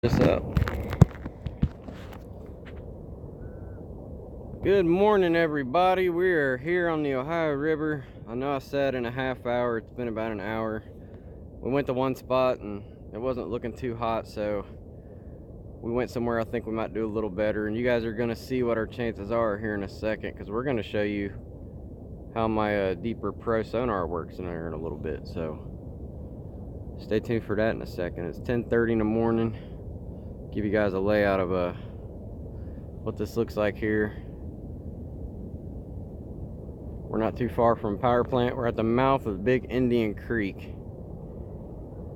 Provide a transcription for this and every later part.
This up. Good morning, everybody. We are here on the Ohio River. I know I said in a half hour. It's been about an hour. We went to one spot and it wasn't looking too hot, so we went somewhere I think we might do a little better. And you guys are going to see what our chances are here in a second, because we're going to show you how my deeper pro sonar works in there in a little bit. So stay tuned for that in a second. It's 10:30 in the morning. Give you guys a layout of what this looks like here. We're not too far from power plant. We're at the mouth of Big Indian Creek,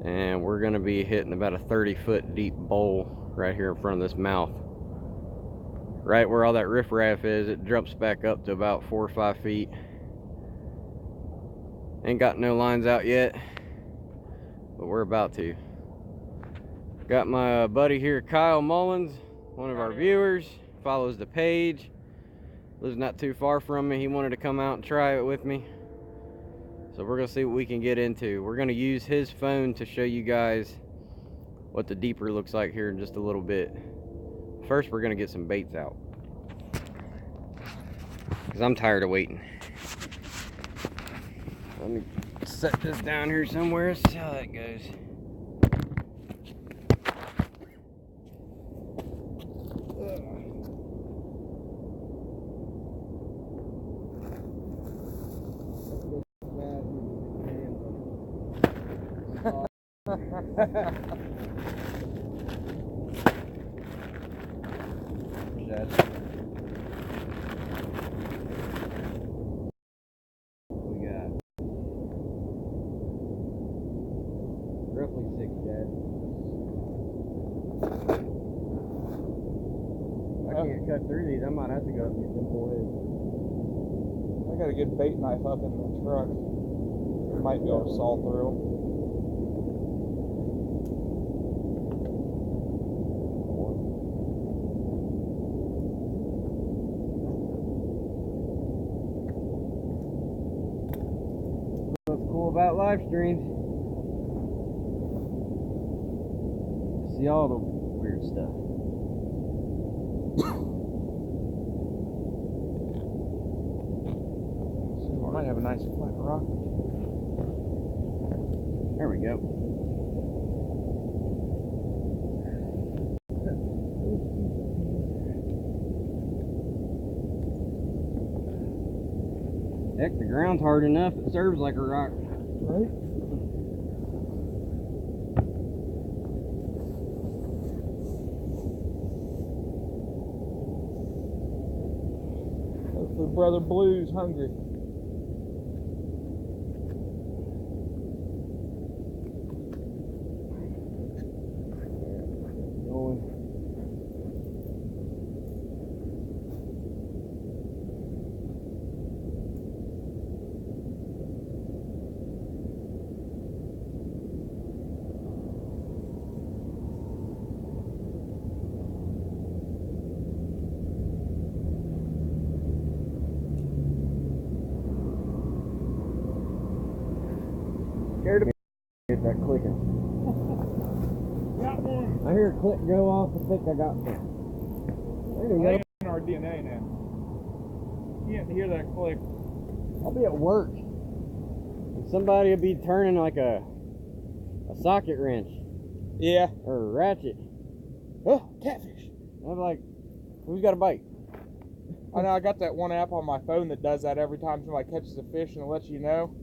and we're going to be hitting about a 30-foot deep bowl right here in front of this mouth. Right where all that riffraff is, it drops back up to about 4 or 5 feet. Ain't got no lines out yet, but we're about to. Got my buddy here, Kyle Mullins, one of our viewers, follows the page, lives not too far from me. He wanted to come out and try it with me, so we're gonna see what we can get into. We're gonna use his phone to show you guys what the deeper looks like here in just a little bit. First, we're gonna get some baits out, because I'm tired of waiting. Let me set this down here somewhere, see how that goes. We got roughly 6 shad. I can't cut through these. I might have to go up and get them boys. I got a good bait knife up in the truck. Might be able to saw through. What's cool about live streams? See all the weird stuff. Might have a nice flat rock. There we go. Heck, the ground's hard enough. It serves like a rock. Right? Hopefully Brother Blue's hungry. Scared of me. Get that clicking. Got one. I hear a click go off. I think I got one. There you go. In our DNA now. You have to hear that click. I'll be at work, and somebody will be turning like a socket wrench. Yeah. Or a ratchet. Oh, catfish. I'm like, who's got a bite? I know, I got that one app on my phone that does that every time somebody catches a fish and it lets you know.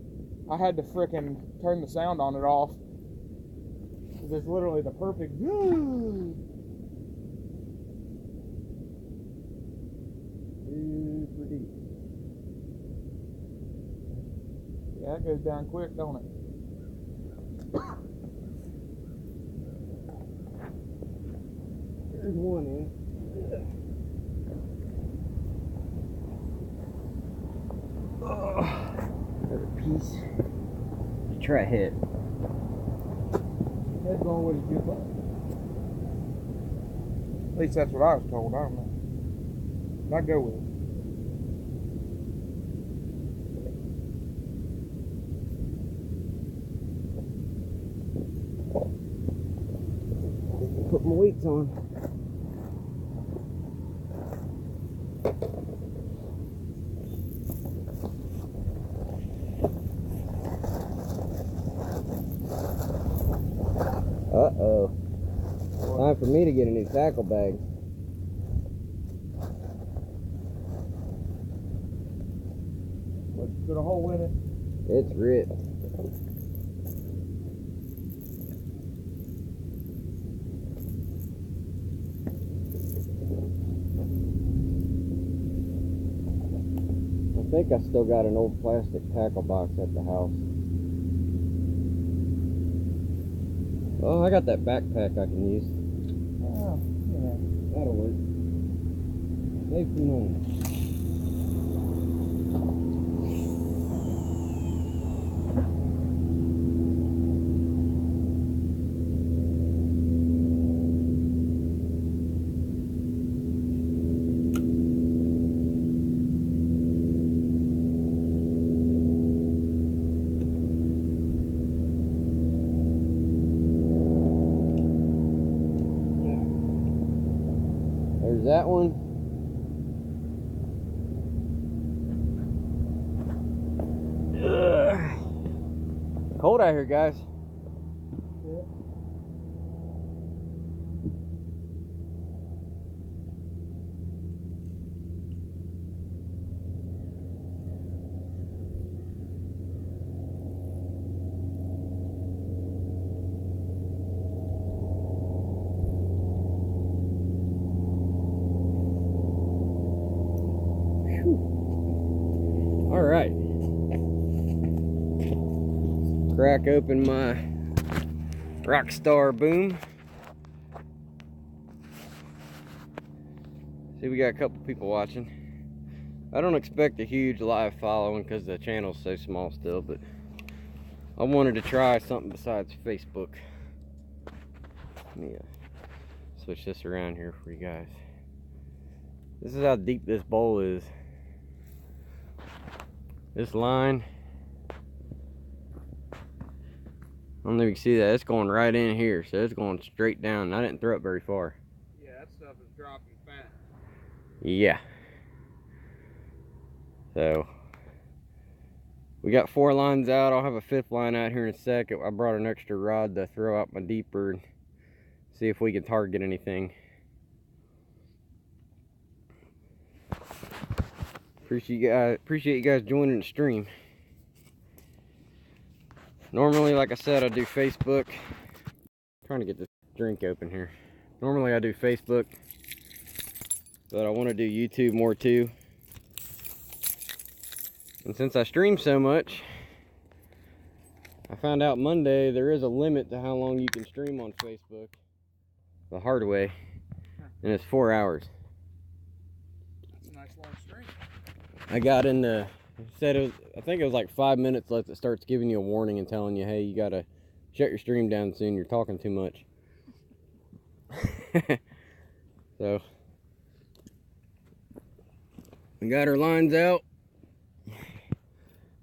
I had to frickin' turn the sound on it off. It's literally the perfect. Super deep. Yeah, that goes down quick, don't it? There's one in. Another piece. Try a hit. Head's always good luck. At least that's what I was told. I don't know. I go with it. Put my weights lights on. Uh-oh. Time for me to get a new tackle bag. What's got a hole in it? It's ripped. I think I still got an old plastic tackle box at the house. Oh, I got that backpack I can use. Oh, yeah. That'll work. Save some money. There's that one. Ugh. Cold out here, guys. Yeah. All right. Crack open my Rockstar boom. See, we got a couple people watching. I don't expect a huge live following because the channel's so small still, but I wanted to try something besides Facebook. Let me switch this around here for you guys. This is how deep this bowl is. This line, I don't know if you can see that, it's going right in here, so it's going straight down. I didn't throw it very far. Yeah, that stuff is dropping fast. Yeah. So we got 4 lines out. I'll have a 5th line out here in a second. I brought an extra rod to throw out my deeper and see if we can target anything. Appreciate you guys joining the stream. Normally, like I said, I do Facebook. I'm trying to get this drink open here. Normally I do Facebook, but I want to do YouTube more too. And since I stream so much, I found out Monday there is a limit to how long you can stream on Facebook. The hard way. And it's 4 hours. It's a nice long string. I got in the, said it was, I think it was like 5 minutes left. It starts giving you a warning and telling you, hey, you gotta shut your stream down soon. You're talking too much. So we got our lines out.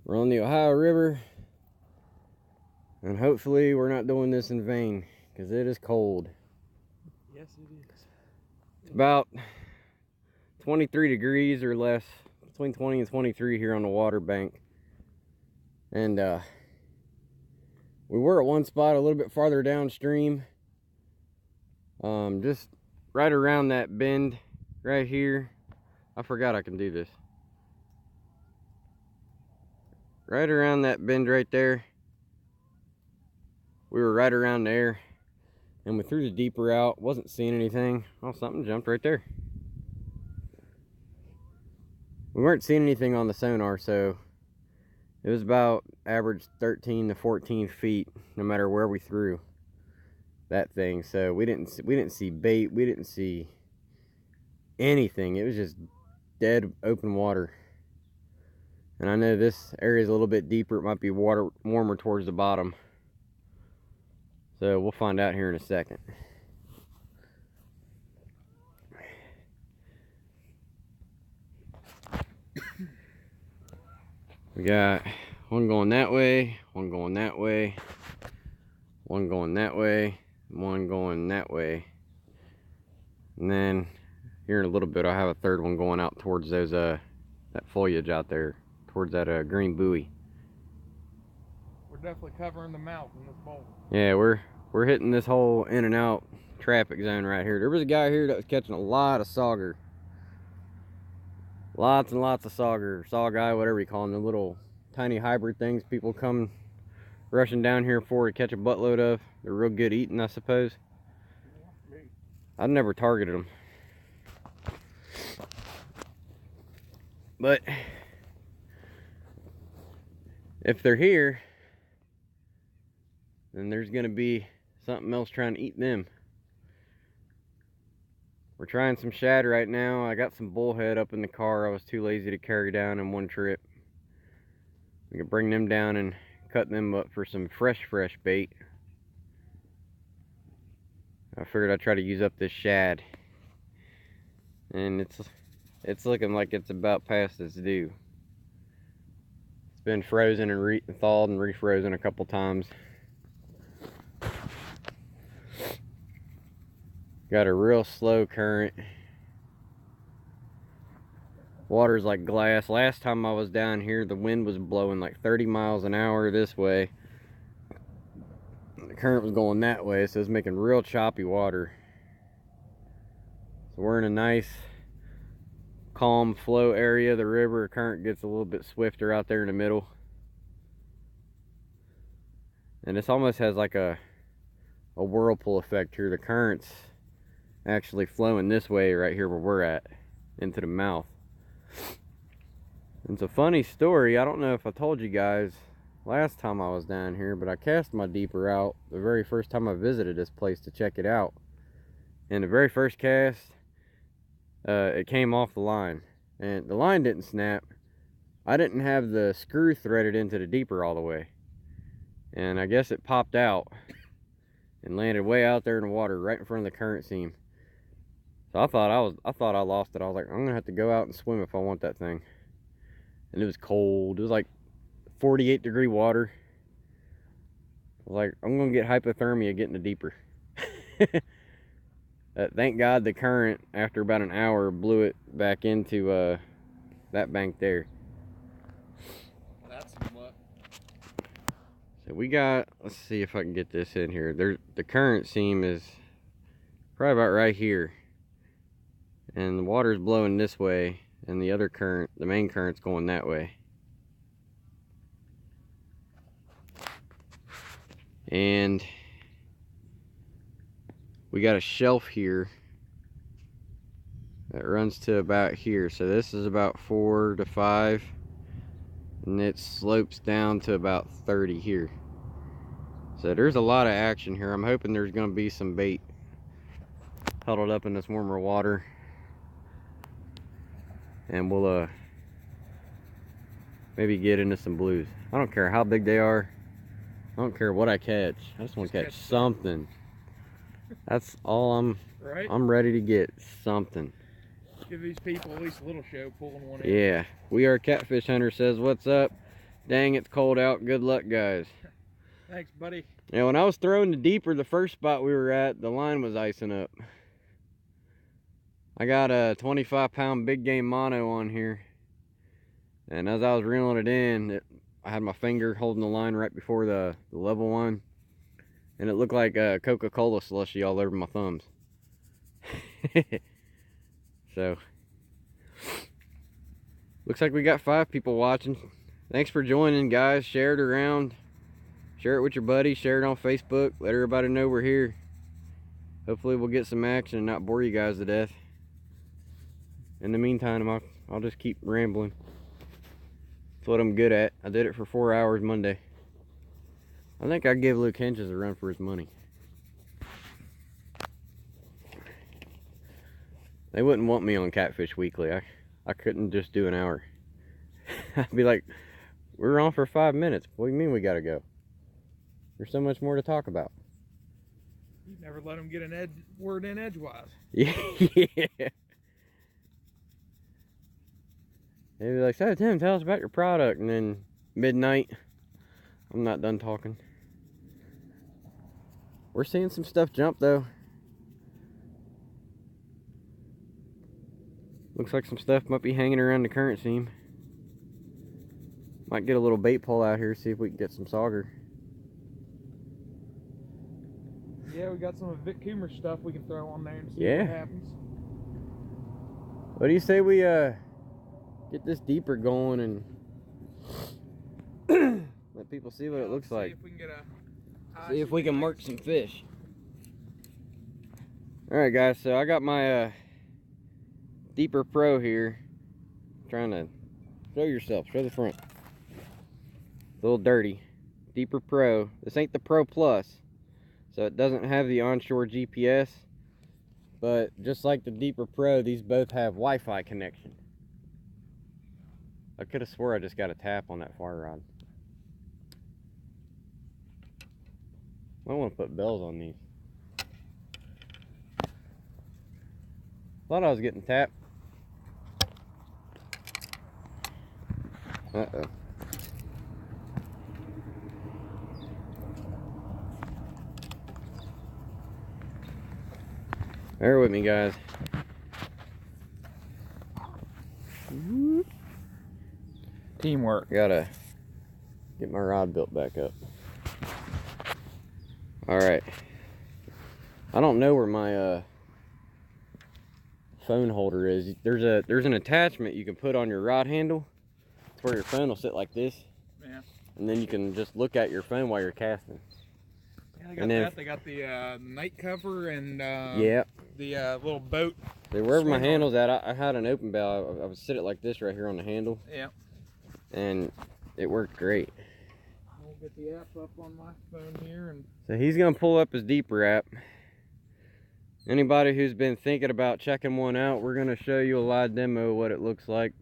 We're on the Ohio River, and hopefully we're not doing this in vain because it is cold. Yes, it is. It's about 23 degrees or less, between 20 and 23 here on the water bank. And we were at one spot a little bit farther downstream, just right around that bend right here. I forgot I can do this. Right around that bend right there. We were right around there, and we threw the deeper out, wasn't seeing anything. Oh, something jumped right there. We weren't seeing anything on the sonar, so it was about average 13 to 14 feet no matter where we threw that thing. So we didn't see bait, we didn't see anything. It was just dead open water. And I know this area is a little bit deeper. It might be warmer towards the bottom. So we'll find out here in a second. We got one going that way, one going that way, one going that way, one going that way. And then here in a little bit, I'll have a third one going out towards those, that foliage out there, towards that green buoy. We're definitely covering the mouth in this bowl. Yeah, we're hitting this whole in and out traffic zone right here. There was a guy here that was catching a lot of sauger. Lots and lots of sauger, saugeye, whatever you call them, the little tiny hybrid things people come rushing down here for to catch a buttload of. They're real good eating, I suppose. I've never targeted them. But if they're here, then there's gonna be something else trying to eat them. We're trying some shad right now. I got some bullhead up in the car I was too lazy to carry down in one trip. We can bring them down and cut them up for some fresh bait. I figured I'd try to use up this shad. And it's looking like it's about past its due. It's been frozen and thawed and refrozen a couple times. Got a real slow current. Water's like glass. Last time I was down here, the wind was blowing like 30 miles an hour this way. The current was going that way, so it's making real choppy water. So we're in a nice, calm flow area. The river current gets a little bit swifter out there in the middle. And this almost has like a whirlpool effect here. The current's actually flowing this way right here where we're at, into the mouth. It's a funny story. I don't know if I told you guys last time I was down here, but I cast my deeper out the very first time I visited this place to check it out. And the very first cast, it came off the line, and the line didn't snap. I didn't have the screw threaded into the deeper all the way, and I guess it popped out and landed way out there in the water right in front of the current seam. So I thought I lost it. I was like, I'm gonna have to go out and swim if I want that thing. And it was cold. It was like 48-degree water. I was like, I'm gonna get hypothermia getting the deeper. Thank God the current, after about an hour, blew it back into that bank there. That's what. So we got, let's see if I can get this in here. The current seam is probably about right here. And the water's blowing this way, and the other current, the main current's going that way. And we got a shelf here that runs to about here. So this is about 4 to 5, and it slopes down to about 30 here. So there's a lot of action here. I'm hoping there's going to be some bait huddled up in this warmer water, and we'll maybe get into some blues. I don't care how big they are. I don't care what I catch. I just want to catch something. That's all I'm ready to get, something. Give these people at least a little show pulling one in. Yeah, we are Catfish Hunter says, what's up? Dang, it's cold out. Good luck, guys. Thanks, buddy. Yeah, when I was throwing the deeper, the first spot we were at, the line was icing up. I got a 25-pound big game mono on here, and as I was reeling it in, I had my finger holding the line right before the level one, and it looked like Coca-Cola slushy all over my thumbs. So looks like we got 5 people watching. Thanks for joining, guys. Share it around, share it with your buddies, share it on Facebook, let everybody know we're here. Hopefully we'll get some action and not bore you guys to death. In the meantime, I'll just keep rambling. That's what I'm good at. I did it for 4 hours Monday. I think I'd give Luke Henches a run for his money. They wouldn't want me on Catfish Weekly. I couldn't just do an hour. I'd be like, we're on for 5 minutes. What do you mean we gotta go? There's so much more to talk about. You never let them get an word in edgewise. Yeah. They'd be like, so Tim, tell us about your product. And then midnight, I'm not done talking. We're seeing some stuff jump though. Looks like some stuff might be hanging around the current seam. Might get a little bait pole out here, see if we can get some sauger. Yeah, we got some of Vic Coomer's stuff we can throw on there and see Yeah. what happens. What do you say we get this deeper going and let people see what it looks like? If we can get See if we can mark some fish. Alright guys, so I got my Deeper Pro here. Trying to show yourself, show the front. A little dirty. Deeper Pro. This ain't the Pro Plus, so it doesn't have the onshore GPS. But just like the Deeper Pro, these both have Wi-Fi connection. I could have swore I just got a tap on that fire rod. I want to put bells on these. Thought I was getting tapped. Uh-oh. Bear with me, guys. Teamwork. Gotta get my rod built back up. Alright. I don't know where my phone holder is. There's an attachment you can put on your rod handle. It's where your phone will sit like this. Yeah. And then you can just look at your phone while you're casting. Yeah, they got that. They got the night cover and yeah, the little boat. So wherever my handle's at, I had an open bow. I would sit it like this right here on the handle. Yeah. And it worked great. I'll get the app up on my phone here. And so he's gonna pull up his Deeper app. Anybody who's been thinking about checking one out, we're gonna show you a live demo of what it looks like,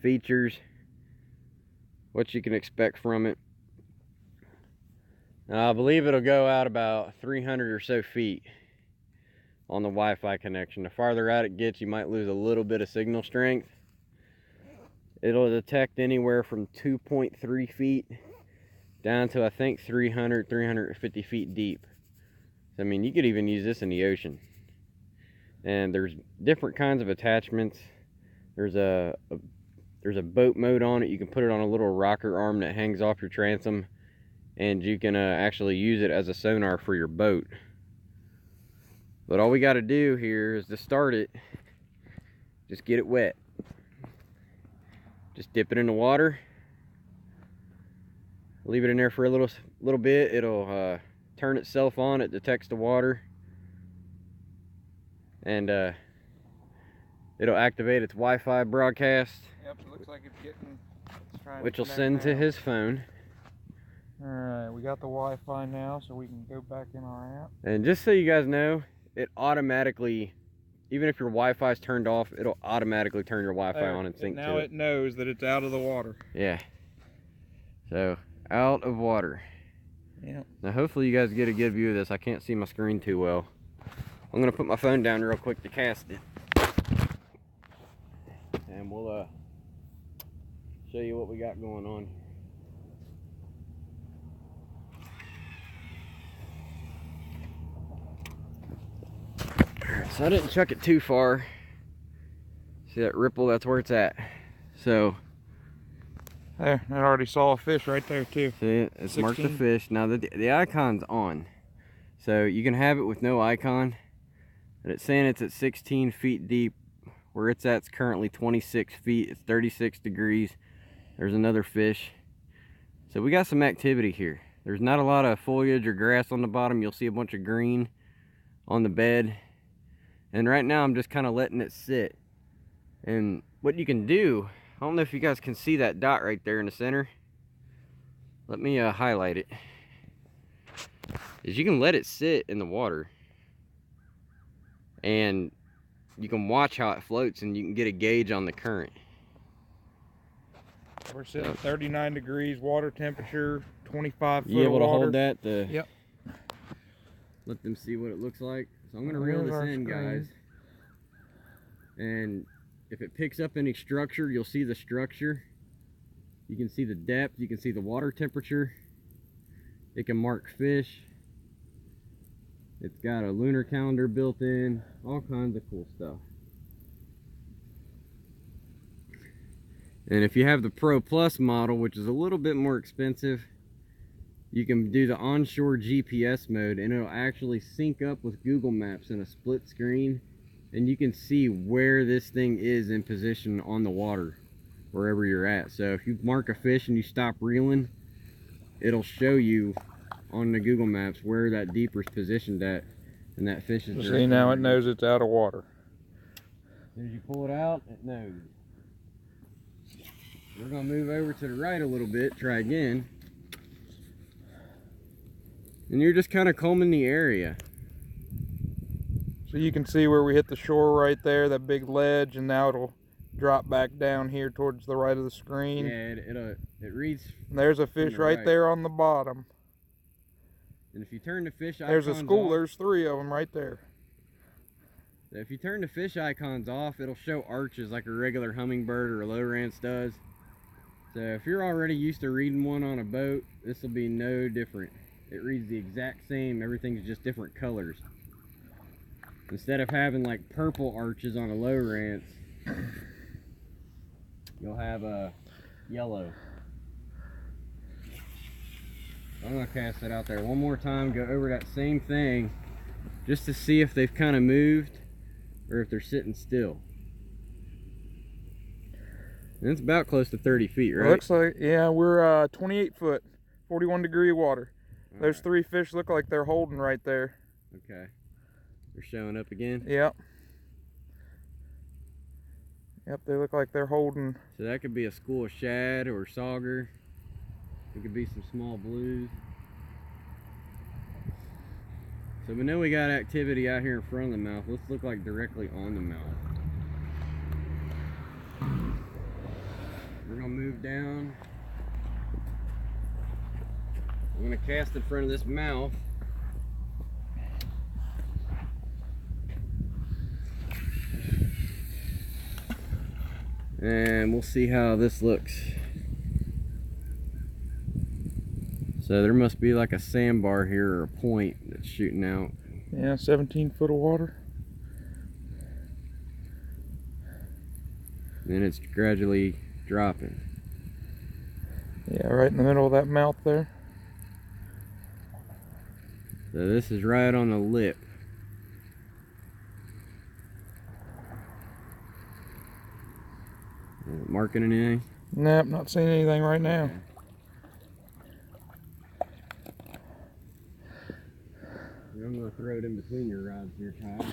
features, what you can expect from it. Now, I believe it'll go out about 300 or so feet on the Wi-Fi connection. The farther out it gets, you might lose a little bit of signal strength. It'll detect anywhere from 2.3 feet down to, I think, 300, 350 feet deep. I mean, you could even use this in the ocean. And there's different kinds of attachments. There's a boat mode on it. You can put it on a little rocker arm that hangs off your transom, and you can actually use it as a sonar for your boat. But all we got to do here is to start it, just get it wet. Just dip it in the water, leave it in there for a little bit. It'll turn itself on. It detects the water, and it'll activate its Wi-Fi broadcast. Yep, it looks like it's getting. Which will send to his phone. All right, we got the Wi-Fi now, so we can go back in our app. And just so you guys know, it automatically, even if your Wi-Fi is turned off, it'll automatically turn your Wi-Fi on and sync to it. Now it knows that it's out of the water. Yeah. So, out of water. Yeah. Now hopefully you guys get a good view of this. I can't see my screen too well. I'm gonna put my phone down real quick to cast it. And we'll show you what we got going on here. So I didn't chuck it too far. See that ripple? That's where it's at. So there, I already saw a fish right there too. See, it's marked the fish. Now the icon's on, so you can have it with no icon, but it's saying it's at 16 feet deep. Where it's at, it's currently 26 feet. It's 36 degrees. There's another fish. So we got some activity here. There's not a lot of foliage or grass on the bottom. You'll see a bunch of green on the bed. And right now I'm just kind of letting it sit. And what you can do, I don't know if you guys can see that dot right there in the center. Let me highlight it. Is you can let it sit in the water. And you can watch how it floats, and you can get a gauge on the current. We're sitting at 39 degrees water temperature, 25 foot You able of to water. hold that? Yep. Let them see what it looks like. So I'm going to reel this in, guys. And if it picks up any structure, you'll see the structure. You can see the depth. You can see the water temperature. It can mark fish. It's got a lunar calendar built in. All kinds of cool stuff. And if you have the Pro Plus model, which is a little bit more expensive, you can do the onshore GPS mode, and it'll actually sync up with Google Maps in a split screen, and you can see where this thing is in position on the water, wherever you're at. So if you mark a fish and you stop reeling, it'll show you on the Google Maps where that deeper is positioned at, and that fish is. See, now it knows it's out of water. As soon as you pull it out, it knows. We're gonna move over to the right a little bit, try again. And you're just kind of combing the area. So you can see where we hit the shore right there, that big ledge, and now it'll drop back down here towards the right of the screen. Yeah, it reads. And there's a fish right there on the bottom. And if you turn the fish icons there's a school, off, there's 3 of them right there. if you turn the fish icons off, it'll show arches like a regular hummingbird or a lowrance does. So if you're already used to reading one on a boat, this will be no different. It reads the exact same, everything's just different colors. Instead of having like purple arches on a lowrance, you'll have a yellow. I'm gonna cast it out there one more time, go over that same thing, just to see if they've kind of moved or if they're sitting still. And it's about close to 30 feet, right? It looks like, yeah, we're 28 foot, 41 degree water. Those 3 fish look like they're holding right there. Okay. They're showing up again? Yep. Yep, they look like they're holding. So that could be a school of shad or sauger. It could be some small blues. So we know we got activity out here in front of the mouth. Let's look like directly on the mouth. We're gonna move down. I'm gonna cast in front of this mouth. And we'll see how this looks. So there must be like a sandbar here or a point that's shooting out. Yeah, 17 foot of water. Then it's gradually dropping. Yeah, right in the middle of that mouth there. So this is right on the lip. Marking anything? Nope, not seeing anything right now. Okay. I'm going to throw it in between your rods here, Kyle.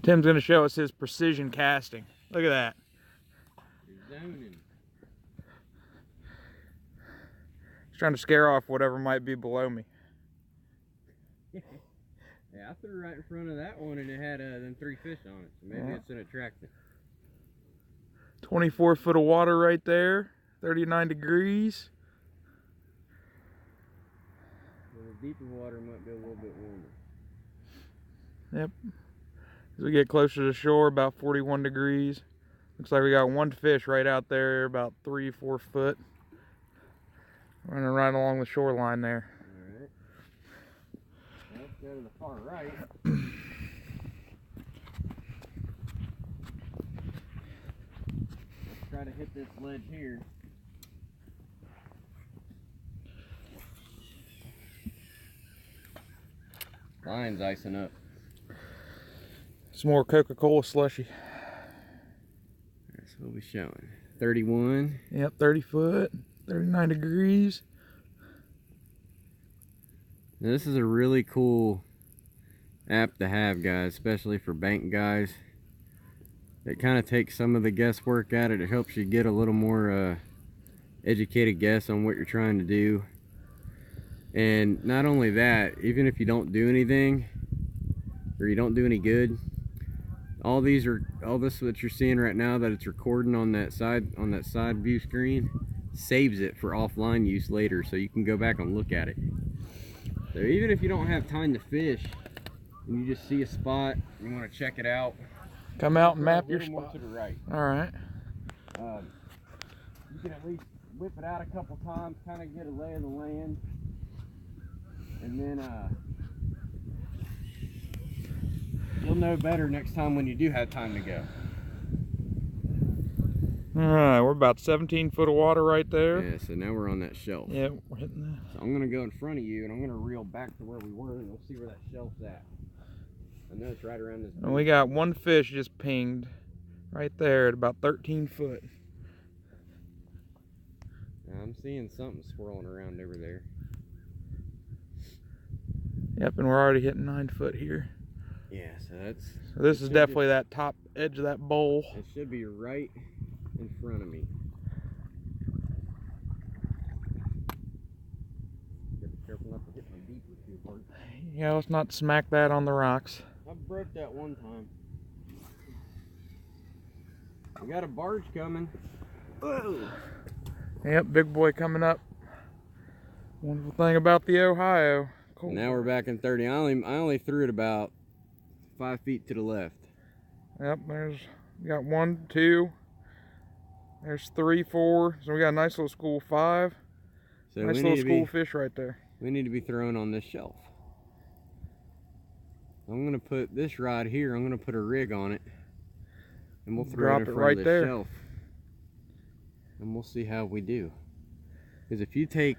Tim's going to show us his precision casting. Look at that. You're zoning. He's trying to scare off whatever might be below me. Yeah, I threw right in front of that one and it had them 3 fish on it. So maybe it's an attractant. 24 foot of water right there. 39 degrees. The deeper water might be a little bit warmer. Yep. As we get closer to shore, about 41 degrees. Looks like we got 1 fish right out there, about 3-4 foot. Running right along the shoreline there. Alright. Let's go to the far right. Let's try to hit this ledge here. Line's icing up. Some more Coca-Cola slushy. That's what we're showing. 31. Yep, 30 foot, 39 degrees. Now, this is a really cool app to have, guys, especially for bank guys. It kind of takes some of the guesswork out of it. It helps you get a little more educated guess on what you're trying to do. And not only that, even if you don't do anything or you don't do any good, all this that you're seeing right now that it's recording on that side view screen saves it for offline use later, so you can go back and look at it. So even if you don't have time to fish and you just see a spot, you want to check it out, come out and map your a little more spot. to the right. All right. You can at least whip it out a couple times, kind of get a lay of the land, and then you'll know better next time when you do have time to go. Alright, we're about 17 foot of water right there. Yeah, so now we're on that shelf. Yeah, we're hitting that. So I'm gonna go in front of you and I'm gonna reel back to where we were and we'll see where that shelf's at. I know it's right around this. And we got one fish just pinged right there at about 13 foot. I'm seeing something swirling around over there. Yep, and we're already hitting 9 foot here. Yeah, so that's... So this is definitely that top edge of that bowl. It should be right in front of me. Gotta be careful not to hit my beaker too hard. Yeah, let's not smack that on the rocks. I broke that one time. We got a barge coming. Whoa! Yep, big boy coming up. Wonderful thing about the Ohio. Cool. Now we're back in 30. I only threw it about 5 feet to the left. Yep, we got 1, 2. There's 3, 4. So we got a nice little school 5. So nice little school fish right there. We need to be thrown on this shelf. I'm gonna put this rod here. I'm gonna put a rig on it, and we'll throw it in front right of there. this shelf, and we'll see how we do. Because if you take,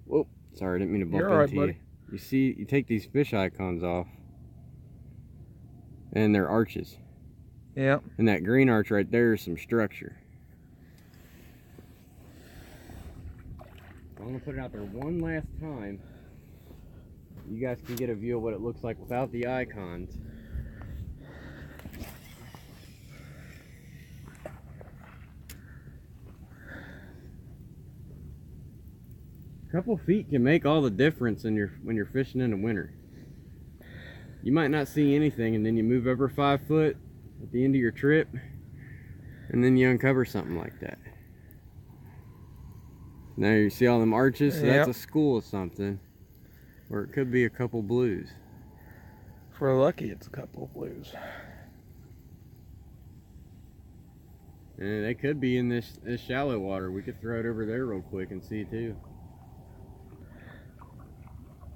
whoa, sorry, I didn't mean to bump into you. Buddy. You see, you take these fish icons off, and they're arches. Yep. And that green arch right there is some structure. I'm gonna put it out there one last time. You guys can get a view of what it looks like without the icons. A couple feet can make all the difference when you're fishing in the winter. You might not see anything, and then you move over 5 foot at the end of your trip, and then you uncover something like that. Now you see all them arches, so yep. That's a school of something. Or it could be a couple blues. If we're lucky, it's a couple of blues. And they could be in this shallow water. We could throw it over there real quick and see too.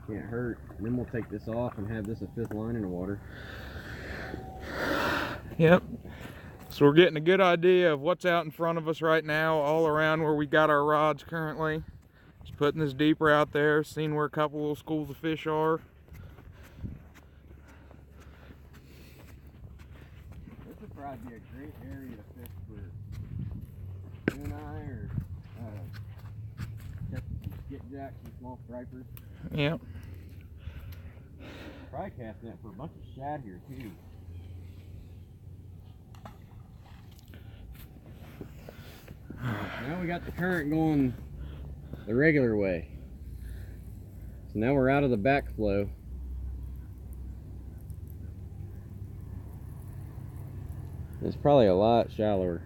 Can't hurt. And then we'll take this off and have this a 5th line in the water. Yep. So we're getting a good idea of what's out in front of us right now, all around where we got our rods currently. Just putting this deeper out there, seeing where a couple little schools of fish are. This would probably be a great area to fish for you and I, or catch some skipjacks and small stripers. Yep. Probably casting that for a bunch of shad here too. Now we got the current going the regular way. So now we're out of the backflow. It's probably a lot shallower.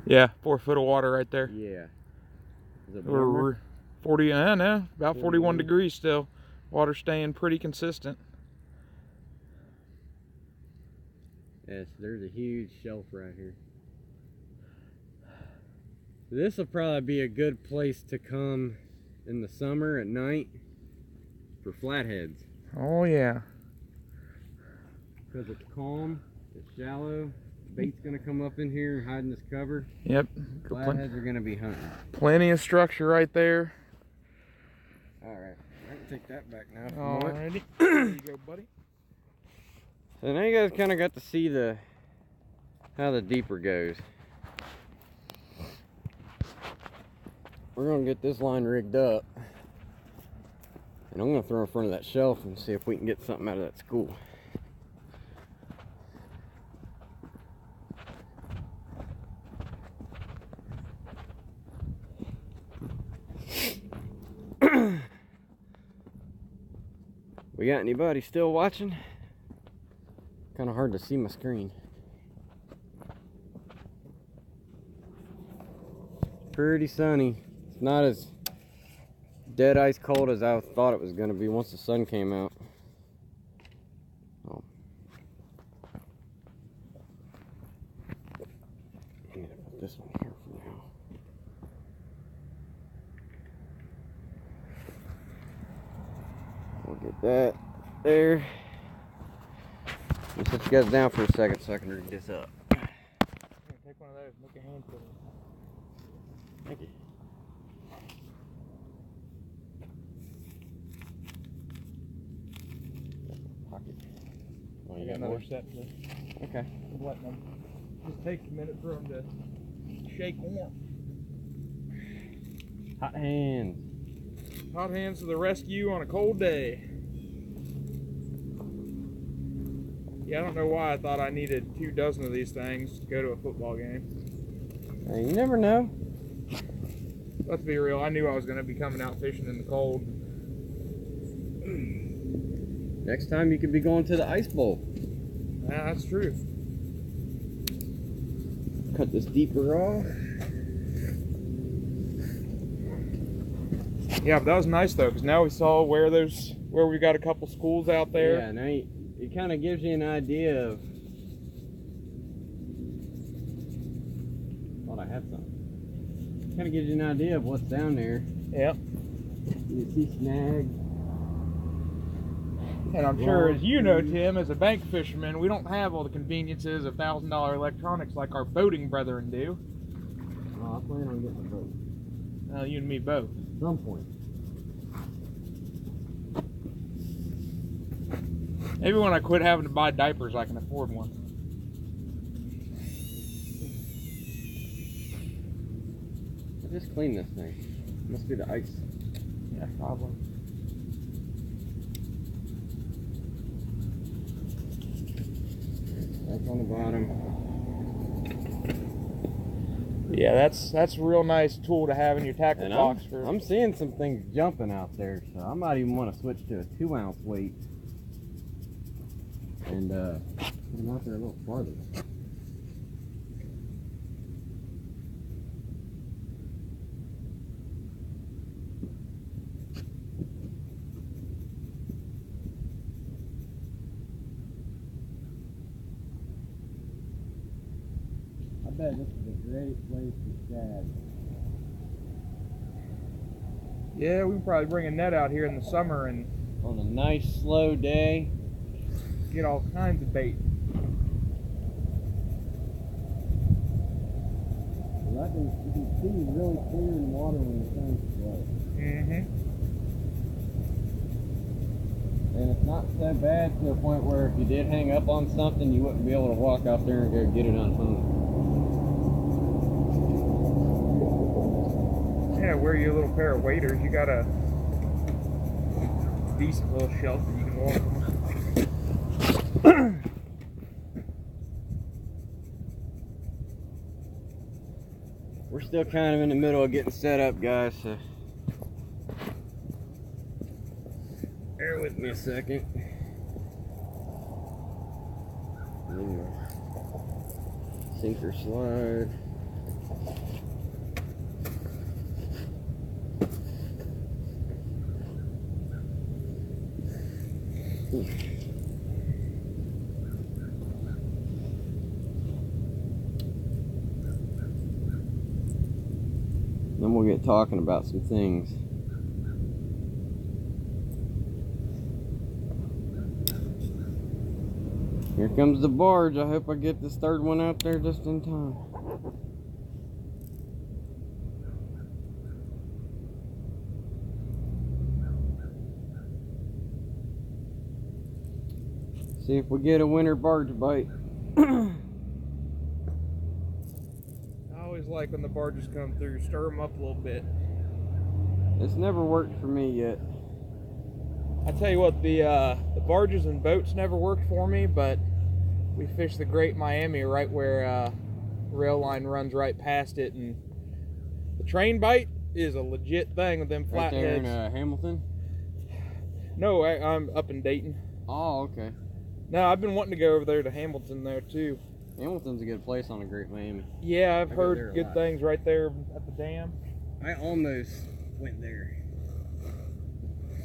Yeah, 4 foot of water right there. Yeah. Is it We're 40, no, about 41 degrees still. Water staying pretty consistent. Yes, there's a huge shelf right here. This will probably be a good place to come in the summer at night for flatheads. Oh yeah. Because it's calm, it's shallow, bait's gonna come up in here and hide in this cover. Yep. Flatheads are gonna be hunting. Plenty of structure right there. Alright, I can take that back now. Alrighty. There you go, buddy. So now you guys kind of got to see how the deeper goes. We're gonna get this line rigged up, and I'm gonna throw in front of that shelf and see if we can get something out of that school. We got anybody still watching? Kind of hard to see my screen. Pretty sunny. It's not as dead ice cold as I thought it was going to be once the sun came out. Oh. I'm going to put this one here for now. We'll get that there. Just set you guys down for a second so I can rig this up. Take one of make a hand for me. Thank you. Pocket. Oh, you got another more? set to Okay. letting them. Just takes a minute for them to shake warm. Hot hands. Hot hands to the rescue on a cold day. Yeah, I don't know why I thought I needed 2 dozen of these things to go to a football game. Hey, you never know. Let's be real, I knew I was going to be coming out fishing in the cold. Next time you could be going to the ice bowl. Yeah, that's true. Cut this deeper off. Yeah, but that was nice though, because now we saw where we got a couple schools out there. Yeah, now it kind of gives you an idea of. Thought I had something. Kind of gives you an idea of what's down there. Yep. You see snags. And I'm sure, as you know, Tim, as a bank fisherman, we don't have all the conveniences of $1,000 electronics like our boating brethren do. Oh, I plan on getting a boat. You and me both. At some point. Maybe when I quit having to buy diapers, I can afford one. I just cleaned this thing. Must be the ice. Yeah, probably. That's on the bottom. Yeah, that's a real nice tool to have in your tackle box. I'm seeing some things jumping out there, so I might even want to switch to a 2-ounce weight and put them out there a little farther. I bet this is a great place to shad. Yeah, we can probably bring a net out here in the summer and On a nice slow day. get all kinds of bait. Well, you can see really clear in water when the sun's low. Mm-hmm. And it's not so bad to a point where if you did hang up on something, you wouldn't be able to walk out there and go get it unhung. Yeah, wear you a little pair of waders. You got a decent little shelf that you can walk on. We're still kind of in the middle of getting set up, guys, so bear with me a second. Sinker slide. Then we'll get talking about some things. Here comes the barge. I hope I get this third one out there just in time. See if we get a winter barge bite. I always like when the barges come through, stir them up a little bit. It's never worked for me yet. I tell you what, the barges and boats never worked for me, but we fished the Great Miami right where rail line runs right past it, and the train bite is a legit thing with them Right there in flatheads. Hamilton? No, I'm up in Dayton. Oh, okay. No, I've been wanting to go over there to Hamilton there too. Hamilton's a good place on the Great Miami. Yeah, I've I go there heard a good lot. things right there at the dam. I almost went there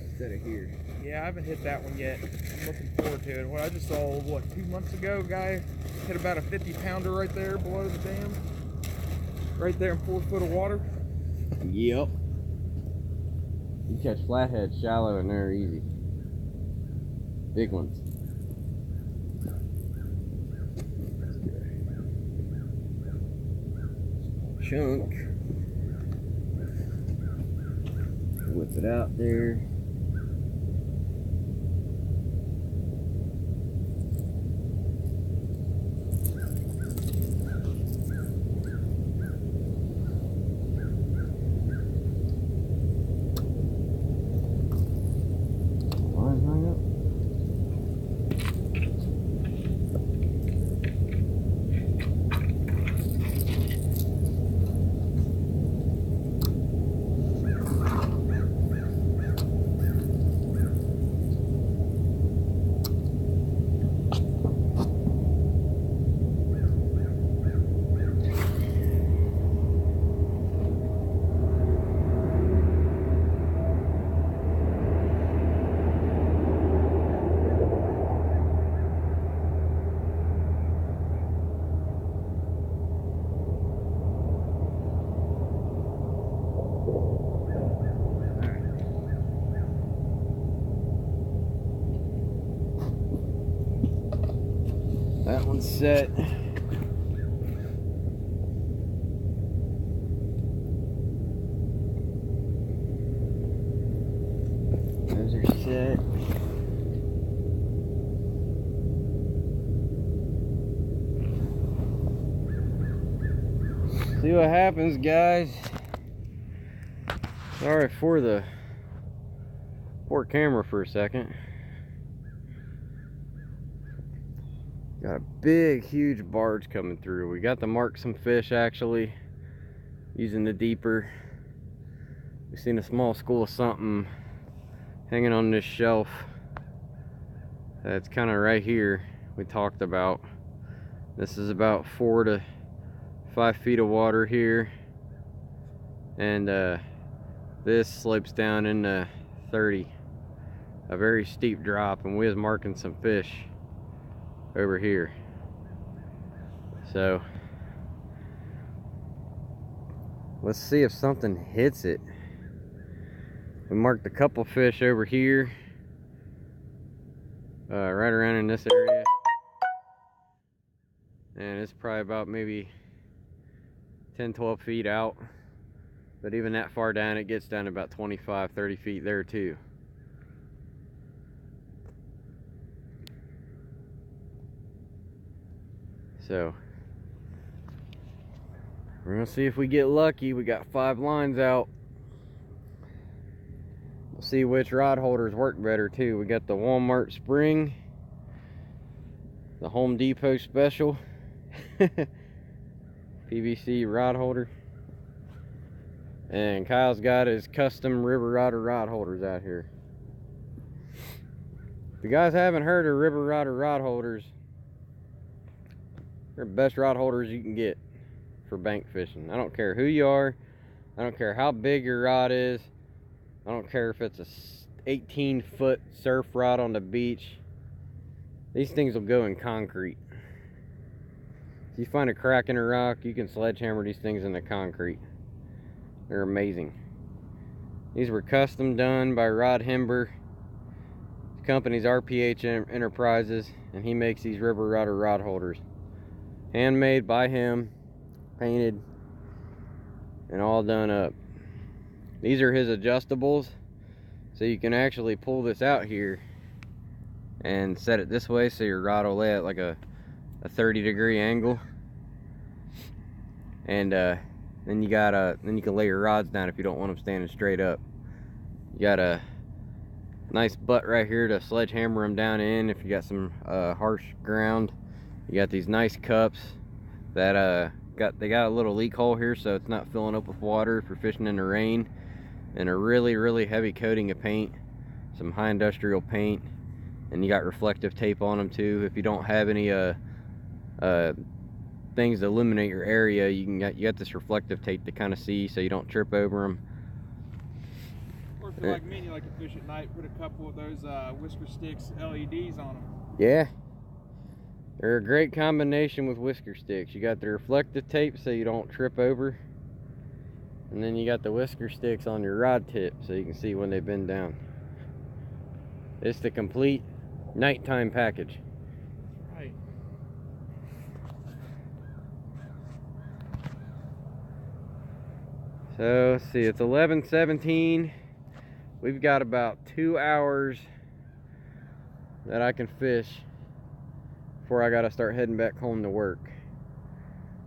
instead of here. Yeah, I haven't hit that one yet. I'm looking forward to it. Well, I just saw, what, 2 months ago, a guy hit about a 50-pounder right there below the dam. Right there in 4 foot of water. Yep. You catch flatheads shallow and they're easy. Big ones. chunk. Whip it out there. That one's set. Those are set. See what happens, guys. Sorry for the poor camera for a second. Got a big, huge barge coming through. We got to mark some fish actually using the deeper. We've seen a small school of something hanging on this shelf. That's kind of right here. We talked about. This is about 4 to 5 feet of water here, and this slopes down into 30. A very steep drop, and we was marking some fish over here. So let's see if something hits it. We marked a couple fish over here, right around in this area, and it's probably about maybe 10-12 feet out, but even that far down, it gets down to about 25-30 feet there too. So we're gonna see if we get lucky. We got 5 lines out. We'll see which rod holders work better too. We got the Walmart Spring, the Home Depot Special PVC rod holder, and Kyle's got his custom River Rodder rod holders out here. If you guys haven't heard of River Rodder rod holders, they're the best rod holders you can get for bank fishing. I don't care who you are. I don't care how big your rod is. I don't care if it's a 18-foot surf rod on the beach. These things will go in concrete. If you find a crack in a rock, you can sledgehammer these things into concrete. They're amazing. These were custom done by Rod Hember. The company's RPH Enterprises, and he makes these River Rodder rod holders. Handmade by him, painted, and all done up. These are his adjustables, so you can actually pull this out here and set it this way so your rod will lay at like a 30-degree angle, and then you can lay your rods down if you don't want them standing straight up. You got a nice butt right here to sledgehammer them down in if you got some harsh ground. You got these nice cups that they got a little leak hole here so it's not filling up with water if you're fishing in the rain, and a really heavy coating of paint, some high industrial paint, and you got reflective tape on them too. If you don't have any things to illuminate your area, you got this reflective tape to kind of see so you don't trip over them. Or if you're like me and you like to fish at night, put a couple of those Whisker Sticks LEDs on them. Yeah, they're a great combination with Whisker Sticks. You got the reflective tape so you don't trip over, and then you got the Whisker Sticks on your rod tip so you can see when they bend down. It's the complete nighttime package. Right. So let's see, it's 11:17. We've got about 2 hours that I can fish before I gotta start heading back home to work.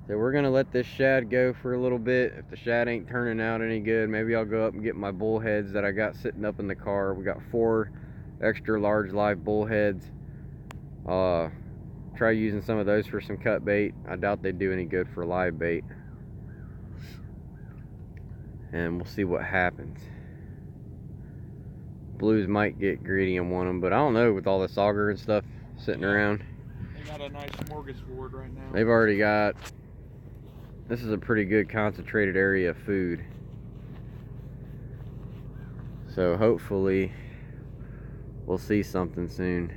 So we're gonna let this shad go for a little bit. If the shad ain't turning out any good, maybe I'll go up and get my bullheads that I got sitting up in the car. We got 4 extra large live bullheads. Try using some of those for some cut bait. I doubt they do any good for live bait. And we'll see what happens. Blues might get greedy and want them, but I don't know with all this auger and stuff sitting around. They got a nice smorgasbord right now. They've already got, this is a pretty good concentrated area of food. So hopefully we'll see something soon.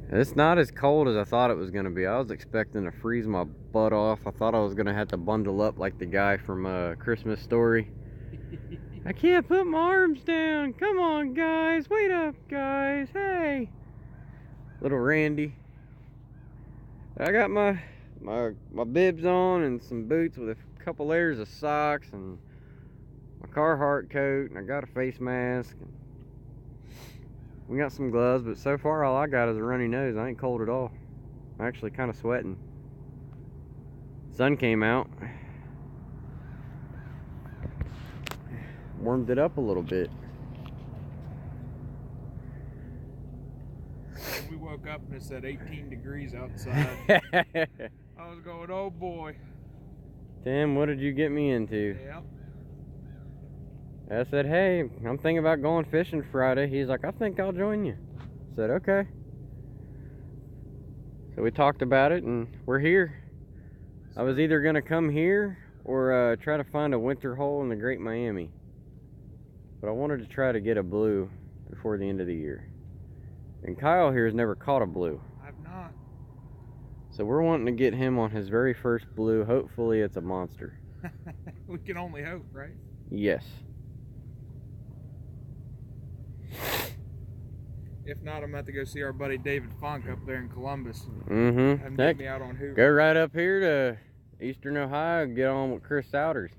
It's not as cold as I thought it was going to be. I was expecting to freeze my butt off. I thought I was going to have to bundle up like the guy from Christmas Story. I can't put my arms down. Come on, guys. Wait up, guys. Hey. Little Randy. I got my bibs on and some boots with a couple layers of socks and my Carhartt coat, and I got a face mask. We got some gloves, but so far all I got is a runny nose. I ain't cold at all. I'm actually kind of sweating. Sun came out. Warmed it up a little bit. We woke up and it said 18 degrees outside. I was going, oh boy. Tim, what did you get me into? Yep. I said, hey, I'm thinking about going fishing Friday. He's like, I think I'll join you. I said, okay. So we talked about it and we're here. I was either going to come here or try to find a winter hole in the Great Miami. But I wanted to try to get a blue before the end of the year. And Kyle here has never caught a blue. I've not. So we're wanting to get him on his very first blue. Hopefully it's a monster. We can only hope, right? Yes. If not, I'm about to go see our buddy David Funk up there in Columbus. Mm-hmm. Have him get me out on Hoover. Go right up here to Eastern Ohio and get on with Chris Souders.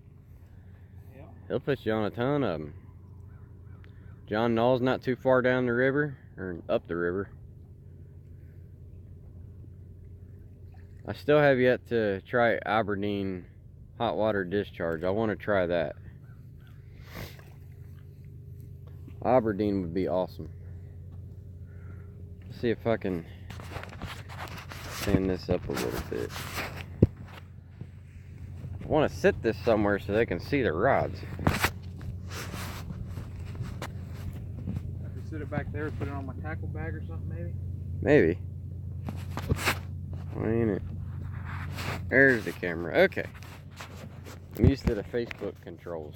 Yeah. He'll put you on a ton of them. John Knoll's not too far down the river, or up the river. I still have yet to try Aberdeen hot water discharge. I want to try that. Aberdeen would be awesome. Let's see if I can stand this up a little bit. I want to sit this somewhere so they can see the rods. I could sit it back there, put it on my tackle bag or something, maybe? Maybe. Why ain't it? There's the camera. Okay. I'm used to the Facebook controls.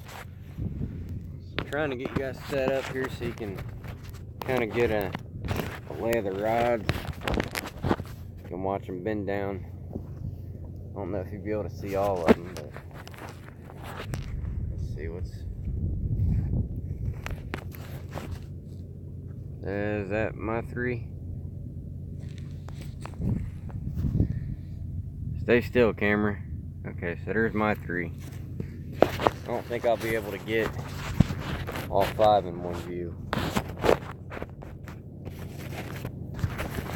I'm trying to get you guys set up here so you can kind of get a lay of the rods. You can watch them bend down. I don't know if you'll be able to see all of them, but let's see what's. Is that my 3? Stay still, camera. Okay, so there's my 3. I don't think I'll be able to get all 5 in one view.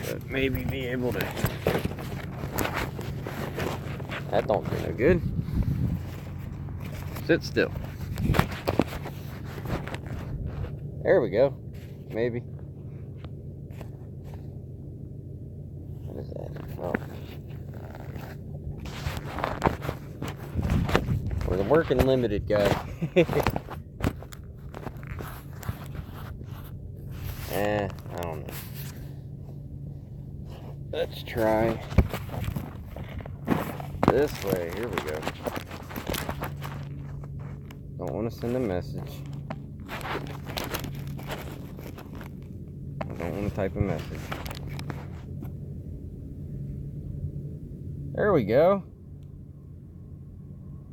But maybe be able to. That don't do no good. Sit still. There we go. Maybe. What is that? Oh. We're the working limited guy. I don't know. Let's try this way. Here we go. Don't want to send a message. I don't want to type a message. There we go.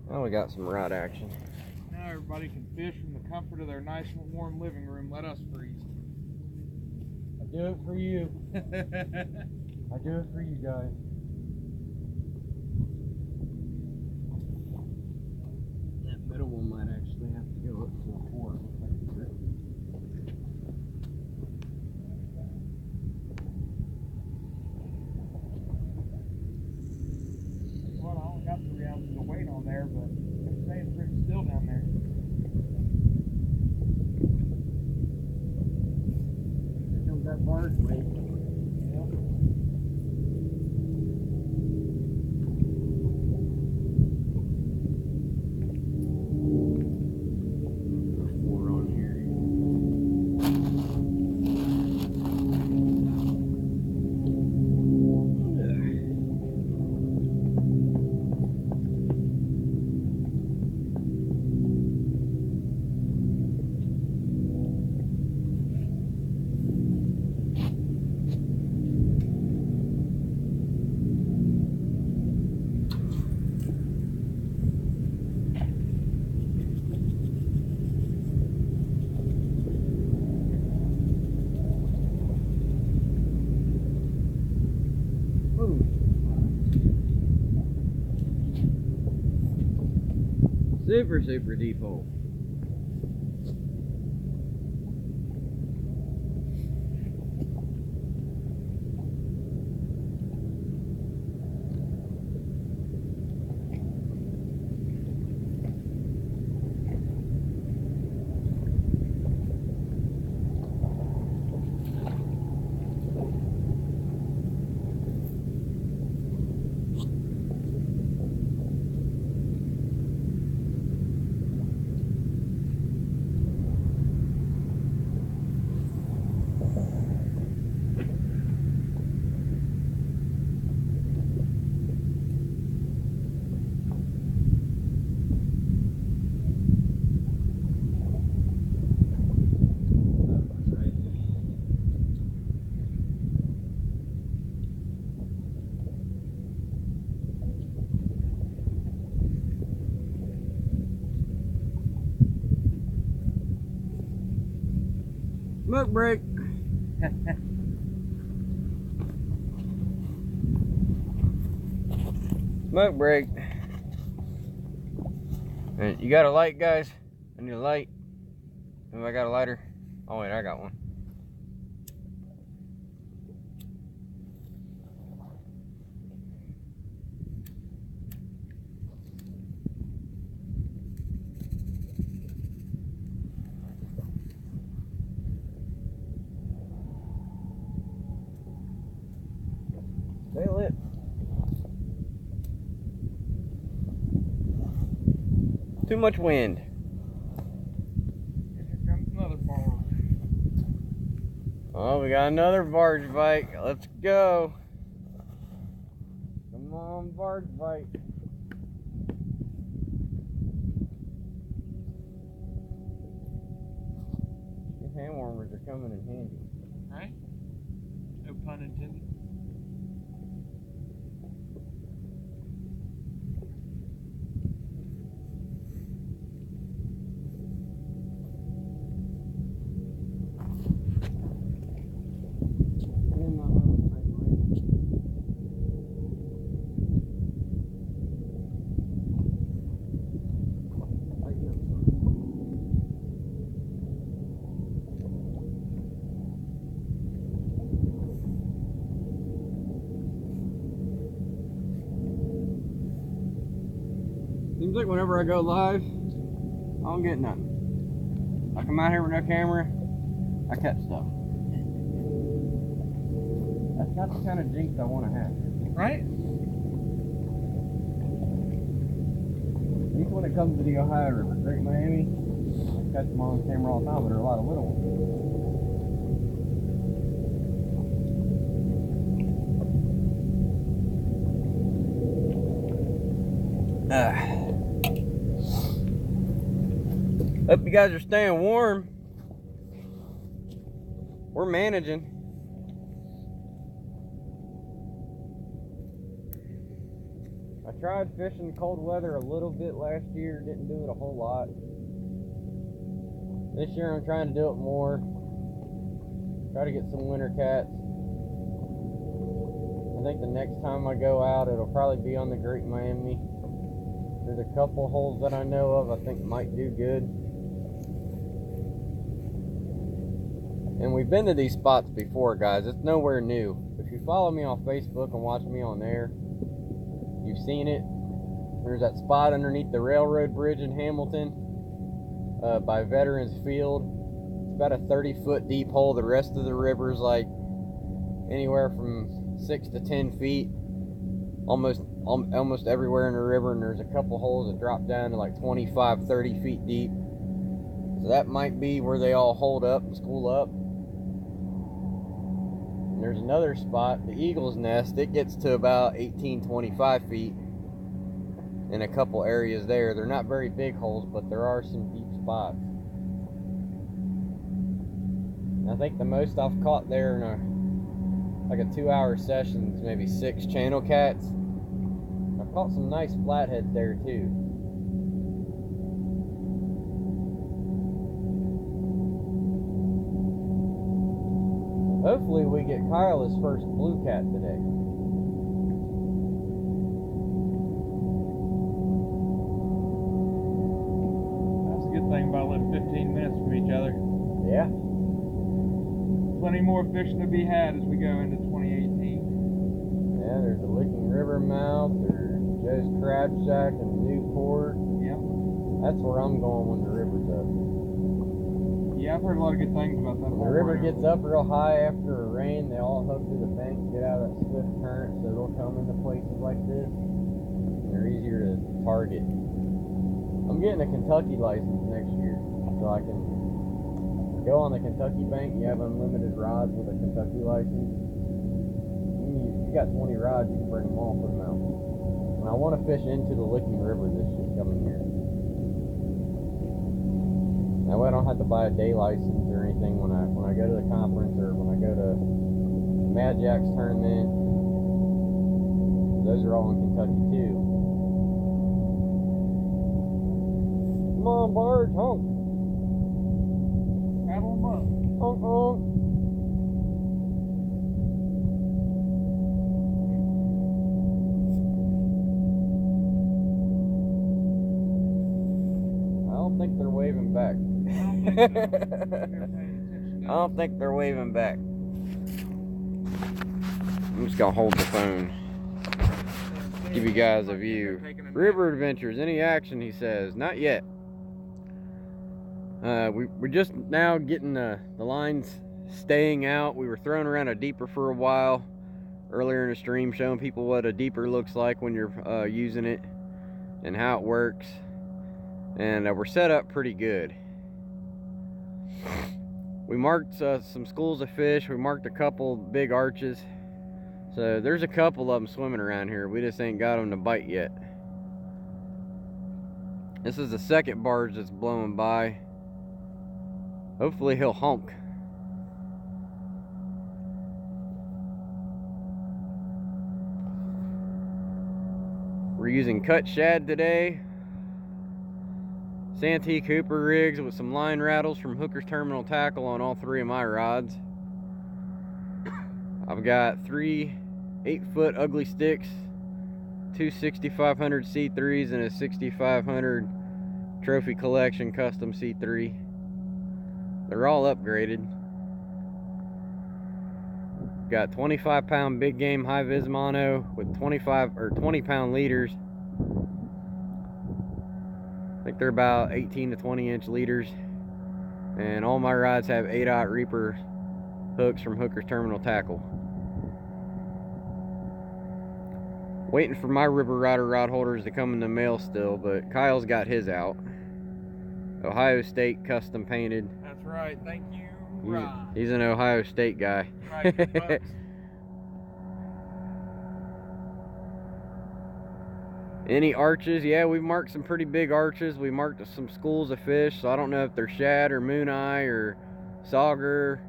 Now we got some rod action. Now everybody can fish from the comfort of their nice warm living room. Let us freeze. I do it for you. I do it for you guys. hooked to a cord. Looks like it's gripped. Well, I only got 3 ounces of weight on there, but it's staying pretty still down there. Here comes that barge weight. Yeah. Super deep hole. Smoke break. Smoke break. And you got a light, guys? I need a light. Have I got a lighter? Oh wait, I got one. Stay lit. Too much wind. Here comes another barge. Oh, we got another barge bite. Let's go. Come on, barge bite. These hand warmers are coming in handy. Right? No pun intended. Seems like whenever I go live, I don't get nothing. I come out here with no camera, I catch stuff. That's not the kind of jinx I want to have. Right? At least when it comes to the Ohio River, Great Miami, I catch them on camera all the time, but there are a lot of little ones. Hope you guys are staying warm. We're managing. I tried fishing cold weather a little bit last year, didn't do it a whole lot. This year I'm trying to do it more. Try to get some winter cats. I think the next time I go out, it'll probably be on the Great Miami. There's a couple holes that I know of I think might do good. And we've been to these spots before, guys. It's nowhere new. If you follow me on Facebook and watch me on there, you've seen it. There's that spot underneath the railroad bridge in Hamilton by Veterans Field. It's about a 30-foot deep hole. The rest of the river's like anywhere from 6 to 10 feet. Almost everywhere in the river, and there's a couple holes that drop down to like 25, 30 feet deep. So that might be where they all hold up and school up. And there's another spot, the Eagle's Nest. It gets to about 18, 25 feet in a couple areas there. They're not very big holes, but there are some deep spots. And I think the most I've caught there in like a 2-hour session is maybe 6 channel cats. I've caught some nice flatheads there too. Hopefully we get Kyle his first blue cat today. That's a good thing about living 15 minutes from each other. Yeah. Plenty more fishing to be had as we go into 2018. Yeah, there's the Licking River mouth, there's Joe's Crab Shack in Newport. Yep. That's where I'm going when the river's up. Yeah, I've heard a lot of good things about that. When the river gets up real high after a rain, they all hook to the bank, get out of that swift current, so they'll come into places like this. And they're easier to target. I'm getting a Kentucky license next year, so I can go on the Kentucky bank. You have unlimited rods with a Kentucky license. If you got 20 rods, you can bring them all, put them out. And I want to fish into the Licking River this coming year. That way I don't have to buy a day license or anything when I go to the conference or when I go to Mad Jack's tournament. Those are all in Kentucky too. Come on, barge, honk. Paddle them up. Honk, honk. I don't think they're waving back. I don't think they're waving back. I'm just gonna hold the phone. Give you guys a view. River Adventures, any action, he says. Not yet. We're just now getting the lines staying out. We were throwing around a deeper for a while earlier in the stream, showing people what a deeper looks like when you're using it and how it works. And we're set up pretty good. We marked some schools of fish. We marked a couple big arches. So there's a couple of them swimming around here. We just ain't got them to bite yet. This is the second barge that's blowing by. Hopefully he'll honk. We're using cut shad today. Santee Cooper rigs with some line rattles from Hooker's Terminal Tackle on all 3 of my rods. I've got 3 8-foot ugly sticks, 2 6500 C3s, and a 6500 Trophy Collection Custom C3. They're all upgraded. Got 25-pound big game high vis mono with 25 or 20-pound leaders. I think they're about 18 to 20-inch leaders. And all my rods have 8/0 Reaper hooks from Hooker's Terminal Tackle. Waiting for my River Rider rod holders to come in the mail still, but Kyle's got his out. Ohio State custom painted. That's right. Thank you, He's an Ohio State guy. Right, Any arches? Yeah, we've marked some pretty big arches. We marked some schools of fish, so I don't know if they're shad or moon eye or sauger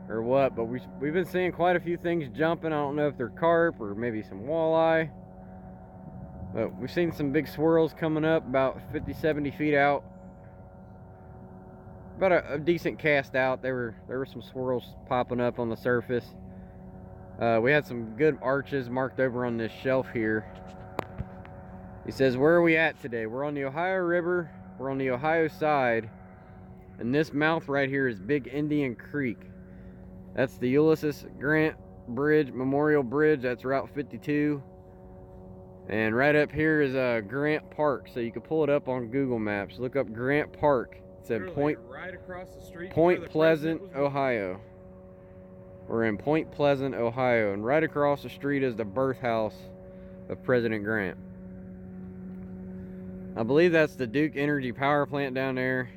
or what, but we've been seeing quite a few things jumping. I don't know if they're carp or maybe some walleye, but we've seen some big swirls coming up about 50-70 feet out. About a decent cast out. There were some swirls popping up on the surface. We had some good arches marked over on this shelf here. He says, where are we at today? We're on the Ohio River. We're on the Ohio side. And this mouth right here is Big Indian Creek. That's the Ulysses Grant Bridge, Memorial Bridge. That's Route 52. And right up here is Grant Park. So you can pull it up on Google Maps. Look up Grant Park. It's in right across the street, Point Pleasant, Ohio. We're in Point Pleasant, Ohio, and right across the street is the birthhouse of President Grant. I believe that's the Duke Energy power plant down there.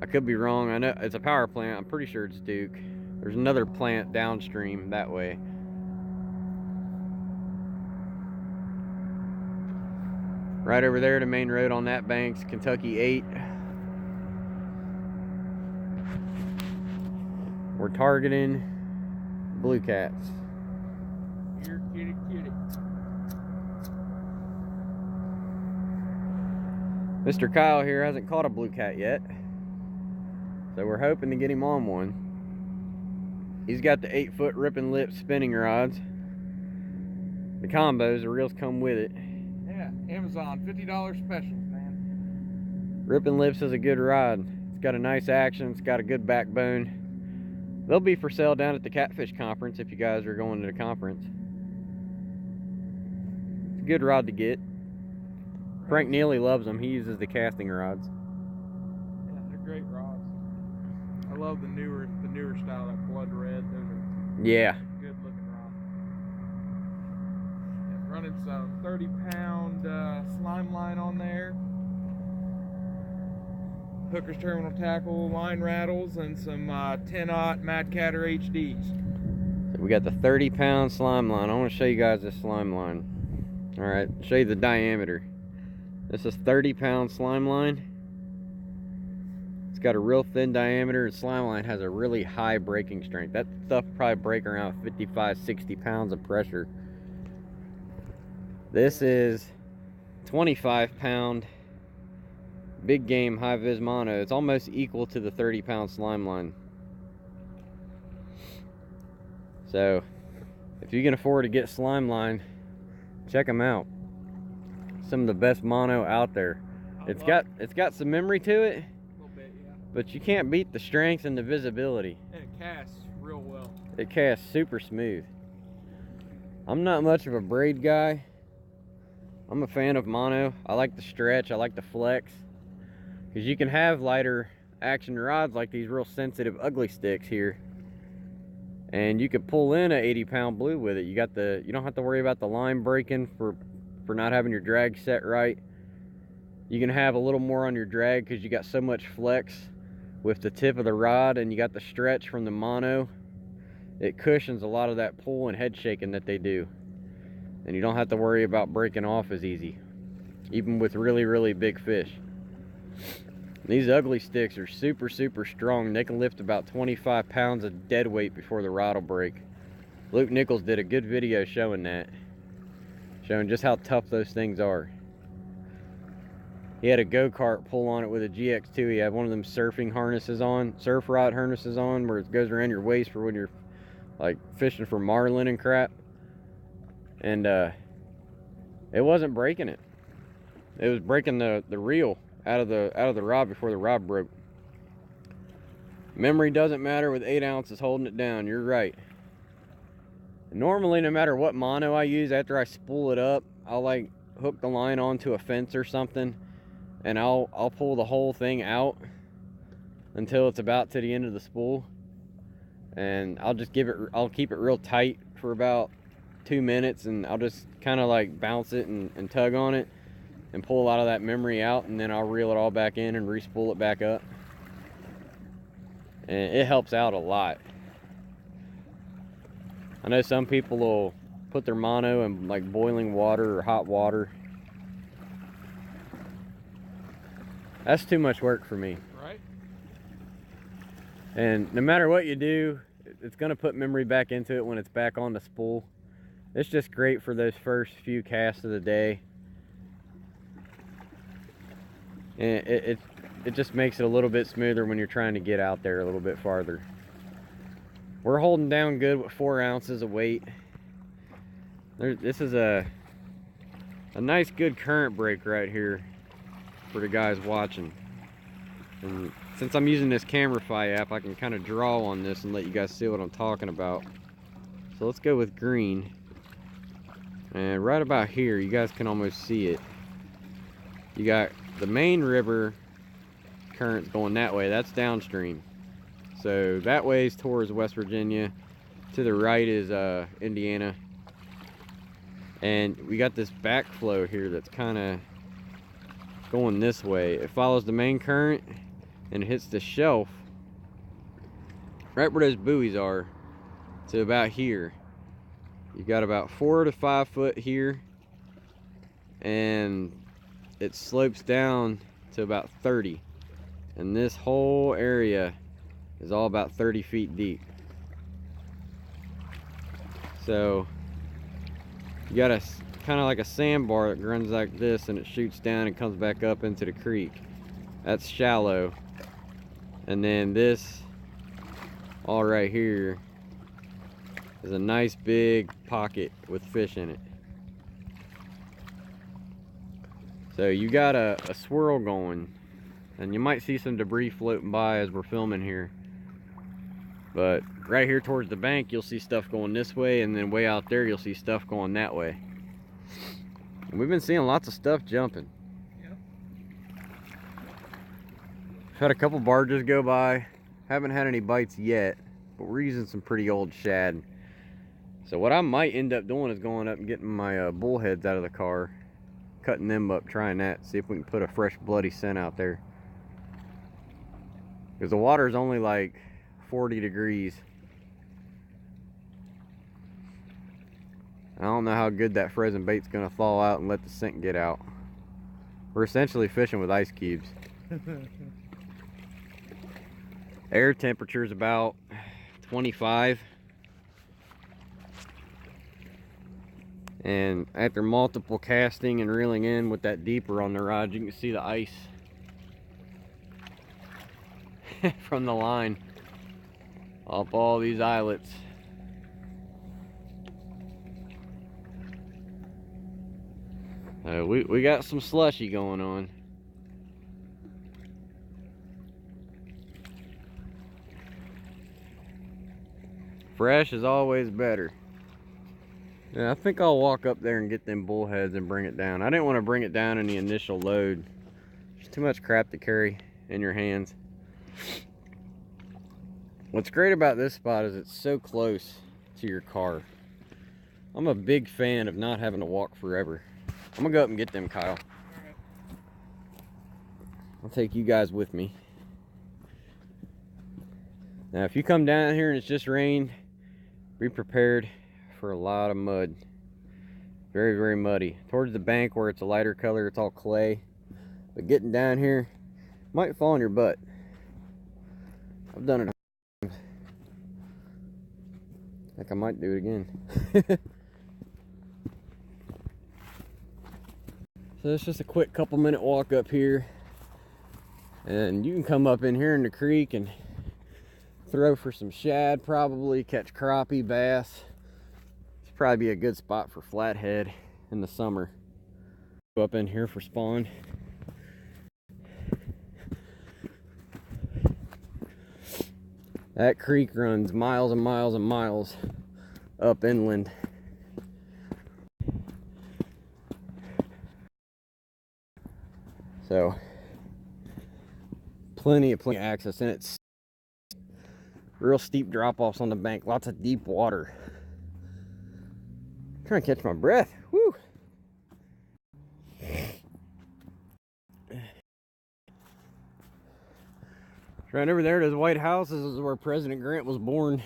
I could be wrong. I know it's a power plant. I'm pretty sure it's Duke. There's another plant downstream that way. Right over there, the main road on that bank's Kentucky 8. We're targeting blue cats. Here, kitty, kitty. Mr. Kyle here hasn't caught a blue cat yet, so we're hoping to get him on one. He's got the 8-foot ripping lip spinning rods. The combos, the reels come with it. Yeah, Amazon, $50 specials, man. Ripping lips is a good rod. It's got a nice action. It's got a good backbone. They'll be for sale down at the Catfish Conference if you guys are going to the conference. It's a good rod to get. Frank Neely loves them. He uses the casting rods. Yeah, they're great rods. I love the newer style, that blood red. Those are good looking rods. Yeah, running some 30-pound slime line on there. Hooker's terminal tackle, line rattles, and some 10-aught Mad Catter HDs. So we got the 30-pound slime line. I want to show you guys this slime line. All right, show you the diameter. This is 30-pound slime line. It's got a real thin diameter, and slime line has a really high breaking strength. That stuff will probably break around 55, 60 pounds of pressure. This is 25-pound big game high vis mono. It's almost equal to the 30-pound slime line. So if you can afford to get slime line, check them out. Some of the best mono out there. It's got some memory to it, A little bit, yeah. but you can't beat the strength and the visibility. And it casts real well. It casts super smooth. I'm not much of a braid guy. I'm a fan of mono. I like the stretch, I like the flex. Because you can have lighter action rods like these real sensitive ugly sticks here, and you could pull in a 80-pound blue with it. You don't have to worry about the line breaking for not having your drag set right. You can have a little more on your drag because you got so much flex with the tip of the rod, and you got the stretch from the mono. It cushions a lot of that pull and head shaking that they do, and you don't have to worry about breaking off as easy, even with really big fish. These ugly sticks are super strong. They can lift about 25 pounds of dead weight before the rod will break. Luke Nichols did a good video showing that, showing just how tough those things are. He had a go-kart pull on it with a GX2. He had one of them surfing harnesses on, surf rod harnesses on, where it goes around your waist for when you're like fishing for marlin and crap. And it wasn't breaking it. It was breaking the reel out of the rod before the rod broke. Memory doesn't matter with 8 ounces holding it down. You're right. Normally, no matter what mono I use, after I spool it up, I'll like hook the line onto a fence or something, and I'll pull the whole thing out until it's about to the end of the spool, and I'll keep it real tight for about 2 minutes, and I'll just kind of like bounce it and tug on it and pull a lot of that memory out, and then I'll reel it all back in and re-spool it back up. And it helps out a lot. I know some people will put their mono in like boiling water or hot water. That's too much work for me. Right. And no matter what you do, it's gonna put memory back into it when it's back on the spool. It's just great for those first few casts of the day. And it just makes it a little bit smoother when you're trying to get out there a little bit farther. We're holding down good with 4 ounces of weight. This is a nice good current break right here for the guys watching. And since I'm using this CameraFi app, I can kind of draw on this and let you guys see what I'm talking about. So let's go with green. And right about here, you guys can almost see it. You got the main river currents going that way. That's downstream. So that way is towards West Virginia. To the right is Indiana. And we got this backflow here that's kind of going this way. It follows the main current and hits the shelf right where those buoys are to about here. You got about 4 to 5 foot here, and it slopes down to about 30, and this whole area is all about 30 feet deep. So you got a kind of like a sandbar that runs like this, and it shoots down and comes back up into the creek. That's shallow. And then this all right here is a nice big pocket with fish in it. So you got a swirl going, and you might see some debris floating by as we're filming here. But right here towards the bank, you'll see stuff going this way, and then way out there, you'll see stuff going that way. And we've been seeing lots of stuff jumping. Yep. Had a couple barges go by. Haven't had any bites yet, but we're using some pretty old shad. So what I might end up doing is going up and getting my bullheads out of the car, cutting them up, trying that, see if we can put a fresh bloody scent out there. Because the water's only like 40 degrees. I don't know how good that frozen bait's gonna thaw out and let the scent get out. We're essentially fishing with ice cubes. Air temperature is about 25. And after multiple casting and reeling in with that deeper on the rod, you can see the ice from the line up all these eyelets. We got some slushy going on. Fresh is always better. Yeah, I think I'll walk up there and get them bullheads and bring it down. I didn't want to bring it down in the initial load. There's too much crap to carry in your hands. What's great about this spot is it's so close to your car. I'm a big fan of not having to walk forever. I'm gonna go up and get them, Kyle. I'll take you guys with me. Now, if you come down here and it's just rained, be prepared for a lot of mud. Very, very muddy. Towards the bank where it's a lighter color, it's all clay. But getting down here, might fall on your butt. I've done it. I think I might do it again. So it's just a quick couple minute walk up here. And you can come up in here in the creek and throw for some shad, probably catch crappie, bass. It's probably be a good spot for flathead in the summer. Go up in here for spawn. That creek runs miles and miles and miles up inland. So plenty of access, and it's real steep drop-offs on the bank, lots of deep water. I'm trying to catch my breath. Woo! Right over there, those white houses is where President Grant was born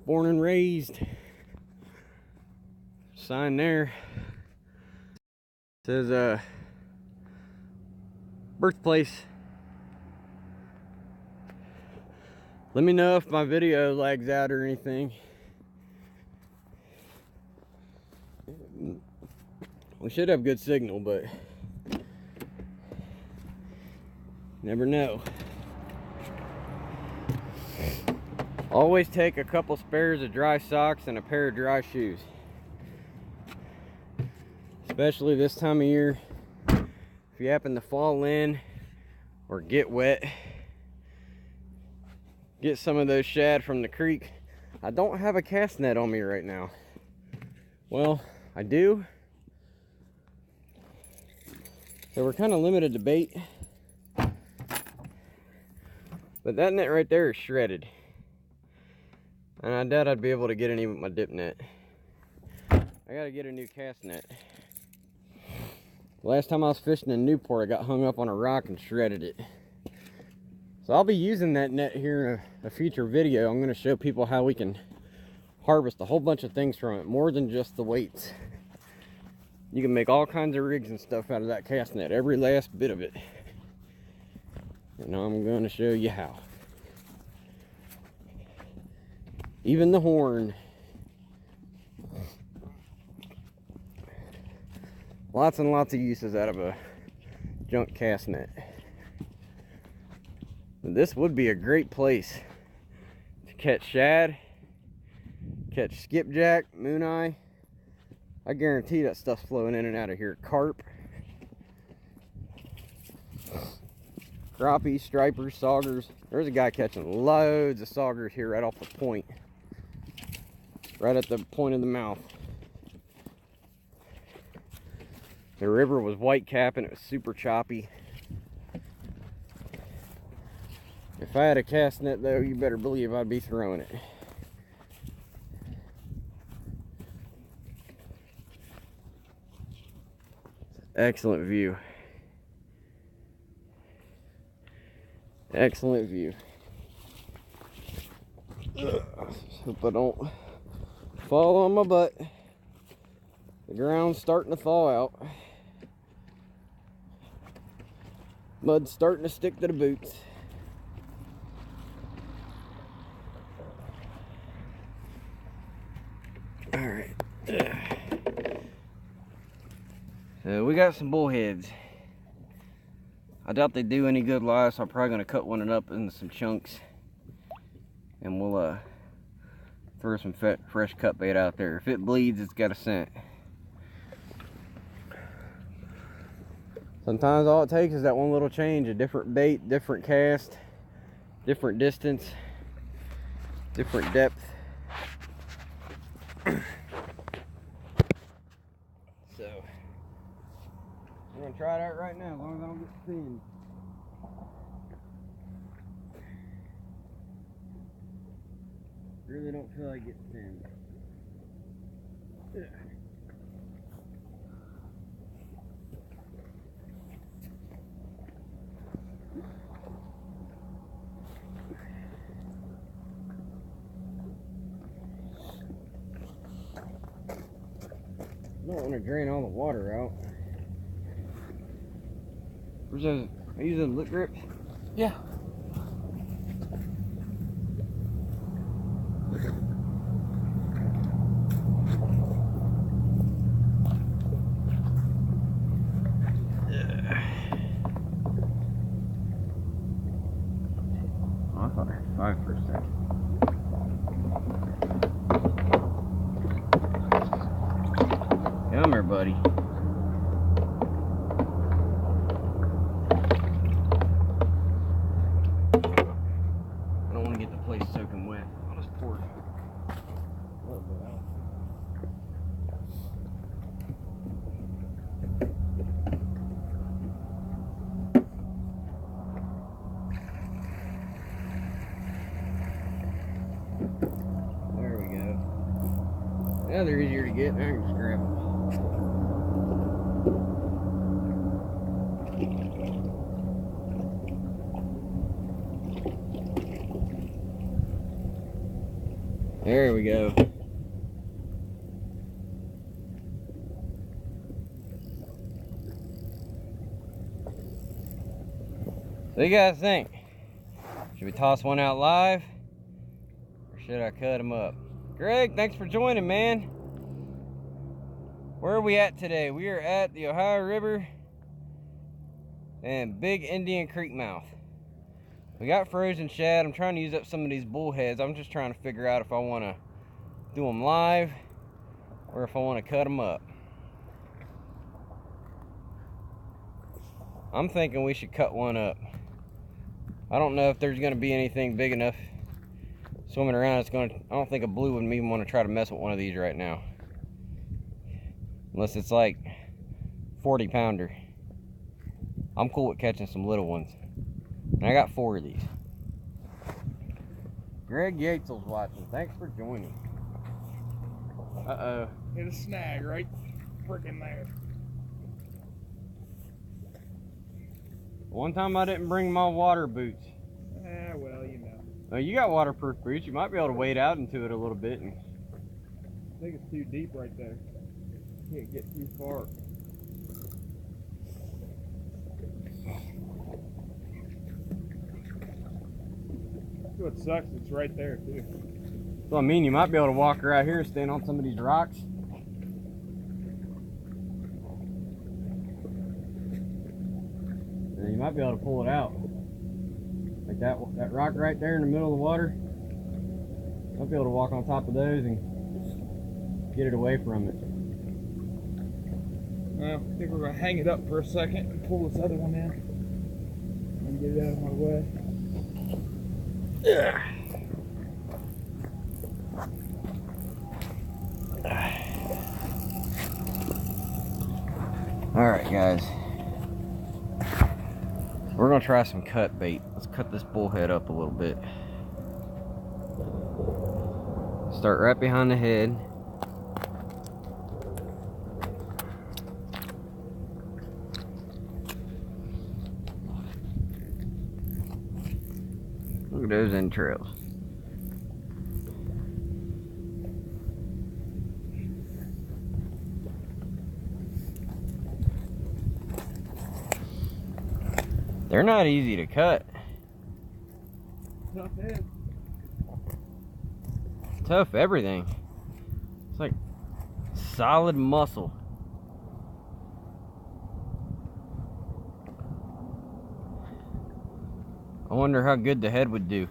and raised. Sign there says birthplace. Let me know if my video lags out or anything. We should have good signal, but never know. Always take a couple spares of dry socks and a pair of dry shoes. Especially this time of year. If you happen to fall in or get wet, get some of those shad from the creek. I don't have a cast net on me right now. Well, I do. So we're kind of limited to bait. But that net right there is shredded. And I doubt I'd be able to get any with my dip net. I gotta get a new cast net. Last time I was fishing in Newport, I got hung up on a rock and shredded it. So I'll be using that net here in a future video. I'm gonna show people how we can harvest a whole bunch of things from it, more than just the weights. You can make all kinds of rigs and stuff out of that cast net, every last bit of it. And I'm gonna show you how. Even the horn. Lots and lots of uses out of a junk cast net. This would be a great place to catch shad, catch skipjack, mooneye. I guarantee that stuff's flowing in and out of here. Carp, crappie, stripers, saugers. There's a guy catching loads of saugers here right off the point. Right at the point of the mouth. The river was white capping, it was super choppy. If I had a cast net though, you better believe I'd be throwing it. Excellent view. Excellent view. Hope I don't fall on my butt. The ground's starting to thaw out. Mud's starting to stick to the boots. Alright. So we got some bullheads. I doubt they do any good live, so I'm probably going to cut one up into some chunks. And we'll throw some fresh cut bait out there. If it bleeds, it's got a scent. Sometimes all it takes is that one little change, a different bait, different cast, different distance, different depth. So, I'm going to try that right now as long as I don't get thin. Really don't feel like getting thin. I don't want to drain all the water out. Where's those? Are you using lip grips? Yeah. Oh, I thought I had 5 for a second. Come here, buddy. I don't want to get the place soaking wet. I'll just pour a little bit out. There we go. Now they're easier to get. Now I can just grab them. There we go. So you guys think? Should we toss one out live? Or should I cut them up? Greg, thanks for joining, man. Where are we at today? We are at the Ohio River and Big Indian Creek mouth. We got frozen shad. I'm trying to use up some of these bullheads. I'm just trying to figure out if I want to do them live or if I want to cut them up. I'm thinking we should cut one up. I don't know if there's going to be anything big enough swimming around. I don't think a blue would even want to try to mess with one of these right now. Unless it's like 40 pounder. I'm cool with catching some little ones. And I got 4 of these. Greg Yates's watching. Thanks for joining. Uh-oh. Hit a snag right freaking there. One time I didn't bring my water boots. Well, you know. Oh, you got waterproof boots. You might be able to wade out into it a little bit. And... I think it's too deep right there. Can't get too far. What sucks, it's right there too. So I mean, you might be able to walk right here and stand on some of these rocks. And you might be able to pull it out. Like that rock right there in the middle of the water. I'll be able to walk on top of those and get it away from it. Well, I think we're going to hang it up for a second and pull this other one in and get it out of my way. Yeah. All right, guys. We're gonna try some cut bait. Let's cut this bullhead up a little bit. Start right behind the head. Look at those entrails. They're not easy to cut. Tough head. Tough everything. It's like solid muscle. I wonder how good the head would do.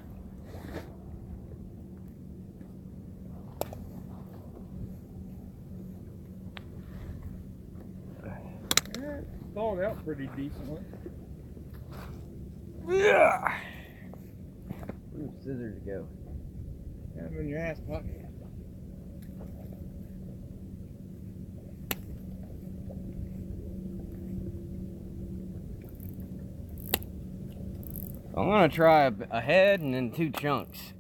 It thawed out pretty decently. Yeah. Where do scissors go? Got them in your ass pocket. I'm gonna try a head and then 2 chunks.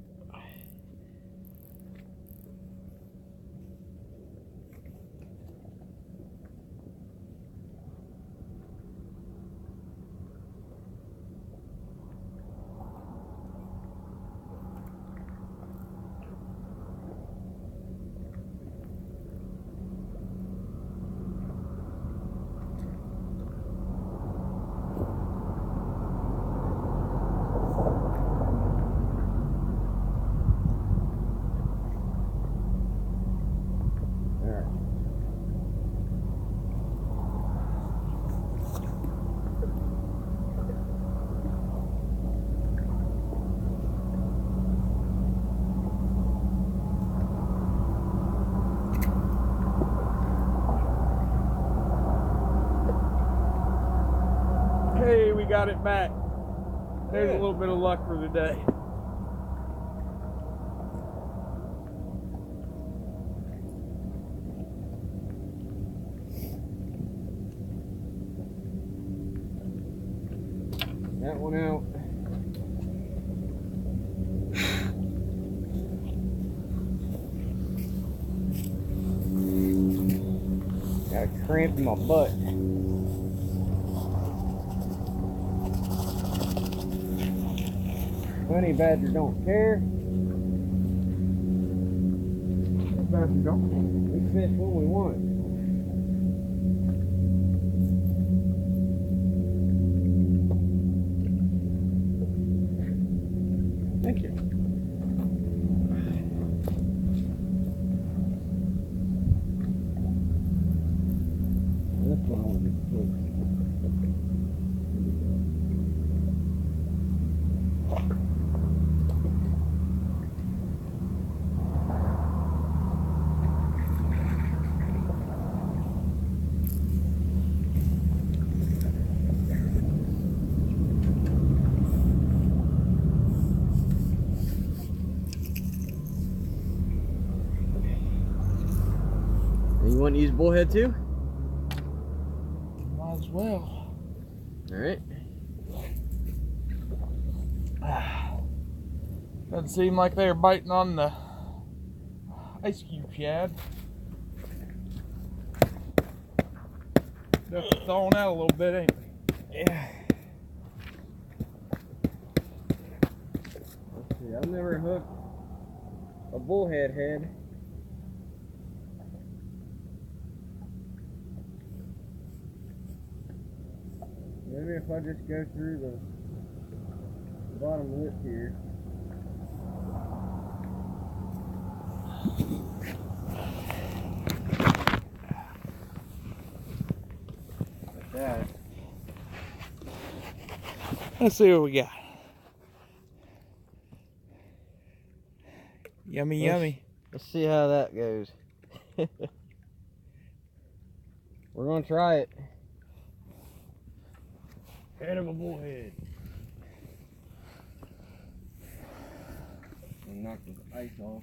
Hey, we got it back. There's a little bit of luck for the day. That one out. Got a cramp in my butt. Honey badger don't care. Badger don't. We fish when we want. Thank you. That's what I want to do. You want to use bullhead too? Might as well. Alright. Doesn't seem like they're biting on the ice cube shad. They're thawing out a little bit, ain't they? Yeah. Let's see, I've never hooked a bullhead head. Maybe if I just go through the bottom lip here. Like that. Let's see what we got. Yummy, yummy. Let's see how that goes. We're gonna try it. Head of a bullhead. And knock this ice off.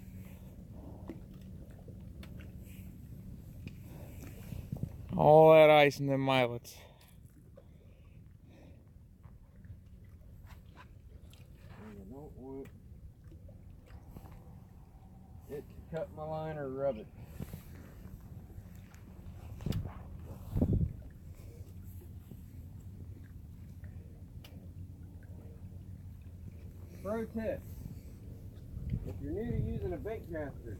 All that ice in them eyelets. I don't want it to cut my line or rub it. Pro tip: if you're new to using a bait caster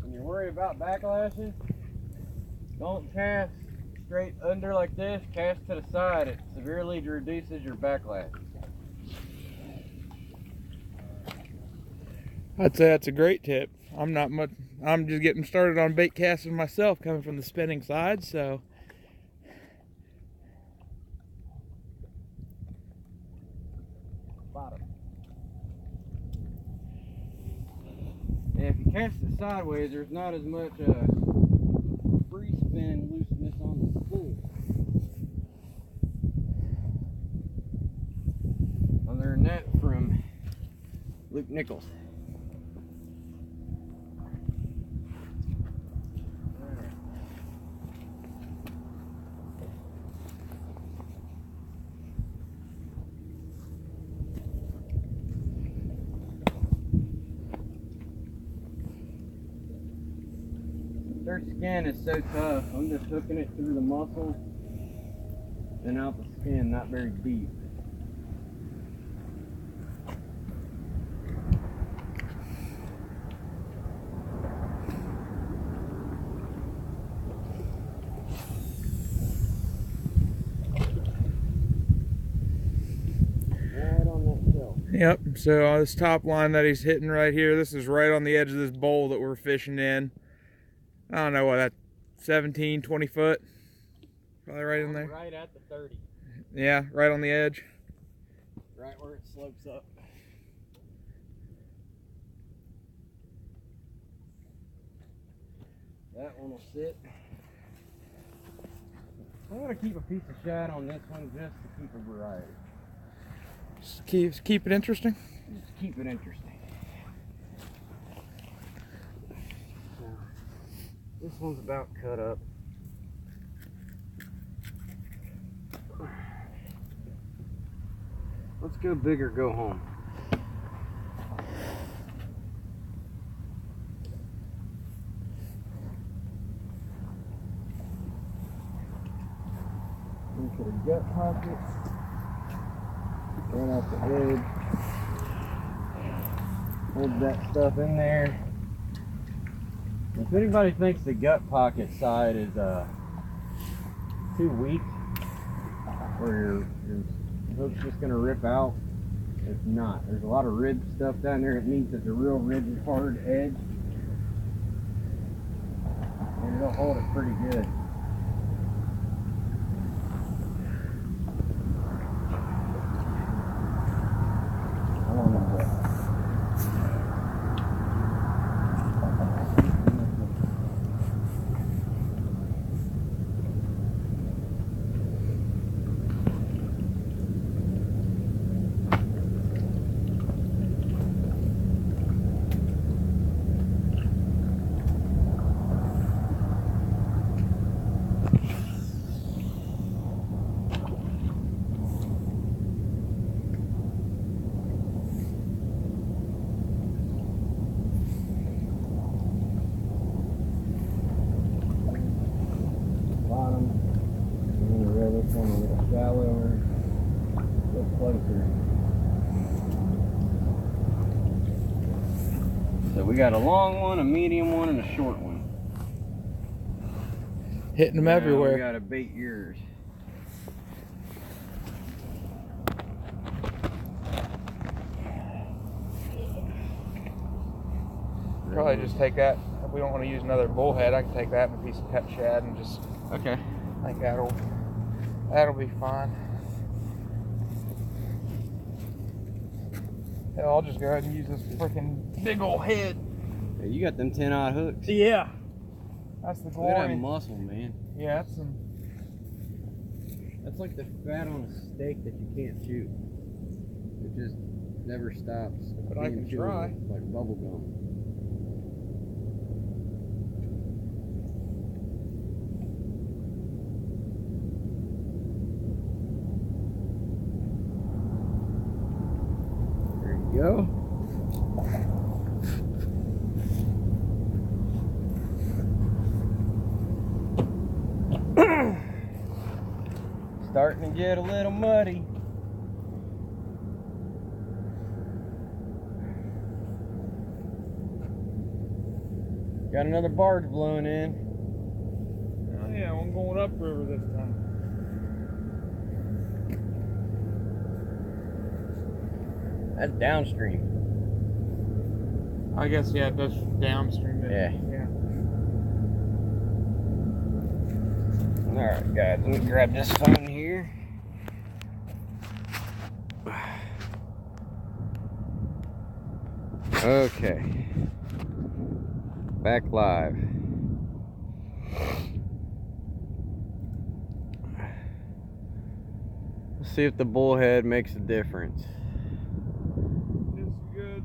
and you're worried about backlashing, don't cast straight under like this, cast to the side. It severely reduces your backlash. I'd say that's a great tip. I'm just getting started on bait casting myself, coming from the spinning side, so. Bottom. And if you cast it sideways, there's not as much free spin looseness on the spool. I learned that from Luke Nichols. Their skin is so tough. I'm just hooking it through the muscle and out the skin, not very deep. Right on that shelf. Yep, so this top line that he's hitting right here, this is right on the edge of this bowl that we're fishing in. I don't know what, that 17, 20 foot? Probably right in there. Right at the 30. Yeah, right on the edge. Right where it slopes up. That one will sit. I'm going to keep a piece of shad on this one just to keep a variety. Just keep it interesting. Just keep it interesting. So, this one's about cut up. Let's go big or go home. Into the gut pocket. Right off the edge. Hold that stuff in there. If anybody thinks the gut pocket side is too weak, or your hook's just gonna rip out, it's not. There's a lot of rib stuff down there. It means it's a real rigid, hard edge, and it'll hold it pretty good. closer. So we got a long one, a medium one, and a short one. Hitting them now everywhere. We gotta bait yours. Probably just take that. If we don't want to use another bullhead, I can take that and a piece of cut shad and just. Okay. I think that'll be fine. Hell, I'll just go ahead and use this freaking big old head. Yeah, you got them 10-odd hooks. Yeah. That's the glory. Look at that muscle, man. Yeah, that's some. That's like the fat on a steak that you can't chew. It just never stops. But I can try. Like bubble gum. There you go. Starting to get a little muddy. Got another barge blowing in. Oh yeah, I'm going upriver this time. That's downstream. I guess, yeah, that's downstream. Yeah. Yeah. Alright guys, let me grab this phone here. Okay. Back live. Let's see if the bullhead makes a difference. It's good.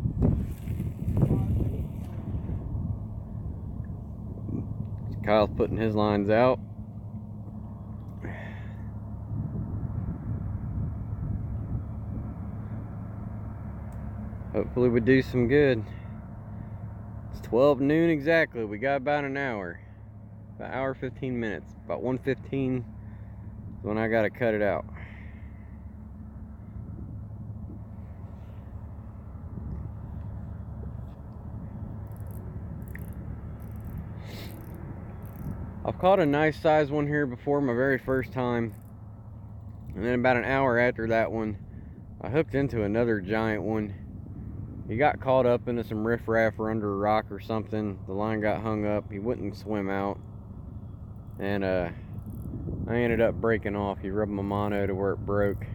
Kyle's putting his lines out. Hopefully we do some good. It's 12 noon exactly. We got about an hour. About an hour 15 minutes. About 1:15 is when I gotta cut it out. I've caught a nice size one here before, my very first time. And then about an hour after that one, I hooked into another giant one. He got caught up into some riffraff or under a rock or something. The line got hung up. He wouldn't swim out. And I ended up breaking off. He rubbed my mono to where it broke.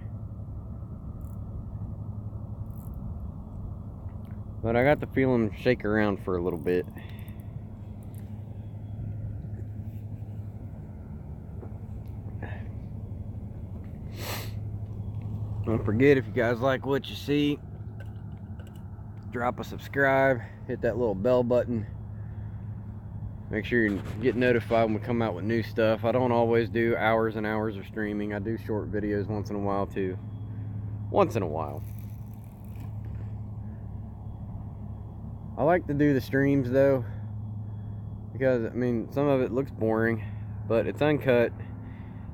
But I got to feel him shake around for a little bit. Don't forget, if you guys like what you see, drop a subscribe, hit that little bell button. Make sure you get notified when we come out with new stuff. I don't always do hours and hours of streaming. I do short videos once in a while too. Once in a while. I like to do the streams though, because I mean, some of it looks boring, but it's uncut.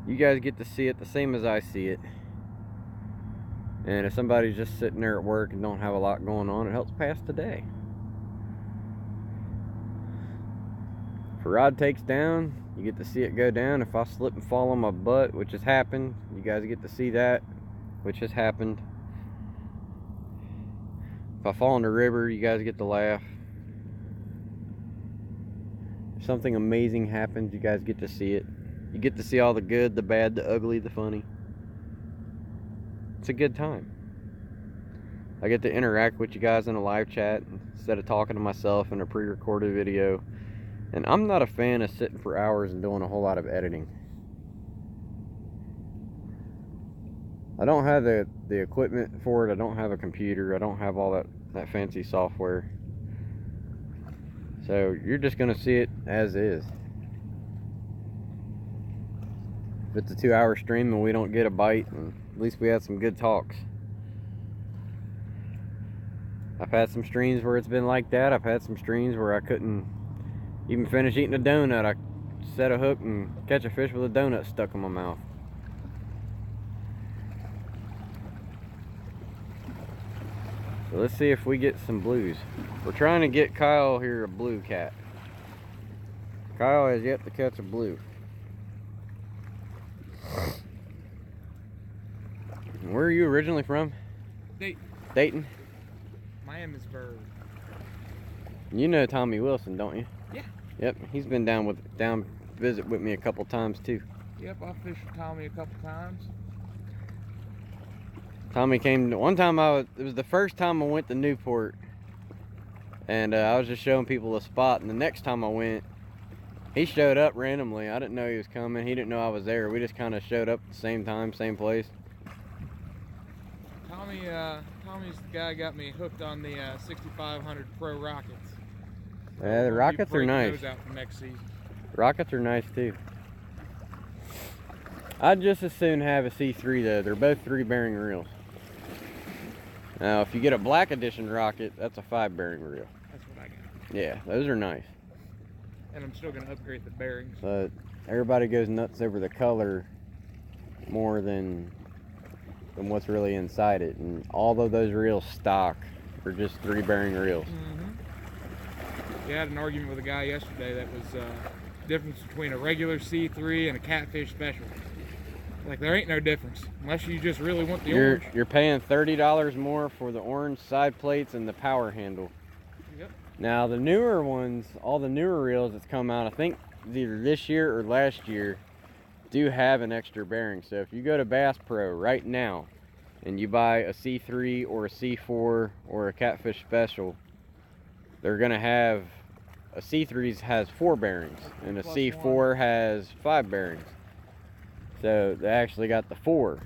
You guys get to see it the same as I see it. And if somebody's just sitting there at work and don't have a lot going on, it helps pass the day. If a rod takes down, you get to see it go down. If I slip and fall on my butt, which has happened, you guys get to see that, which has happened. If I fall in the river, you guys get to laugh. If something amazing happens, you guys get to see it. You get to see all the good, the bad, the ugly, the funny. It's a good time. I get to interact with you guys in a live chat instead of talking to myself in a pre-recorded video. And I'm not a fan of sitting for hours and doing a whole lot of editing. I don't have the equipment for it. I don't have a computer. I don't have all that fancy software. So you're just gonna see it as is. If it's a 2-hour stream and we don't get a bite, and at least we had some good talks. I've had some streams where it's been like that. I've had some streams where I couldn't even finish eating a donut. I set a hook and catch a fish with a donut stuck in my mouth. So let's see if we get some blues. We're trying to get Kyle here a blue cat. Kyle has yet to catch a blue. Where are you originally from? Dayton. Dayton? Miamisburg. You know Tommy Wilson, don't you? Yeah. Yep, he's been down visit with me a couple times too. Yep, I fished with Tommy a couple times. Tommy came one time. It was the first time I went to Newport, and I was just showing people a spot. And the next time I went, he showed up randomly. I didn't know he was coming. He didn't know I was there. We just kind of showed up at the same time, same place. Tommy's the guy who got me hooked on the 6500 Pro rockets. Yeah, the rockets are nice. Those out for next season. Rockets are nice too. I'd just as soon have a C3 though. They're both 3-bearing reels. Now, if you get a black edition rocket, that's a 5-bearing reel. That's what I got. Yeah, those are nice. And I'm still gonna upgrade the bearings. But everybody goes nuts over the color more than what's really inside it. And all of those reels stock are just 3-bearing reels. Mm-hmm. Yeah, I had an argument with a guy yesterday that was the difference between a regular C3 and a catfish special. Like, there ain't no difference unless you just really want the orange. You're paying $30 more for the orange side plates and the power handle. Yep. Now the newer ones, all the newer reels that's come out, I think either this year or last year, do have an extra bearing. So if you go to Bass Pro right now and you buy a C3 or a C4 or a catfish special, they're gonna have a C3 has 4 bearings and a C4 has 5 bearings. So they actually got the 4.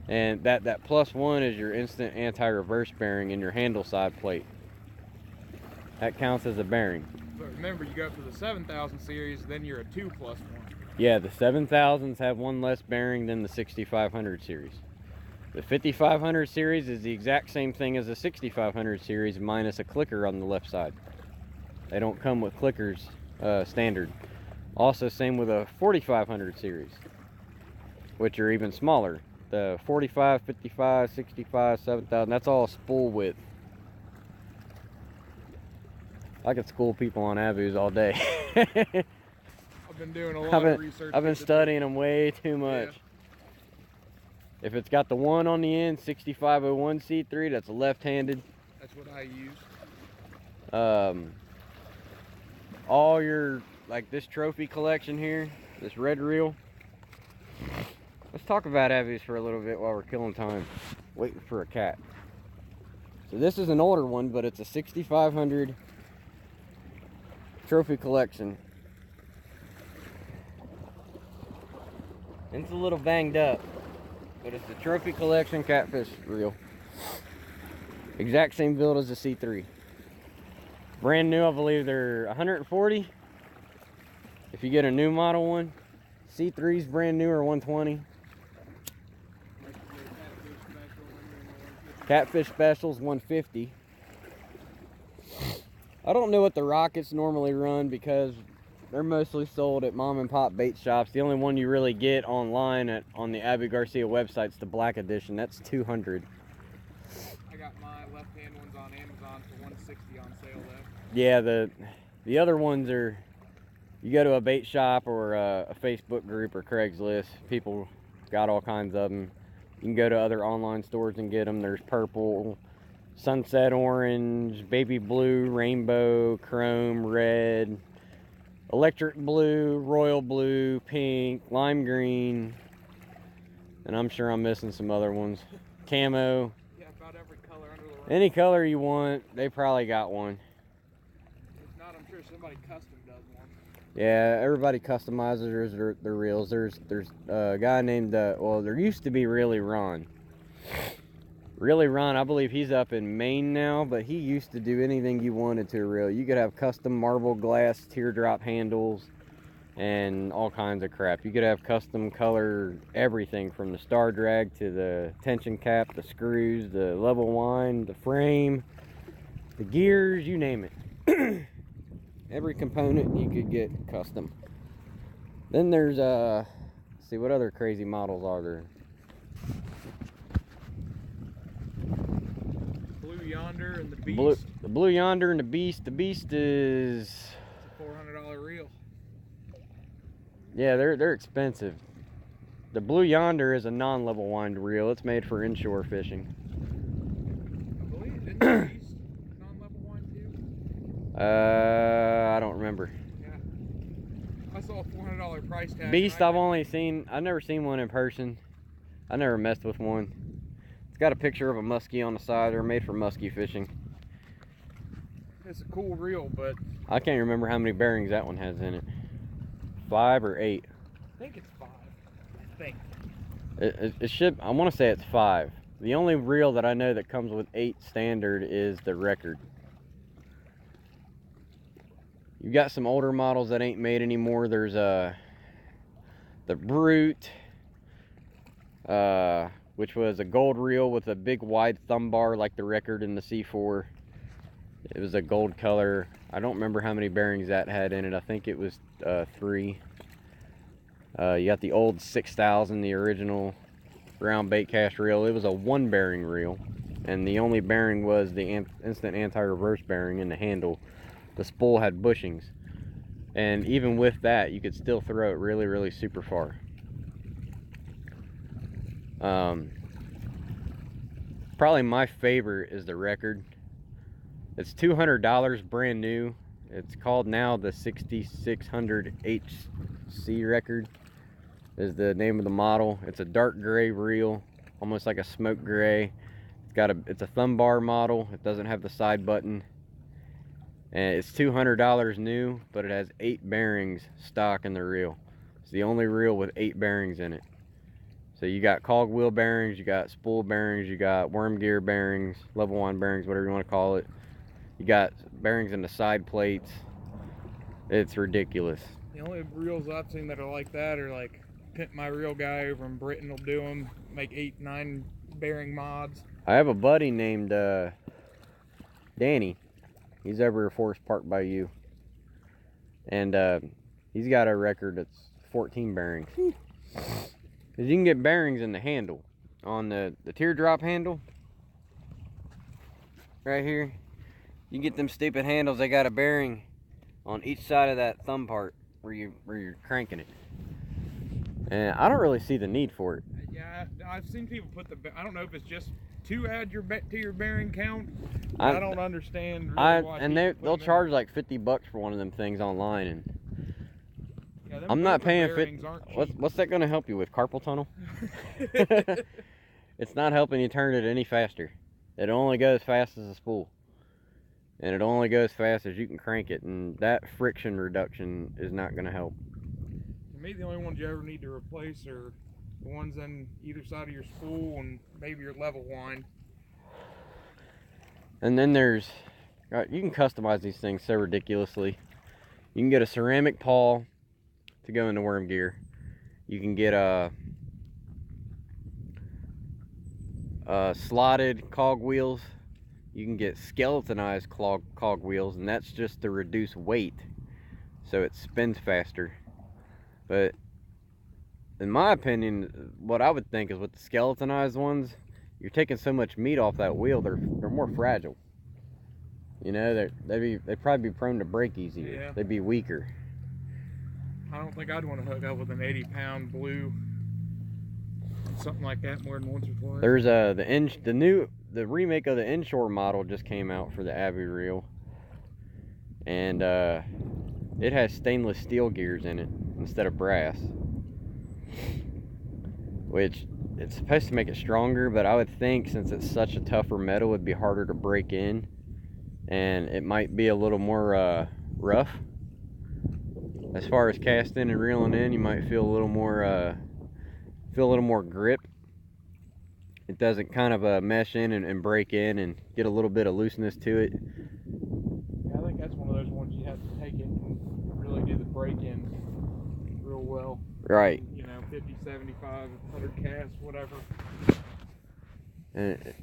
And that +1 is your instant anti-reverse bearing in your handle side plate. That counts as a bearing. But remember, you go up to the 7000 series, then you're a 2+1. Yeah, the 7000s have 1 less bearing than the 6500 series. The 5500 series is the exact same thing as the 6500 series minus a clicker on the left side. They don't come with clickers standard. Also, same with a 4500 series, which are even smaller. The 45, 55, 65, 7000, that's all spool width. I could school people on avus all day. I've been doing a lot of research. I've been studying them way too much. Yeah. If it's got the 1 on the end, 6501 C3, that's a left-handed. That's what I use. All your, like this trophy collection here, this red reel. Let's talk about avus for a little bit while we're killing time, waiting for a cat. So this is an older one, but it's a 6500 trophy collection. It's a little banged up, but it's the trophy collection catfish reel. Exact same build as the C3. Brand new, I believe they're 140. If you get a new model one, C3's brand new are 120. Catfish specials 150. I don't know what the rockets normally run because they're mostly sold at mom and pop bait shops. The only one you really get online on the Abu Garcia website is the black edition. That's 200. I got my left-hand ones on Amazon for 160 on sale though. Yeah, the other ones are, you go to a bait shop or a Facebook group or Craigslist, people got all kinds of them. You can go to other online stores and get them. There's purple, sunset orange, baby blue, rainbow, chrome, red, electric blue, royal blue, pink, lime green, and I'm sure I'm missing some other ones. Camo. Yeah, about every color under the rainbow. Any color you want, they probably got one. If not, I'm sure somebody custom does one. Yeah, everybody customizes their reels. There's a guy named, well, there used to be Really Ron. Really Ron, I believe he's up in Maine now, but he used to do anything you wanted to a reel. You could have custom marble glass teardrop handles and all kinds of crap. You could have custom color everything from the star drag to the tension cap, the screws, the level wind, the frame, the gears, you name it. Every component you could get custom. Then there's let's see, what other crazy models are there? Yonder and the Beast. The Blue Yonder and the Beast. The Beast is... It's a $400 reel. Yeah, they're expensive. The Blue Yonder is a non-level wind reel. It's made for inshore fishing. I believe, didn't the Beast non-level wind too? I don't remember. Yeah. I saw a $400 price tag. Beast, I've never seen one in person. I never messed with one. It's got a picture of a muskie on the side. They're made for muskie fishing. It's a cool reel, but I can't remember how many bearings that one has in it. 5 or 8. I think it's 5. I think. It should, I want to say it's 5. The only reel that I know that comes with 8 standard is the Record. You've got some older models that ain't made anymore. There's the Brute, which was a gold reel with a big wide thumb bar like the Record and the C4. It was a gold color. I don't remember how many bearings that had in it. I think it was 3. You got the old 6000, the original round bait cast reel. It was a 1 bearing reel, and the only bearing was the instant anti-reverse bearing in the handle. The spool had bushings, and even with that you could still throw it really, really super far. Probably my favorite is the Record. It's $200 brand new. It's called now the 6600 HC Record is the name of the model. It's a dark gray reel, almost like a smoke gray. It's a thumb bar model. It doesn't have the side button, and it's $200 new, but it has 8 bearings stock in the reel. It's the only reel with 8 bearings in it. So you got cogwheel bearings, you got spool bearings, you got worm gear bearings, level wind bearings, whatever you want to call it. You got bearings in the side plates. It's ridiculous. The only reels I've seen that are like that are like Pimp My Reel guy over in Britain will do them, make 8, 9 bearing mods. I have a buddy named Danny. He's over at Forest Park by you, and he's got a Record that's 14 bearings. Because you can get bearings in the handle, on the teardrop handle right here. You get them stupid handles, they got a bearing on each side of that thumb part where you're cranking it, and I don't really see the need for it. Yeah, I've seen people put I don't know if it's just to add to your bearing count. I don't understand really why. And they'll charge like $50 for one of them things online, and yeah, I'm not paying what's that going to help you with? Carpal tunnel? It's not helping you turn it any faster. It only goes fast as a spool, and it only goes fast as you can crank it, and that friction reduction is not going to help. To me, the only ones you ever need to replace are the ones on either side of your spool and maybe your level wind. And then you can customize these things so ridiculously. You can get a ceramic paw to go into worm gear. You can get a slotted cog wheels. You can get skeletonized cog wheels, and that's just to reduce weight so it spins faster. But in my opinion, what I would think is with the skeletonized ones, you're taking so much meat off that wheel, they're more fragile. You know, they'd probably be prone to break easier. Yeah. They'd be weaker. I don't think I'd want to hook up with an 80-pound blue, something like that, more than once or twice. There's the remake of the inshore model just came out for the Abbey reel, and it has stainless steel gears in it instead of brass, which it's supposed to make it stronger, but I would think since it's such a tougher metal, it'd be harder to break in, and it might be a little more rough. As far as casting and reeling in, you might feel a little more grip. It doesn't kind of mesh in and break in and get a little bit of looseness to it. Yeah, I think that's one of those ones you have to take it and really do the break-in real well. Right. You know, 50, 75, 100 casts, whatever. And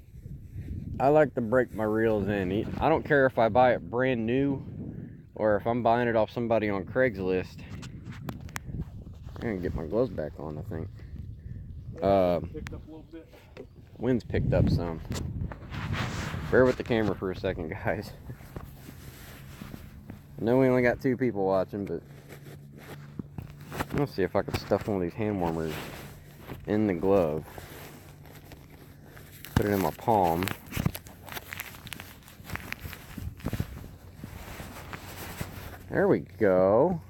I like to break my reels in. I don't care if I buy it brand new or if I'm buying it off somebody on Craigslist. I'm gonna get my gloves back on, I think. Picked up a little bit. Wind's picked up some. Bear with the camera for a second, guys. I know we only got 2 people watching, but let's see if I can stuff one of these hand warmers in the glove. Put it in my palm. There we go.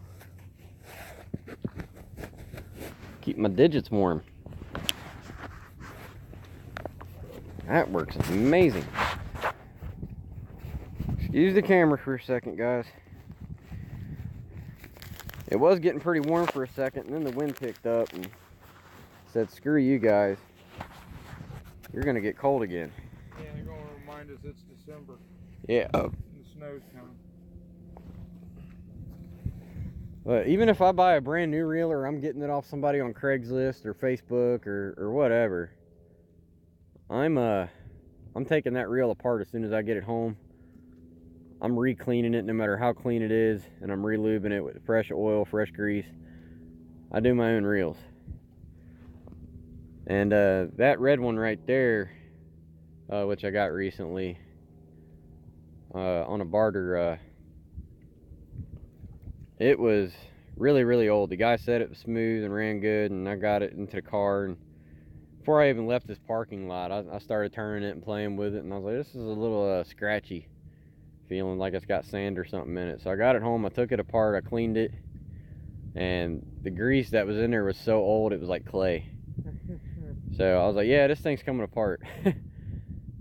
Keep my digits warm. That works amazing. Excuse the camera for a second, guys. It was getting pretty warm for a second, and then the wind picked up and said, screw you guys. You're gonna get cold again. Yeah, they're gonna remind us it's December. Yeah. And the snow's coming. But even if I buy a brand new reel, or I'm getting it off somebody on Craigslist or Facebook or whatever, I'm taking that reel apart as soon as I get it home. I'm re-cleaning it no matter how clean it is, and I'm re-lubing it with fresh oil, fresh grease. I do my own reels. And that red one right there, which I got recently on a barter, it was really, really old. The guy said it was smooth and ran good, and I got it into the car, and before I even left this parking lot, I started turning it and playing with it, and I was like, this is a little scratchy, feeling like it's got sand or something in it. So I got it home, I took it apart, I cleaned it, and the grease that was in there was so old it was like clay. So I was like, yeah, this thing's coming apart.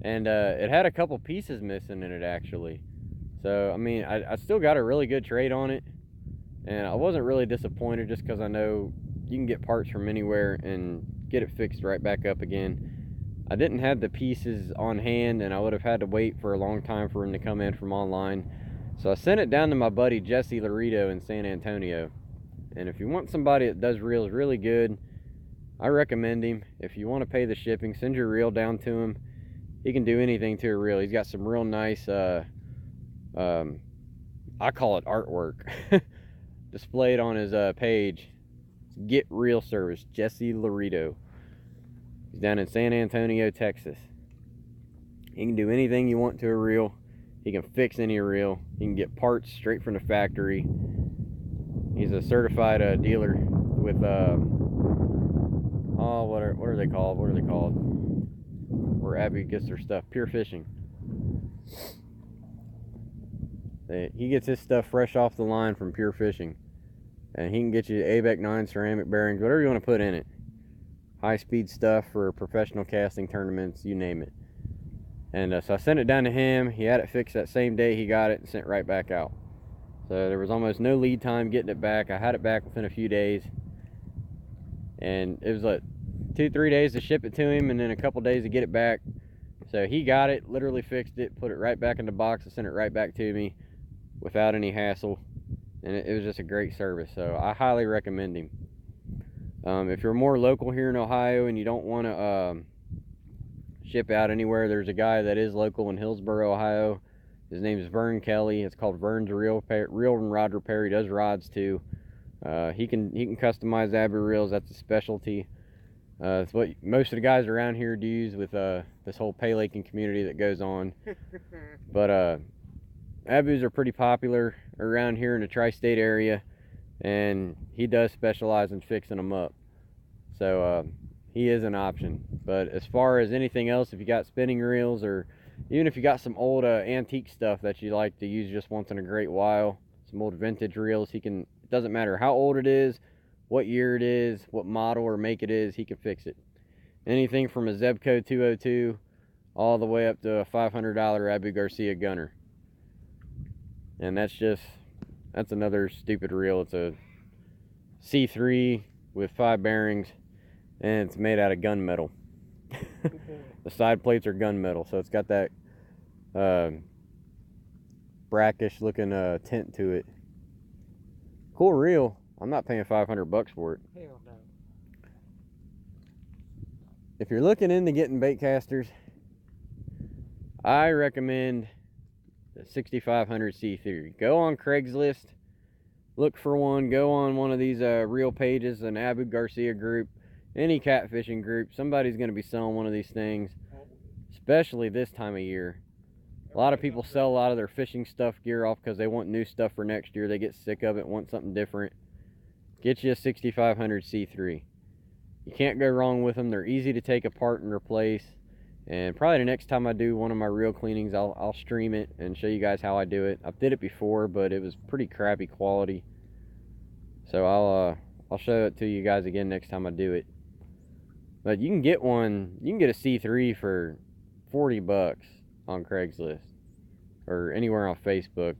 And it had a couple pieces missing in it, actually. So I mean, I still got a really good trade on it, and I wasn't really disappointed, just because I know you can get parts from anywhere and get it fixed right back up again. I didn't have the pieces on hand, and I would have had to wait for a long time for them to come in from online. So I sent it down to my buddy Jesse Laredo in San Antonio. And if you want somebody that does reels really good, I recommend him. If you want to pay the shipping, send your reel down to him. He can do anything to a reel. He's got some real nice, I call it artwork, displayed on his page. Get Reel Service, Jesse Laredo. He's down in San Antonio, Texas. He can do anything you want to a reel. He can fix any reel. He can get parts straight from the factory. He's a certified dealer with what are they called? What are they called? Where Abby gets their stuff. Pure Fishing. He gets his stuff fresh off the line from Pure Fishing. And he can get you ABEC 9 ceramic bearings, whatever you want to put in it. High-speed stuff for professional casting tournaments, you name it. And so I sent it down to him. He had it fixed that same day he got it and sent it right back out. So there was almost no lead time getting it back. I had it back within a few days. And it was like 2-3 days to ship it to him, and then a couple days to get it back. So he got it, literally fixed it, put it right back in the box, and sent it right back to me without any hassle. And it was just a great service, so I highly recommend him. If you're more local here in Ohio and you don't want to ship out anywhere, there's a guy that is local in Hillsboro, Ohio. His name is Vern Kelly. It's called Vern's Reel and Rod Repair. He does rods too. He can customize Abbey reels. That's a specialty. It's what most of the guys around here do with this whole pay-laking community that goes on. But Abus are pretty popular around here in the tri-state area, and he does specialize in fixing them up. So he is an option. But as far as anything else, if you got spinning reels, or even if you got some old antique stuff that you like to use just once in a great while, some old vintage reels, he can. It doesn't matter how old it is, what year it is, what model or make it is, he can fix it. Anything from a Zebco 202 all the way up to a $500 Abu Garcia gunner. And that's another stupid reel. It's a C3 with 5 bearings, and it's made out of gunmetal. The side plates are gunmetal, so it's got that brackish looking tint to it. Cool reel. I'm not paying $500 for it. Hell no. If you're looking into getting bait casters, I recommend the 6500 C3. Go on Craigslist, look for one. Go on one of these reel pages, an Abu Garcia group, any catfishing group. Somebody's going to be selling one of these things, especially this time of year. lot of people sell a lot of their fishing stuff gear off because they want new stuff for next year. They get sick of it, want something different. Get you a 6500 C3. You can't go wrong with them. They're easy to take apart and replace. And probably the next time I do one of my reel cleanings, I'll stream it and show you guys how I do it. I've did it before, but it was pretty crappy quality. So I'll show it to you guys again next time I do it. But you can get one, you can get a C3 for 40 bucks on Craigslist or anywhere on Facebook.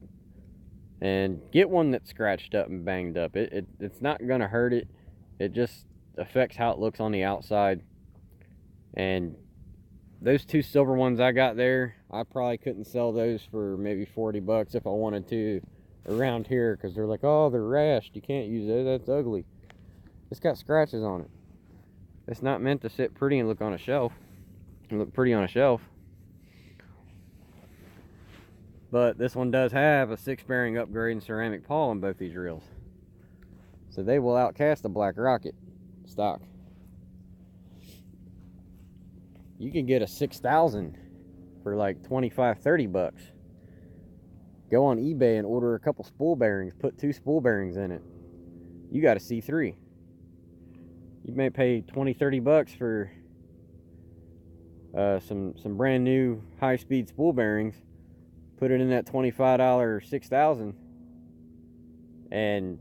And get one that's scratched up and banged up. It's not gonna hurt it. It just affects how it looks on the outside. And those two silver ones I got there, I probably couldn't sell those for maybe 40 bucks if I wanted to around here, because they're like, oh, they're rashed, you can't use those, that's ugly. It's got scratches on it. It's not meant to sit pretty and look on a shelf and look pretty on a shelf. But this one does have a 6-bearing upgrade in ceramic pawl on both these reels, so they will outcast the Black Rocket stock. You can get a 6000 for like 25-30 bucks. Go on eBay and order a couple spool bearings, put 2 spool bearings in it. You got a C3. You may pay 20-30 bucks for some brand new high-speed spool bearings. Put it in that $25 6000, and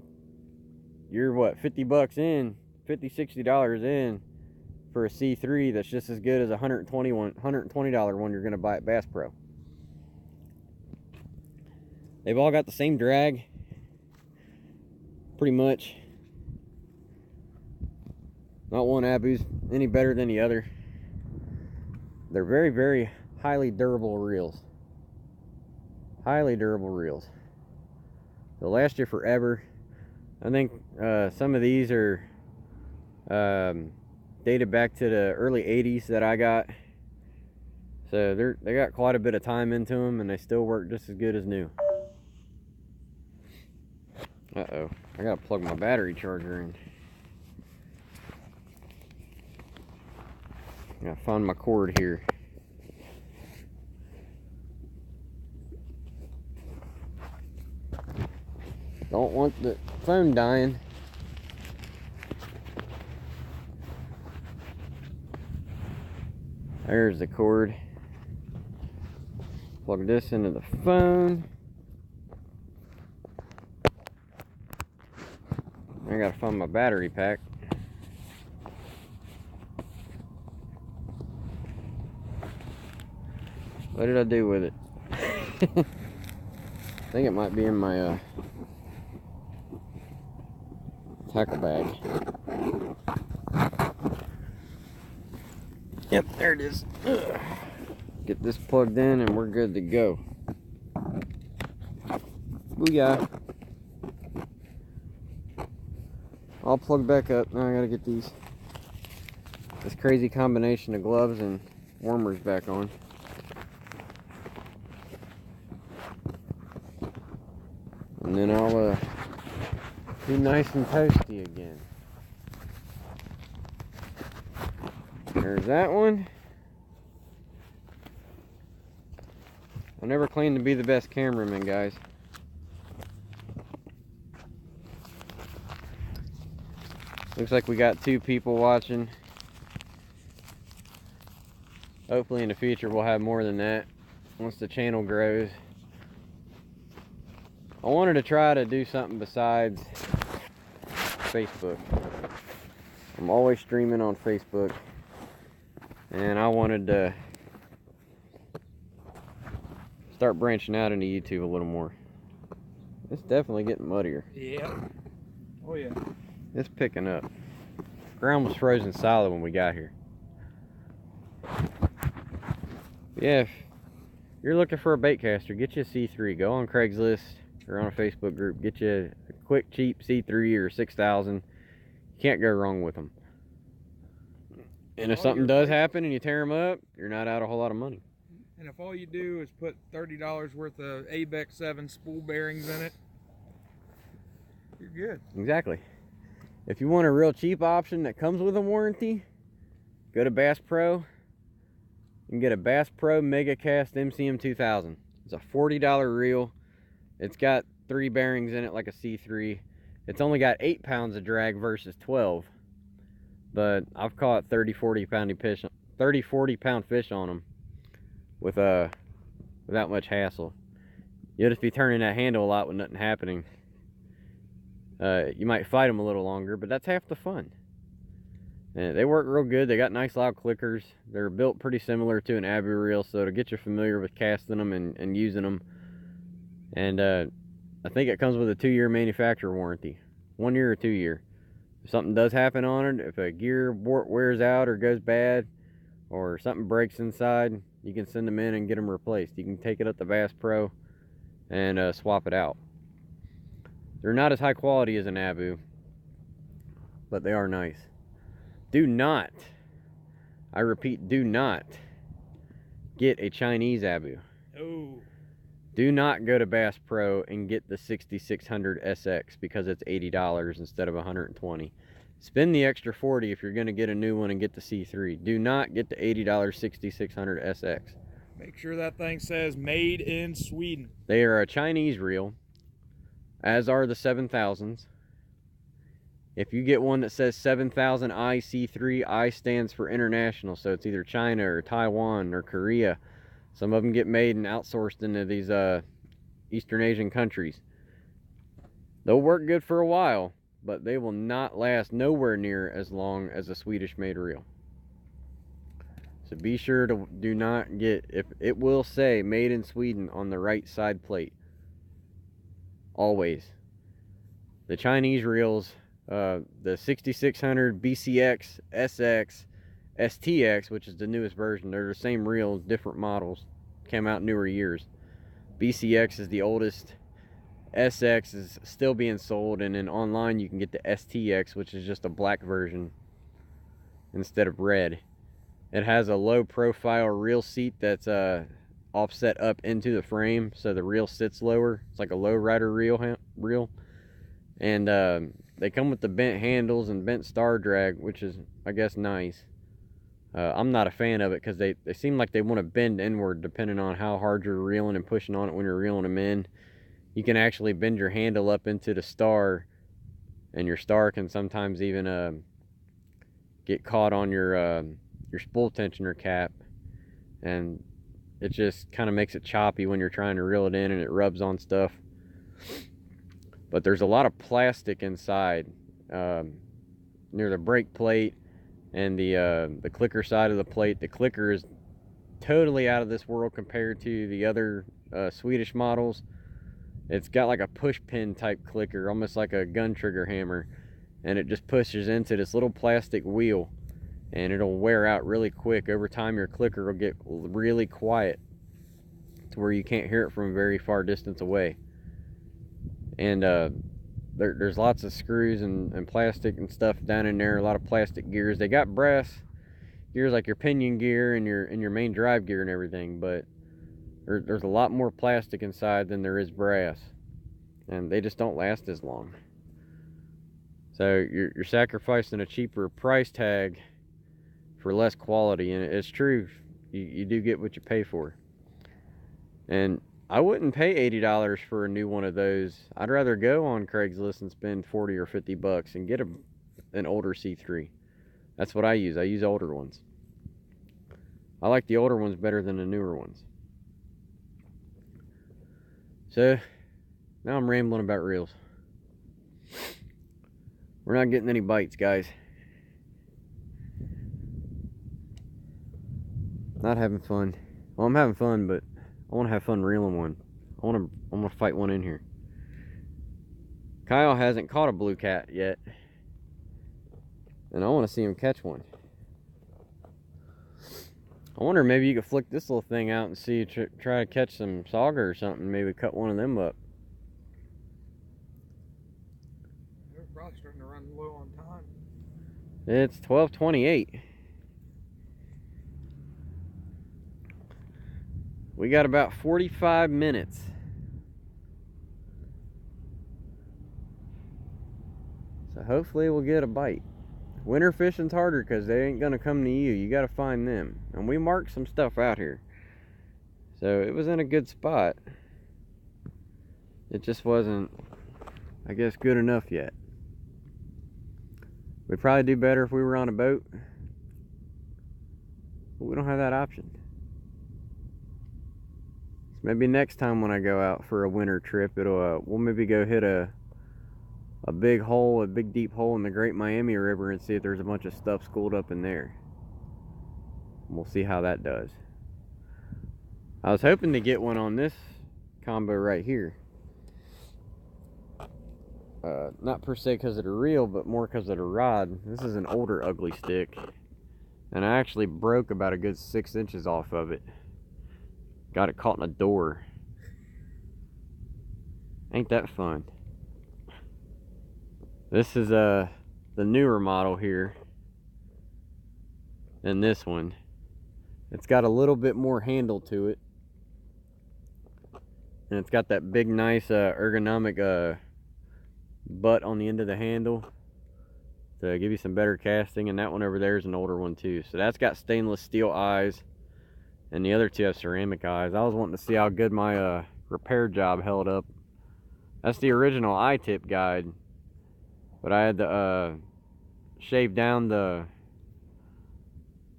you're what, 50 bucks in, $50-60 in for a C3 that's just as good as a $120 one you're gonna buy at Bass Pro. They've all got the same drag, pretty much. Not one Abu's any better than the other. They're very, very highly durable reels. Highly durable reels. They'll last you forever. I think some of these are dated back to the early 80s that I got. So they got quite a bit of time into them, and they still work just as good as new. Uh-oh, I gotta plug my battery charger in. I gotta find my cord here. Don't want the phone dying. There's the cord. Plug this into the phone. I gotta find my battery pack. What did I do with it? I think it might be in my tackle bag. Yep, there it is. Ugh. Get this plugged in and we're good to go. Booyah. All plugged back up. Now I gotta get this crazy combination of gloves and warmers back on. And then I'll be nice and toasty again. There's that one. I never claimed to be the best cameraman, guys. Looks like we got 2 people watching. Hopefully in the future we'll have more than that once the channel grows. I wanted to try to do something besides Facebook. I'm always streaming on Facebook, and I wanted to start branching out into YouTube a little more. It's definitely getting muddier. Yeah. Oh yeah. It's picking up. Ground was frozen solid when we got here. Yeah, if you're looking for a bait caster, get you a C3. Go on Craigslist or on a Facebook group. Get you a quick, cheap C3 or 6000. You can't go wrong with them. And if something does happen and you tear them up, you're not out a whole lot of money. And if all you do is put $30 worth of ABEX 7 spool bearings in it, you're good. Exactly. If you want a real cheap option that comes with a warranty, go to Bass Pro. You can get a Bass Pro Mega Cast MCM 2000. It's a $40 reel. It's got 3 bearings in it like a C3. It's only got 8 pounds of drag versus 12. But I've caught 30, 40 pound fish on them without much hassle. You'll just be turning that handle a lot with nothing happening. You might fight them a little longer, but that's half the fun. And they work real good. They got nice loud clickers. They're built pretty similar to an Abu reel, so to get you familiar with casting them and using them. And I think it comes with a 2-year manufacturer warranty. 1 year or 2 year. If something does happen on it, if a gear wears out or goes bad, or something breaks inside, you can send them in and get them replaced. You can take it up to Bass Pro and swap it out. They're not as high quality as an Abu, but they are nice. Do not, I repeat, do not get a Chinese Abu. Oh. Do not go to Bass Pro and get the 6600 SX because it's $80 instead of $120. Spend the extra $40 if you're going to get a new one and get the C3. Do not get the $80 6600 SX. Make sure that thing says made in Sweden. They are a Chinese reel, as are the 7000s. If you get one that says 7000 IC3, I stands for international, so it's either China or Taiwan or Korea. Some of them get made and outsourced into these Eastern Asian countries. They'll work good for a while, but they will not last nowhere near as long as a Swedish made reel. So be sure to do not get, if it will say made in Sweden on the right side plate. Always. The Chinese reels, the 6600 BCX, SX, STX, which is the newest version, they're the same reels, different models, came out newer years. BCX is the oldest, SX is still being sold, and then online you can get the STX, which is just a black version instead of red. It has a low profile reel seat that's offset up into the frame, so the reel sits lower. It's like a low rider reel. And they come with the bent handles and bent star drag, which is, I guess, nice. I'm not a fan of it because they seem like they want to bend inward depending on how hard you're reeling and pushing on it when you're reeling them in. You can actually bend your handle up into the star, and your star can sometimes even get caught on your spool tensioner cap, and it just kind of makes it choppy when you're trying to reel it in, and it rubs on stuff. But there's a lot of plastic inside near the brake plate and the clicker side of the plate. The clicker is totally out of this world compared to the other Swedish models. It's got like a push pin type clicker, almost like a gun trigger hammer, and it just pushes into this little plastic wheel, and it'll wear out really quick. Over time your clicker will get really quiet to where you can't hear it from a very far distance away. And there's lots of screws and plastic and stuff down in there, a lot of plastic gears. They got brass gears like your pinion gear and your main drive gear and everything, but there's a lot more plastic inside than there is brass, and they just don't last as long. So you're sacrificing a cheaper price tag for less quality, and it's true. You do get what you pay for. And I wouldn't pay $80 for a new one of those. I'd rather go on Craigslist and spend 40 or 50 bucks and get an older C3. That's what I use. I use older ones. I like the older ones better than the newer ones. So now I'm rambling about reels. We're not getting any bites, guys. Not having fun. Well, I'm having fun, but I want to have fun reeling one. I want to fight one in here. Kyle hasn't caught a blue cat yet, and I want to see him catch one. I wonder, maybe you could flick this little thing out and see, try to catch some sauger or something. Maybe cut one of them up. They're probably starting to run low on time. It's 12:28. We got about 45 minutes. So hopefully we'll get a bite. Winter fishing's harder because they ain't gonna come to you. You gotta find them. And we marked some stuff out here. So it was in a good spot. It just wasn't, I guess, good enough yet. We'd probably do better if we were on a boat, but we don't have that option. So maybe next time when I go out for a winter trip, we'll maybe go hit a big hole, a big deep hole in the Great Miami River and see if there's a bunch of stuff schooled up in there. And we'll see how that does. I was hoping to get one on this combo right here. Not per se because of the reel, but more because of the rod. This is an older ugly stick, and I actually broke about a good 6 inches off of it. Got it caught in a door. Ain't that fun? This is the newer model here than this one. It's got a little bit more handle to it, and it's got that big nice ergonomic butt on the end of the handle to give you some better casting. And that one over there is an older one too, so that's got stainless steel eyes, and the other two have ceramic eyes. I was wanting to see how good my repair job held up. That's the original I-tip guide, but I had to shave down the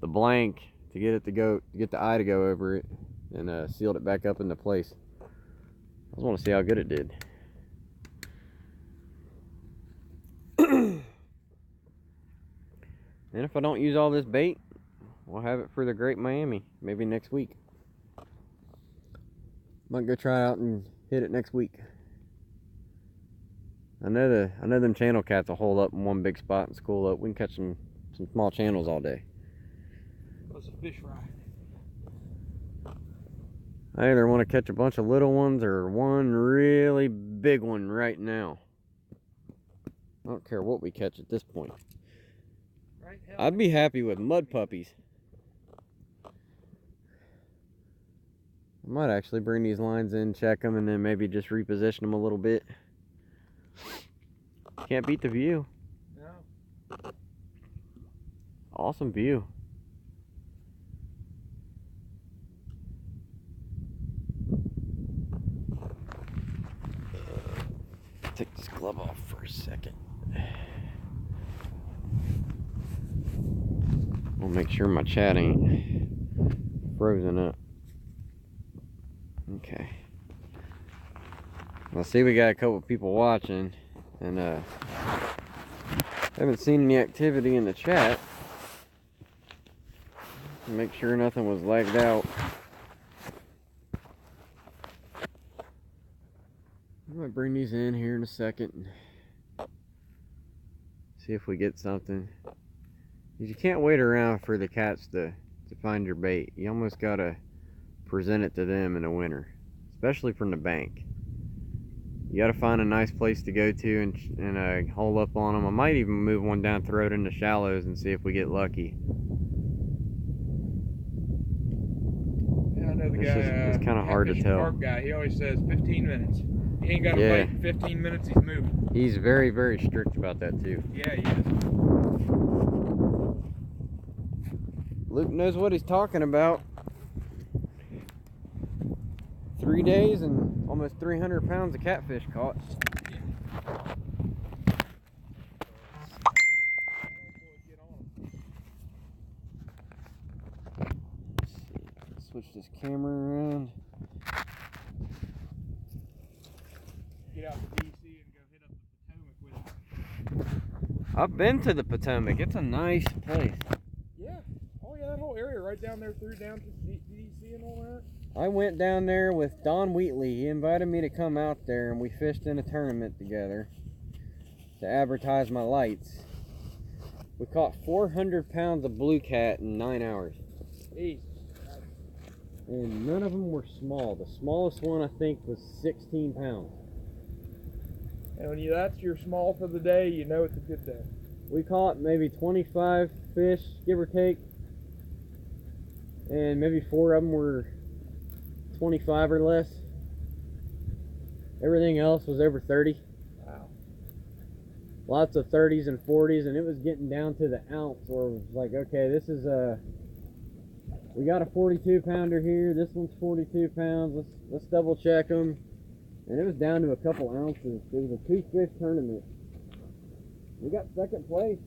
blank to get it to go, to get the eye to go over it, and sealed it back up into place. I just want to see how good it did. And if I don't use all this bait, we'll have it for the Great Miami maybe next week. Might go try out and hit it next week. I know them channel cats will hole up in one big spot and school up. We can catch some small channels all day. That's a fish fry. I either want to catch a bunch of little ones or one really big one right now. I don't care what we catch at this point. Right, I'd be happy with mud puppies. I might actually bring these lines in, check them, and then maybe just reposition them a little bit. Can't beat the view. No. Awesome view. Take this glove off for a second. I'll make sure my chat ain't frozen up. Okay. Well, see, we got a couple people watching, and haven't seen any activity in the chat. Make sure nothing was lagged out. I might bring these in here in a second and see if we get something. You can't wait around for the cats to find your bait. You almost gotta present it to them in the winter, especially from the bank. You gotta find a nice place to go to and hole up on them. I might even move one down, throw it in the shallows, and see if we get lucky. Yeah, I know the guy. It's kind of hard to tell. Park guy. He always says 15 minutes. He ain't got a bite in 15 minutes. He's moving. He's very, very strict about that too. Yeah, he is. Luke knows what he's talking about. 3 days and almost 300 pounds of catfish caught. Switch this camera around. Get out to DC and go hit up the Potomac with him. I've been to the Potomac. It's a nice place. Yeah. Oh yeah, that whole area right down there through down to DC and all that. I went down there with Don Wheatley. He invited me to come out there, and we fished in a tournament together to advertise my lights. We caught 400 pounds of blue cat in 9 hours. Easy. And none of them were small. The smallest one, I think, was 16 pounds. And when that's your small for the day, you know it's a good day. We caught maybe 25 fish, give or take. And maybe 4 of them were 25 or less. Everything else was over 30. Wow. Lots of 30s and 40s, and it was getting down to the ounce where it was like, okay, this is We got a 42 pounder here. This one's 42 pounds. Let's double check them. And it was down to a couple ounces. It was a 2-fish tournament. We got second place.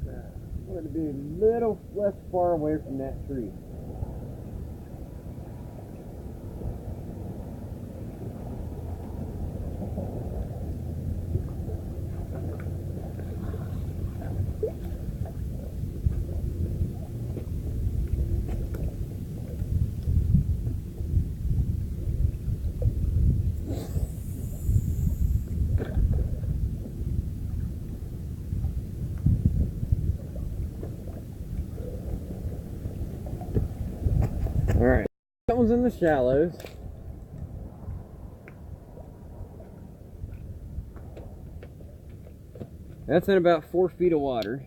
I wanted to be a little less far away from that tree. Alright, that one's in the shallows. That's in about 4 feet of water.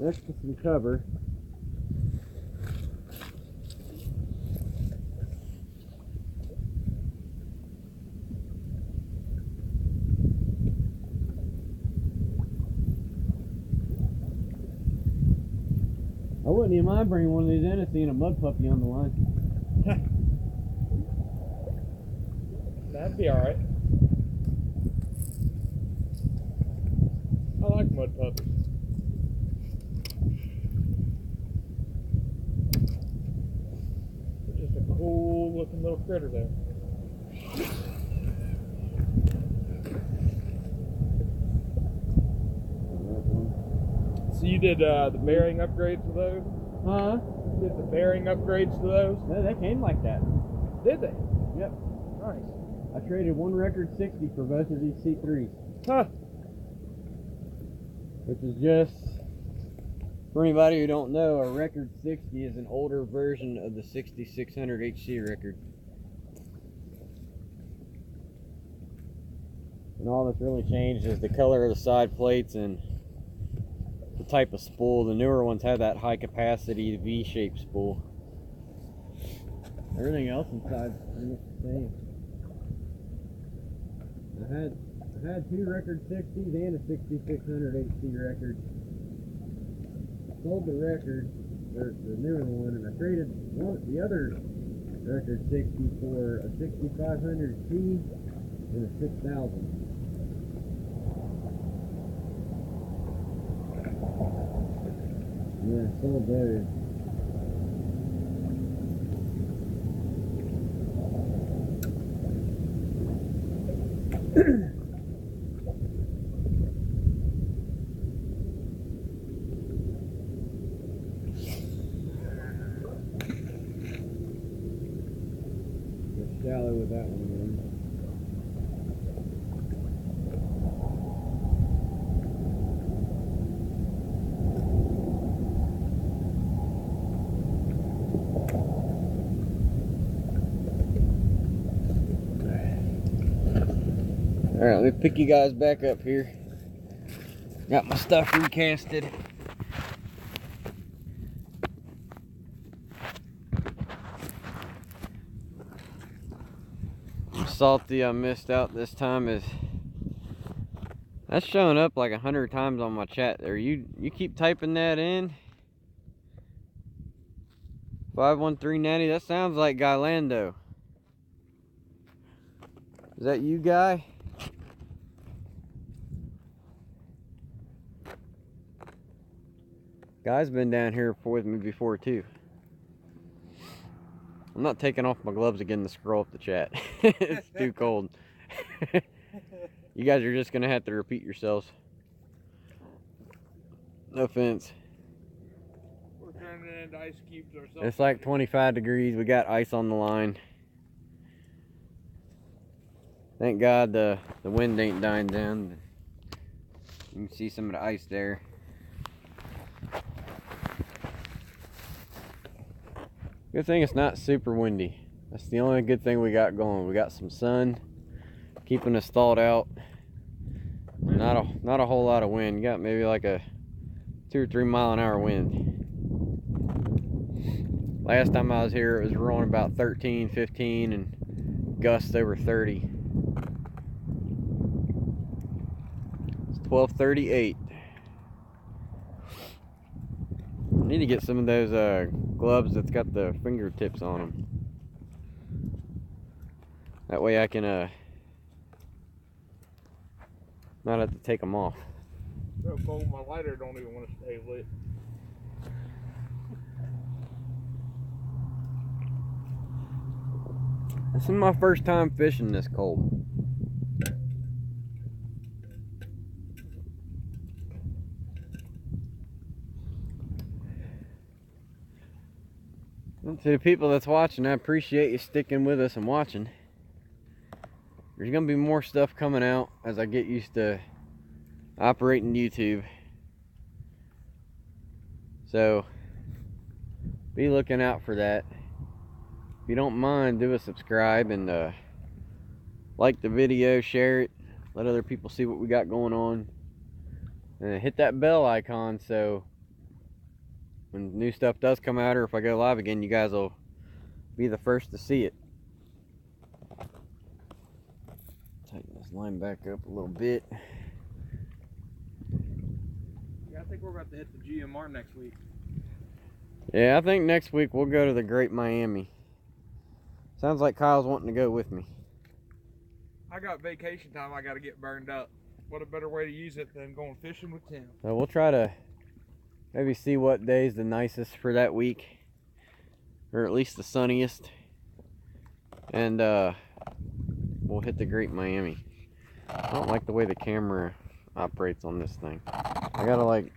Next to some cover. I wouldn't even mind bringing one of these in and seeing a mud puppy on the line. That'd be alright. I like mud puppies. They're just a cool looking little critter there. So you did the bearing upgrades to those? Huh? You did the bearing upgrades to those? No, they came like that. Did they? Yep. Nice. I traded one record 60 for both of these C3s. Huh. Which is just, for anybody who don't know, a record 60 is an older version of the 6600 HC record. And all that's really changed is the color of the side plates and the type of spool. The newer ones have that high capacity V-shaped spool. Everything else inside is pretty much the same. I had 2 record 60s and a 6600 HC record. Sold the record, or the newer one, and I traded the other record 60 for a 6500C and a 6000. Yeah, sold those. Shallow with that one in. Alright, let me pick you guys back up here. Got my stuff recasted. Salty I missed out this time is that's showing up like 100 times on my chat there. You keep typing that in. 51390, that sounds like Guylando. Is that you, Guy? Guy's been down here with me before too. I'm not taking off my gloves again to scroll up the chat. It's too cold. You guys are just gonna have to repeat yourselves. No offense. We're turning it into ice cubes ourselves. It's like 25 degrees. We got ice on the line. Thank God the wind ain't dying down. You can see some of the ice there. Good thing it's not super windy. That's the only good thing we got going. We got some sun keeping us thawed out. Not a whole lot of wind. You got maybe like a 2 or 3 mile an hour wind. Last time I was here, it was rolling about 13, 15, and gusts over 30. It's 12:38. I need to get some of those gloves that's got the fingertips on them. That way I can not have to take them off. So cold, my lighter don't even want to stay lit. This is my first time fishing this cold. And to the people that's watching, I appreciate you sticking with us and watching. There's gonna be more stuff coming out as I get used to operating YouTube. So be looking out for that. If you don't mind, do a subscribe and like the video, share it, let other people see what we got going on, and hit that bell icon so when new stuff does come out, or if I go live again, you guys will be the first to see it. Tighten this line back up a little bit. Yeah, I think we're about to hit the GMR next week. Yeah, I think next week we'll go to the Great Miami. Sounds like Kyle's wanting to go with me. I got vacation time I got to get burned up. What a better way to use it than going fishing with Tim. So we'll try to maybe see what day's the nicest for that week, or at least the sunniest, and we'll hit the Great Miami. I don't like the way the camera operates on this thing. I gotta like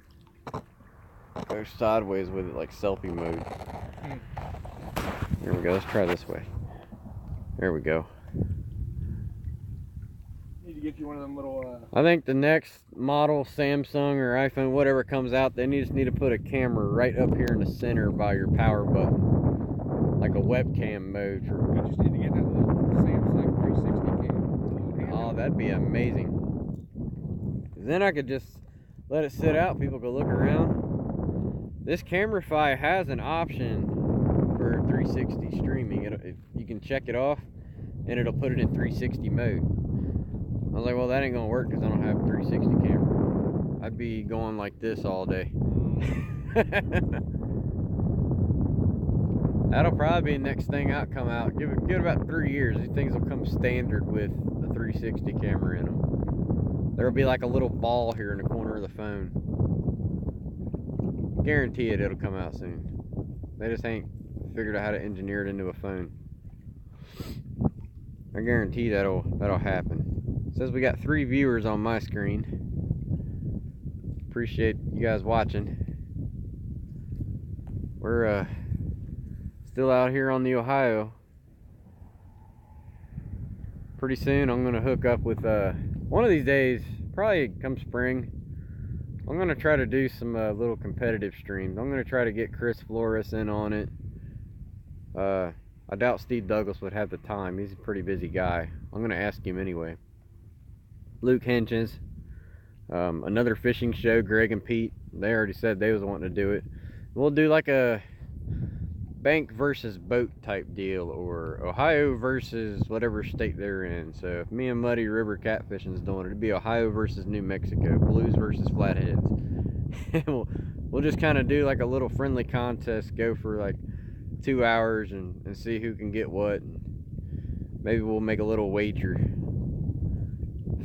go sideways with it, like selfie mode. There we go. Let's try this way. There we go. Need to get you one of them little I think the next model, Samsung or iPhone, whatever comes out, they just need to put a camera right up here in the center by your power button, like a webcam mode. We just need to get that little Samsung 360 cam. Oh, that'd be amazing. 'Cause then I could just let it sit out. People could look around. This CameraFi has an option for 360 streaming. You can check it off, and it'll put it in 360 mode. I was like, well, that ain't gonna work because I don't have a 360 camera. I'd be going like this all day. That'll probably be the next thing out come out. Give it about 3 years. These things will come standard with a 360 camera in them. There'll be like a little ball here in the corner of the phone. Guarantee it'll come out soon. They just ain't figured out how to engineer it into a phone. I guarantee that'll happen. It says we got 3 viewers on my screen. Appreciate you guys watching. We're still out here on the Ohio. Pretty soon I'm gonna hook up with one of these days, probably come spring, I'm gonna try to do some little competitive streams. I'm gonna try to get Chris Flores in on it. I doubt Steve Douglas would have the time. He's a pretty busy guy. I'm gonna ask him anyway. Luke Henches, another fishing show, Greg and Pete, they already said they was wanting to do it. We'll do like a bank versus boat type deal, or Ohio versus whatever state they're in. So if me and Muddy River Catfishing's doing it, it'd be Ohio versus New Mexico, Blues versus Flatheads. we'll just kind of do like a little friendly contest, go for like 2 hours and see who can get what. Maybe we'll make a little wager.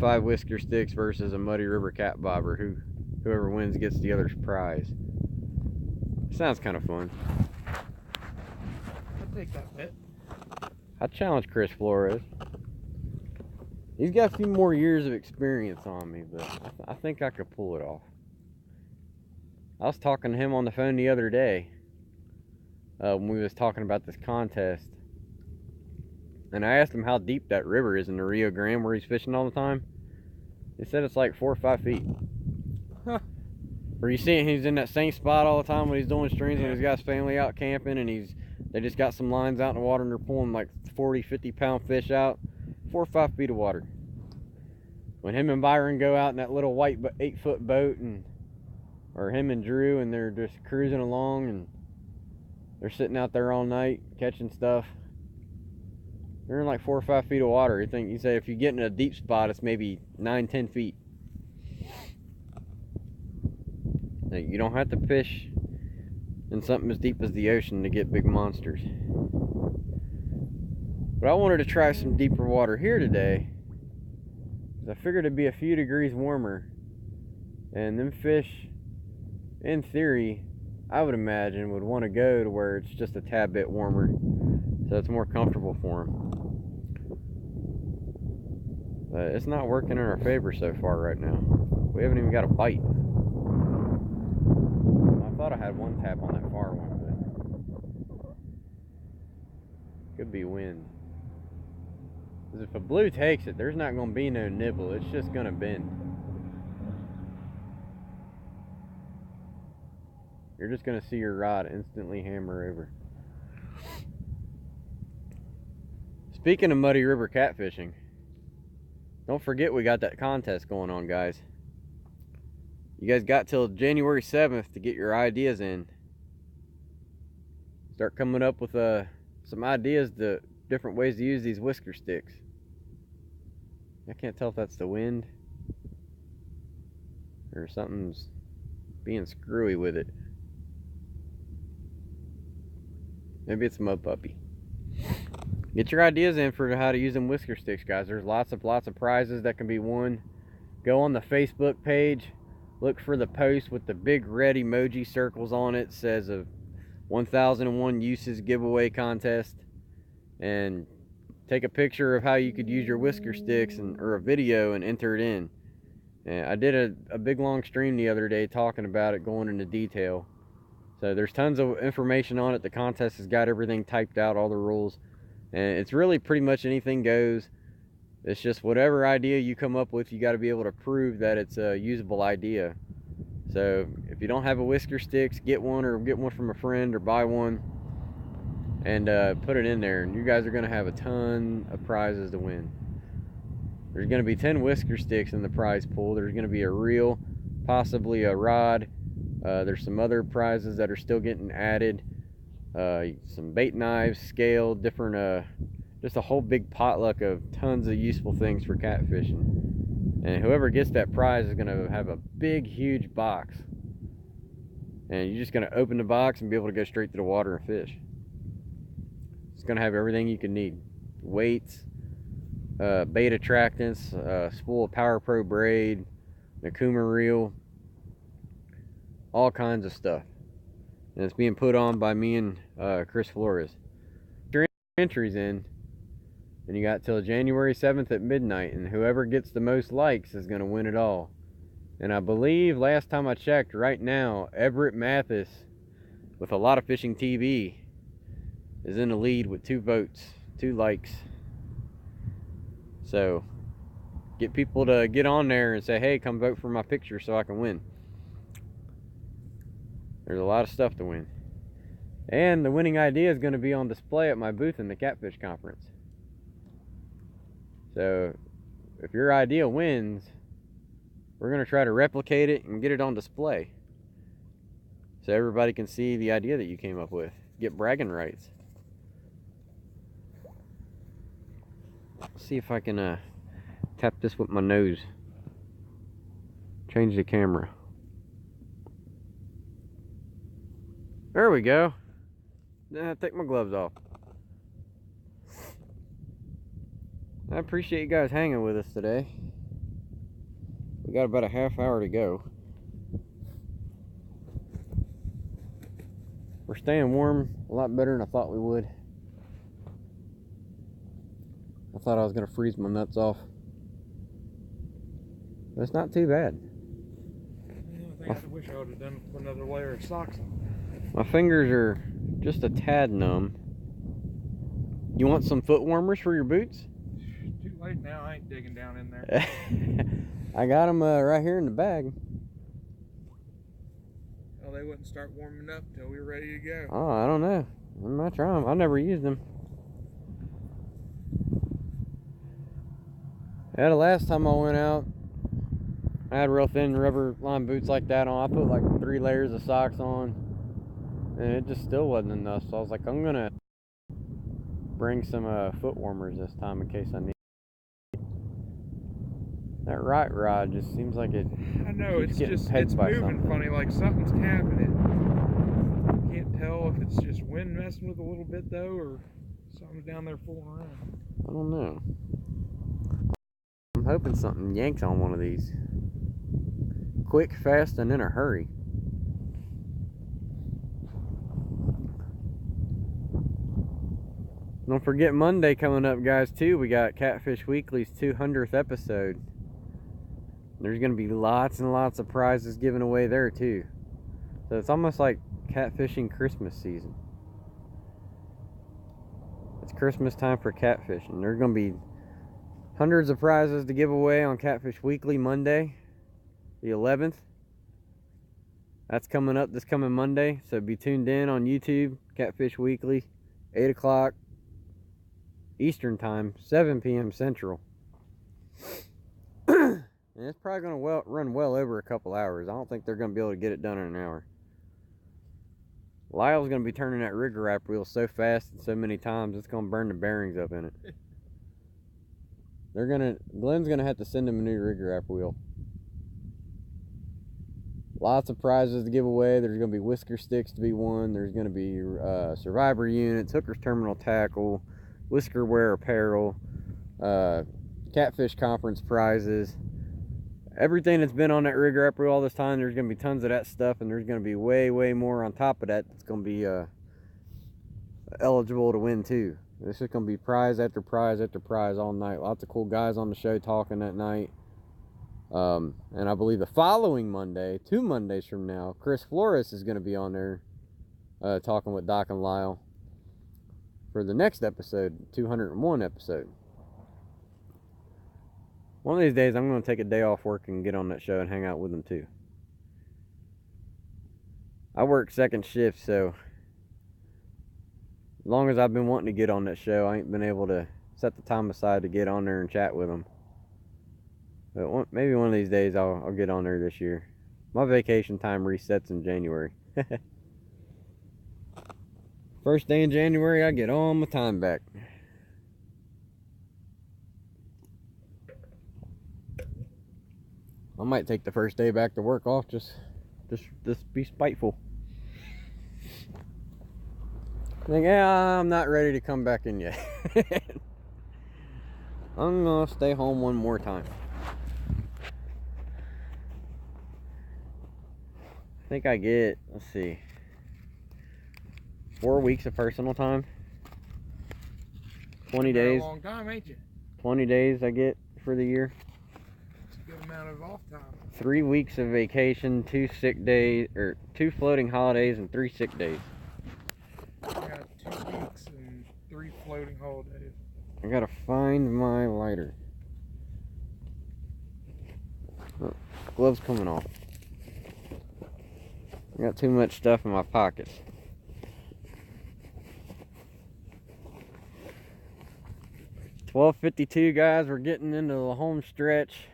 5 whisker sticks versus a Muddy River cat bobber. Whoever wins gets the other's prize. Sounds kind of fun. I'll take that bet. I challenge Chris Flores. He's got a few more years of experience on me, but I think I could pull it off. I was talking to him on the phone the other day when we was talking about this contest, and I asked him how deep that river is in the Rio Grande where he's fishing all the time. He said it's like 4 or 5 feet. Huh. Where you see he's in that same spot all the time when he's doing streams, when he's got his family out camping and he's They just got some lines out in the water and they're pulling like 40, 50-pound fish out, 4 or 5 feet of water. When him and Byron go out in that little white 8-foot boat, or him and Drew, and they're just cruising along and they're sitting out there all night catching stuff, they're in like 4 or 5 feet of water. You say if you get in a deep spot, it's maybe 9, 10 feet. Now, you don't have to fish in something as deep as the ocean to get big monsters. But I wanted to try some deeper water here today, because I figured it'd be a few degrees warmer, and them fish, in theory, I would imagine, would want to go to where it's just a tad bit warmer, so it's more comfortable for them. But it's not working in our favor so far right now. We haven't even got a bite. I thought I had one tap on that far one, but could be wind. Because if a blue takes it, there's not going to be no nibble. It's just going to bend. You're just going to see your rod instantly hammer over. Speaking of Muddy River catfishing, don't forget we got that contest going on, guys. You guys got till January 7th to get your ideas in. Start coming up with some ideas to different ways to use these whisker sticks. I can't tell if that's the wind or something's being screwy with it. Maybe it's Mud Puppy. Get your ideas in for how to use them whisker sticks, guys. There's lots of prizes that can be won. Go on the Facebook page, look for the post with the big red emoji circles on it. It says a 1001 uses giveaway contest, and take a picture of how you could use your whisker sticks or a video and enter it in. And I did a big long stream the other day talking about it, going into detail. So there's tons of information on it. The contest has got everything typed out, all the rules. And it's really pretty much anything goes. It's just whatever idea you come up with, you got to be able to prove that it's a usable idea. So if you don't have a whisker sticks, get one, or get one from a friend, or buy one and put it in there. And you guys are going to have a ton of prizes to win. There's going to be 10 whisker sticks in the prize pool. There's going to be a reel, possibly a rod. There's some other prizes that are still getting added. Some bait knives, scale, different, just a whole big potluck of tons of useful things for catfishing. And whoever gets that prize is going to have a big, huge box. And you're just going to open the box and be able to go straight to the water and fish. It's going to have everything you can need. Weights, bait attractants, spool of Power Pro braid, Nakuma reel, all kinds of stuff. And it's being put on by me and Chris Flores. Your entries in, and you got till January 7th at midnight, and whoever gets the most likes is going to win it all. And I believe last time I checked, right now, Everett Mathis with a lot of fishing TV is in the lead with 2 votes, 2 likes. So get people to get on there and say, hey, come vote for my picture so I can win. There's a lot of stuff to win. And the winning idea is going to be on display at my booth in the Catfish Conference. So if your idea wins, we're going to try to replicate it and get it on display, so everybody can see the idea that you came up with. Get bragging rights. Let's see if I can tap this with my nose. Change the camera. There we go. Take my gloves off. I appreciate you guys hanging with us today. We got about a half hour to go. We're staying warm a lot better than I thought we would. I thought I was going to freeze my nuts off. But it's not too bad. I think I wish I would have done put another layer of socks on. My fingers are just a tad numb. You want some foot warmers for your boots? Too late now. I ain't digging down in there. I got them right here in the bag. Well, they wouldn't start warming up till we were ready to go. Oh, I don't know. I'm not trying. I never used them. Yeah, the last time I went out, I had real thin rubber lined boots like that on. I put like 3 layers of socks on, and it just still wasn't enough. So I was like, I'm gonna bring some foot warmers this time in case I need. That right rod just seems like it. I know, keeps it's getting just, pegged it's by moving something. funny, like something's tapping it. Can't tell if it's just wind messing with it a little bit though, or something's down there fooling around. I don't know. I'm hoping something yanks on one of these. Quick, fast, and in a hurry. Don't forget Monday coming up, guys, too. We got Catfish Weekly's 200th episode. There's going to be lots and lots of prizes given away there, too. So it's almost like catfishing Christmas season. It's Christmas time for catfishing. There's going to be hundreds of prizes to give away on Catfish Weekly Monday, the 11th. That's coming up this coming Monday. So be tuned in on YouTube, Catfish Weekly, 8 o'clock Eastern Time, 7 p.m. Central. And it's probably going to run well over a couple hours. I don't think they're going to be able to get it done in an hour. Lyle's going to be turning that rigger wrap wheel so fast and so many times, it's going to burn the bearings up in it. Glenn's going to have to send him a new rigger wrap wheel. Lots of prizes to give away. There's going to be whisker sticks to be won. There's going to be survivor units, hooker's terminal tackle, whisker wear apparel, catfish conference prizes. Everything that's been on that rigger wrap wheel all this time, there's going to be tons of that stuff, and there's going to be way, way more on top of that that's going to be eligible to win too. This is going to be prize after prize after prize all night. Lots of cool guys on the show talking that night. And I believe the following Monday, 2 Mondays from now, Chris Flores is going to be on there talking with Doc and Lyle for the next episode, 201 episode. One of these days, I'm going to take a day off work and get on that show and hang out with them too. I work second shift, so as long as I've been wanting to get on that show, I ain't been able to set the time aside to get on there and chat with them. But maybe one of these days I'll get on there this year. My vacation time resets in January. First day in January, I get all my time back. I might take the first day back to work off, just be spiteful. Think, yeah, I'm not ready to come back in yet. I'm gonna stay home one more time. I think I get, let's see, 4 weeks of personal time. 20 days. A long time, ain't you? 20 days I get for the year. It's a good amount of off time. 3 weeks of vacation, 2 sick days, or 2 floating holidays, and 3 sick days. I got 2 weeks and 3 floating holidays. I gotta find my lighter. Oh, gloves coming off. I got too much stuff in my pockets. $12.52, guys. We're getting into the home stretch.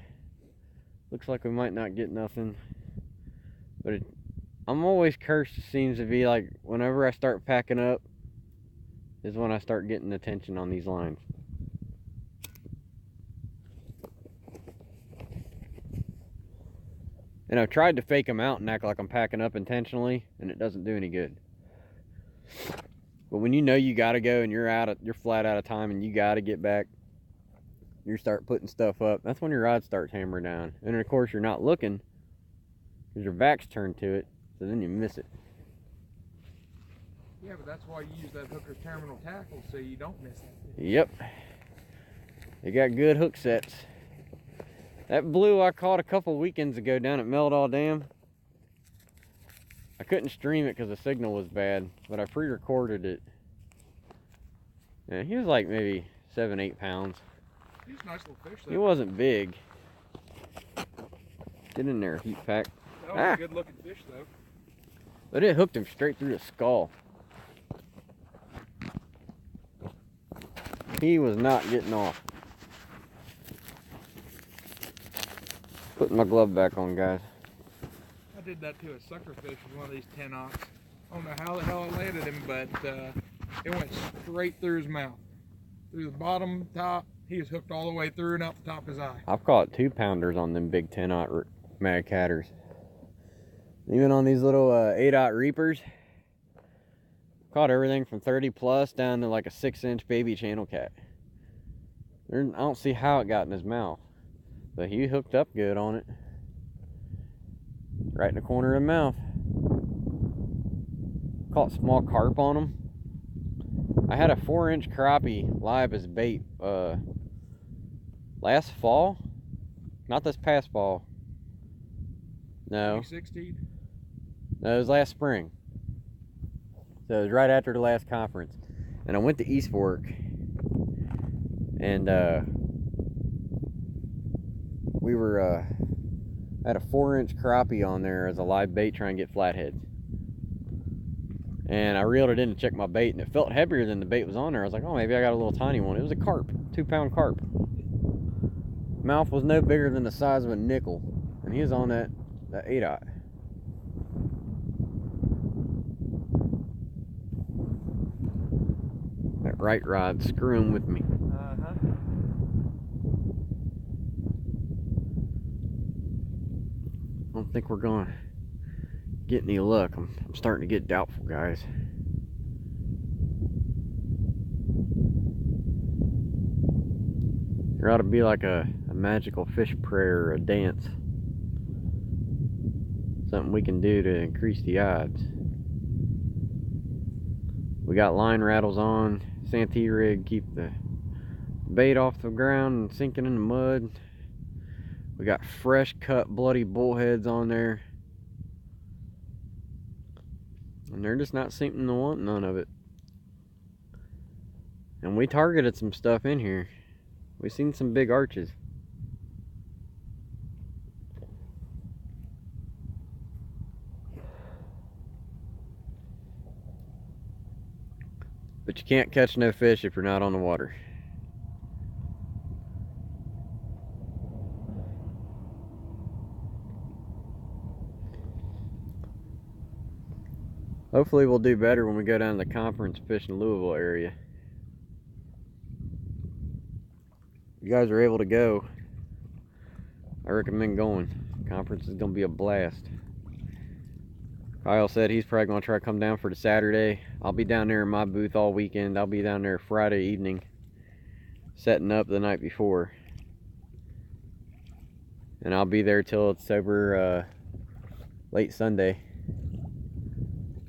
Looks like we might not get nothing. But I'm always cursed. It seems to be like whenever I start packing up is when I start getting attention on these lines. And I've tried to fake them out and act like I'm packing up intentionally, and it doesn't do any good. But when you know you gotta go and you're flat out of time and you gotta get back, you start putting stuff up. That's when your rod starts hammering down. And of course you're not looking because your back's turned to it, so then you miss it. Yeah, but that's why you use that hooker terminal tackle so you don't miss it. Yep. They got good hook sets. That blue I caught a couple weekends ago down at Meldal Dam. I couldn't stream it because the signal was bad, but I pre-recorded it. Yeah, he was like maybe 7-8 pounds. He was a nice little fish though. He wasn't big. Get in there, heat pack. That was a good looking fish though. But it hooked him straight through the skull. He was not getting off. Putting my glove back on, guys. I did that to a sucker fish with one of these 10-aughts. I don't know how the hell I landed him, but it went straight through his mouth. Through the bottom, top. He was hooked all the way through and out the top of his eye. I've caught 2-pounders on them big 10-aught mad catters. Even on these little 8-aught reapers. Caught everything from 30 plus down to like a 6-inch baby channel cat. I don't see how it got in his mouth. But he hooked up good on it. Right in the corner of the mouth. Caught small carp on him. I had a 4-inch crappie live as bait last fall. Not this past fall. No. 2016? No, it was last spring. So it was right after the last conference. And I went to East Fork. And we were had a 4-inch crappie on there as a live bait trying to get flatheads. And I reeled it in to check my bait, and it felt heavier than the bait was on there. I was like, oh, maybe I got a little tiny one. It was a carp, 2-pound carp. Mouth was no bigger than the size of a nickel, and he was on that 8-aught. That right rod screwing with me. I don't think we're gonna get any luck. I'm starting to get doubtful, guys. There ought to be like a magical fish prayer or a dance. Something we can do to increase the odds. We got line rattles on, Santee rig, keep the bait off the ground and sinking in the mud. We got fresh cut bloody bullheads on there. And they're just not seeming to want none of it. And we targeted some stuff in here. We seen some big arches. But you can't catch no fish if you're not on the water. Hopefully we'll do better when we go down to the conference fish in Louisville area. If you guys are able to go, I recommend going. Conference is gonna be a blast. Kyle said he's probably gonna try to come down for the Saturday. I'll be down there in my booth all weekend. I'll be down there Friday evening, setting up the night before. And I'll be there till it's over late Sunday.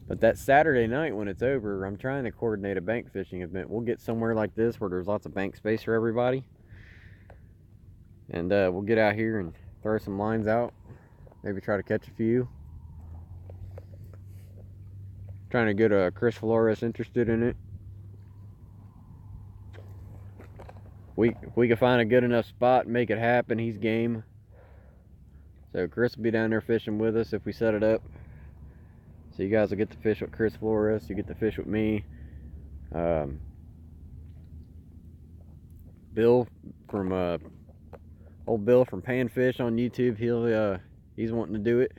But that Saturday night when it's over, I'm trying to coordinate a bank fishing event. We'll get somewhere like this where there's lots of bank space for everybody. And we'll get out here and throw some lines out. Maybe try to catch a few. Trying to get Chris Flores interested in it. If we can find a good enough spot and make it happen, he's game. So Chris will be down there fishing with us if we set it up. So you guys will get to fish with Chris Flores. You get to fish with me. Bill from old Bill from Panfish on YouTube. He's wanting to do it.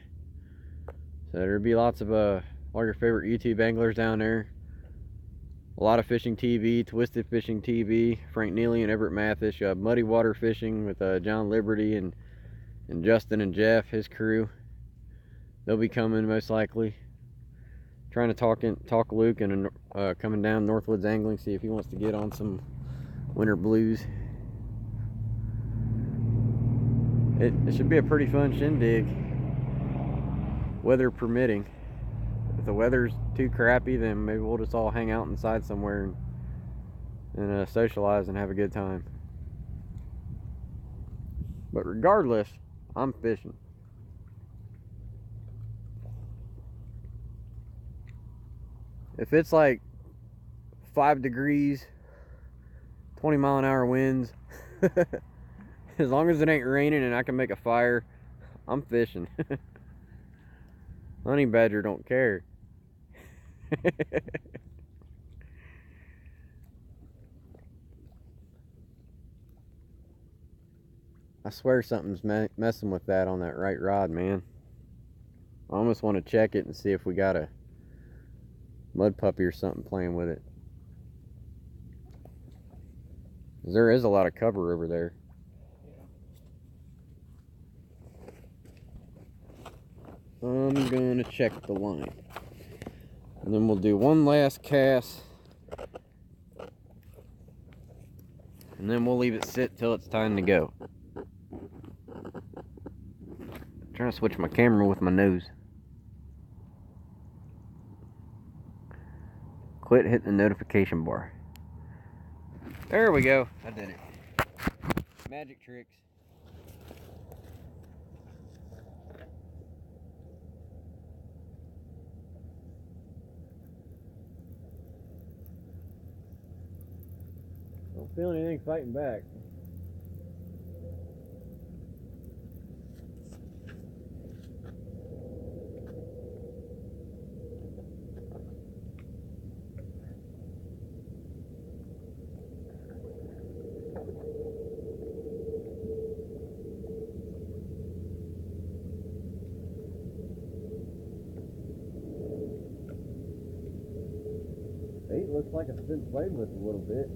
So there'll be lots of all your favorite YouTube anglers down there. A lot of fishing TV, Twisted Fishing TV, Frank Neely and Everett Mathis. You have Muddy Water Fishing with John Liberty and Justin and Jeff, his crew. They'll be coming most likely. Trying to talk Luke and coming down Northwoods Angling, see if he wants to get on some winter blues. It should be a pretty fun shindig, weather permitting. If the weather's too crappy, then maybe we'll just all hang out inside somewhere and socialize and have a good time. But regardless, I'm fishing. If it's like 5 degrees, 20-mile-an-hour winds, as long as it ain't raining and I can make a fire, I'm fishing. Honey badger don't care. I swear something's messing with that on that right rod, man. I almost want to check it and see if we got a mud puppy or something playing with it. There is a lot of cover over there. I'm gonna check the line. And then we'll do one last cast. And then we'll leave it sit till it's time to go. I'm trying to switch my camera with my nose. Quit hitting the notification bar. There we go. I did it. Magic tricks. Don't feel anything fighting back. Bait looks like it's been played with a little bit.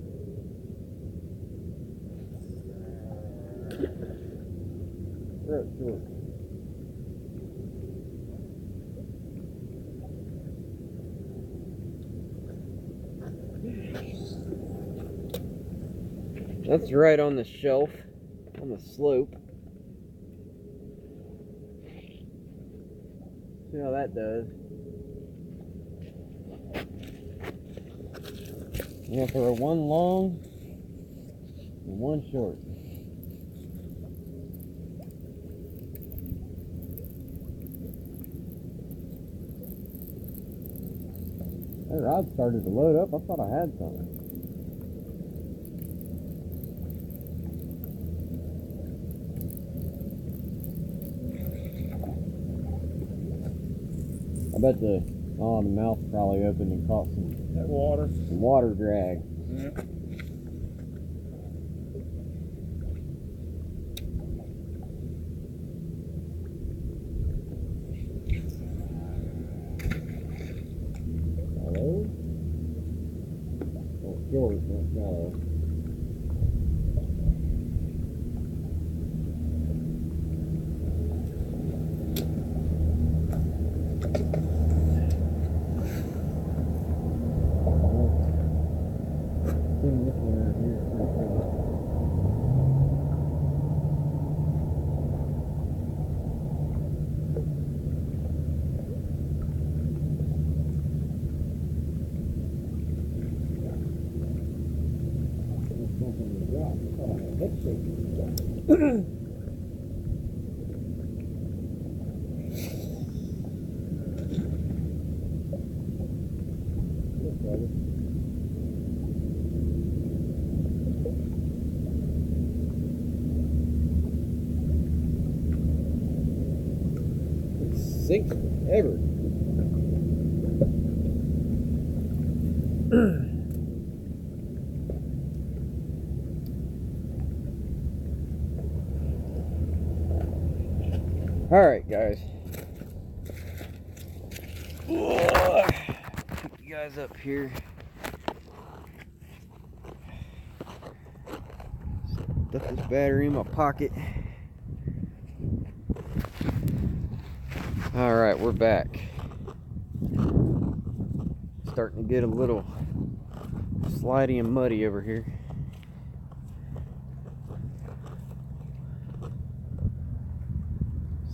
Throw it short. That's right on the shelf, on the slope. See how that does. I'm gonna throw one long and one short. That rod started to load up. I thought I had something. I bet the mouth probably opened and caught some water drag. Yeah. Hello? Oh, short, not shallow. This one out here is pretty cool. It sinks forever. Alright, guys. Pick you guys up here. Stuff this battery in my pocket. Alright, we're back. Starting to get a little slidey and muddy over here.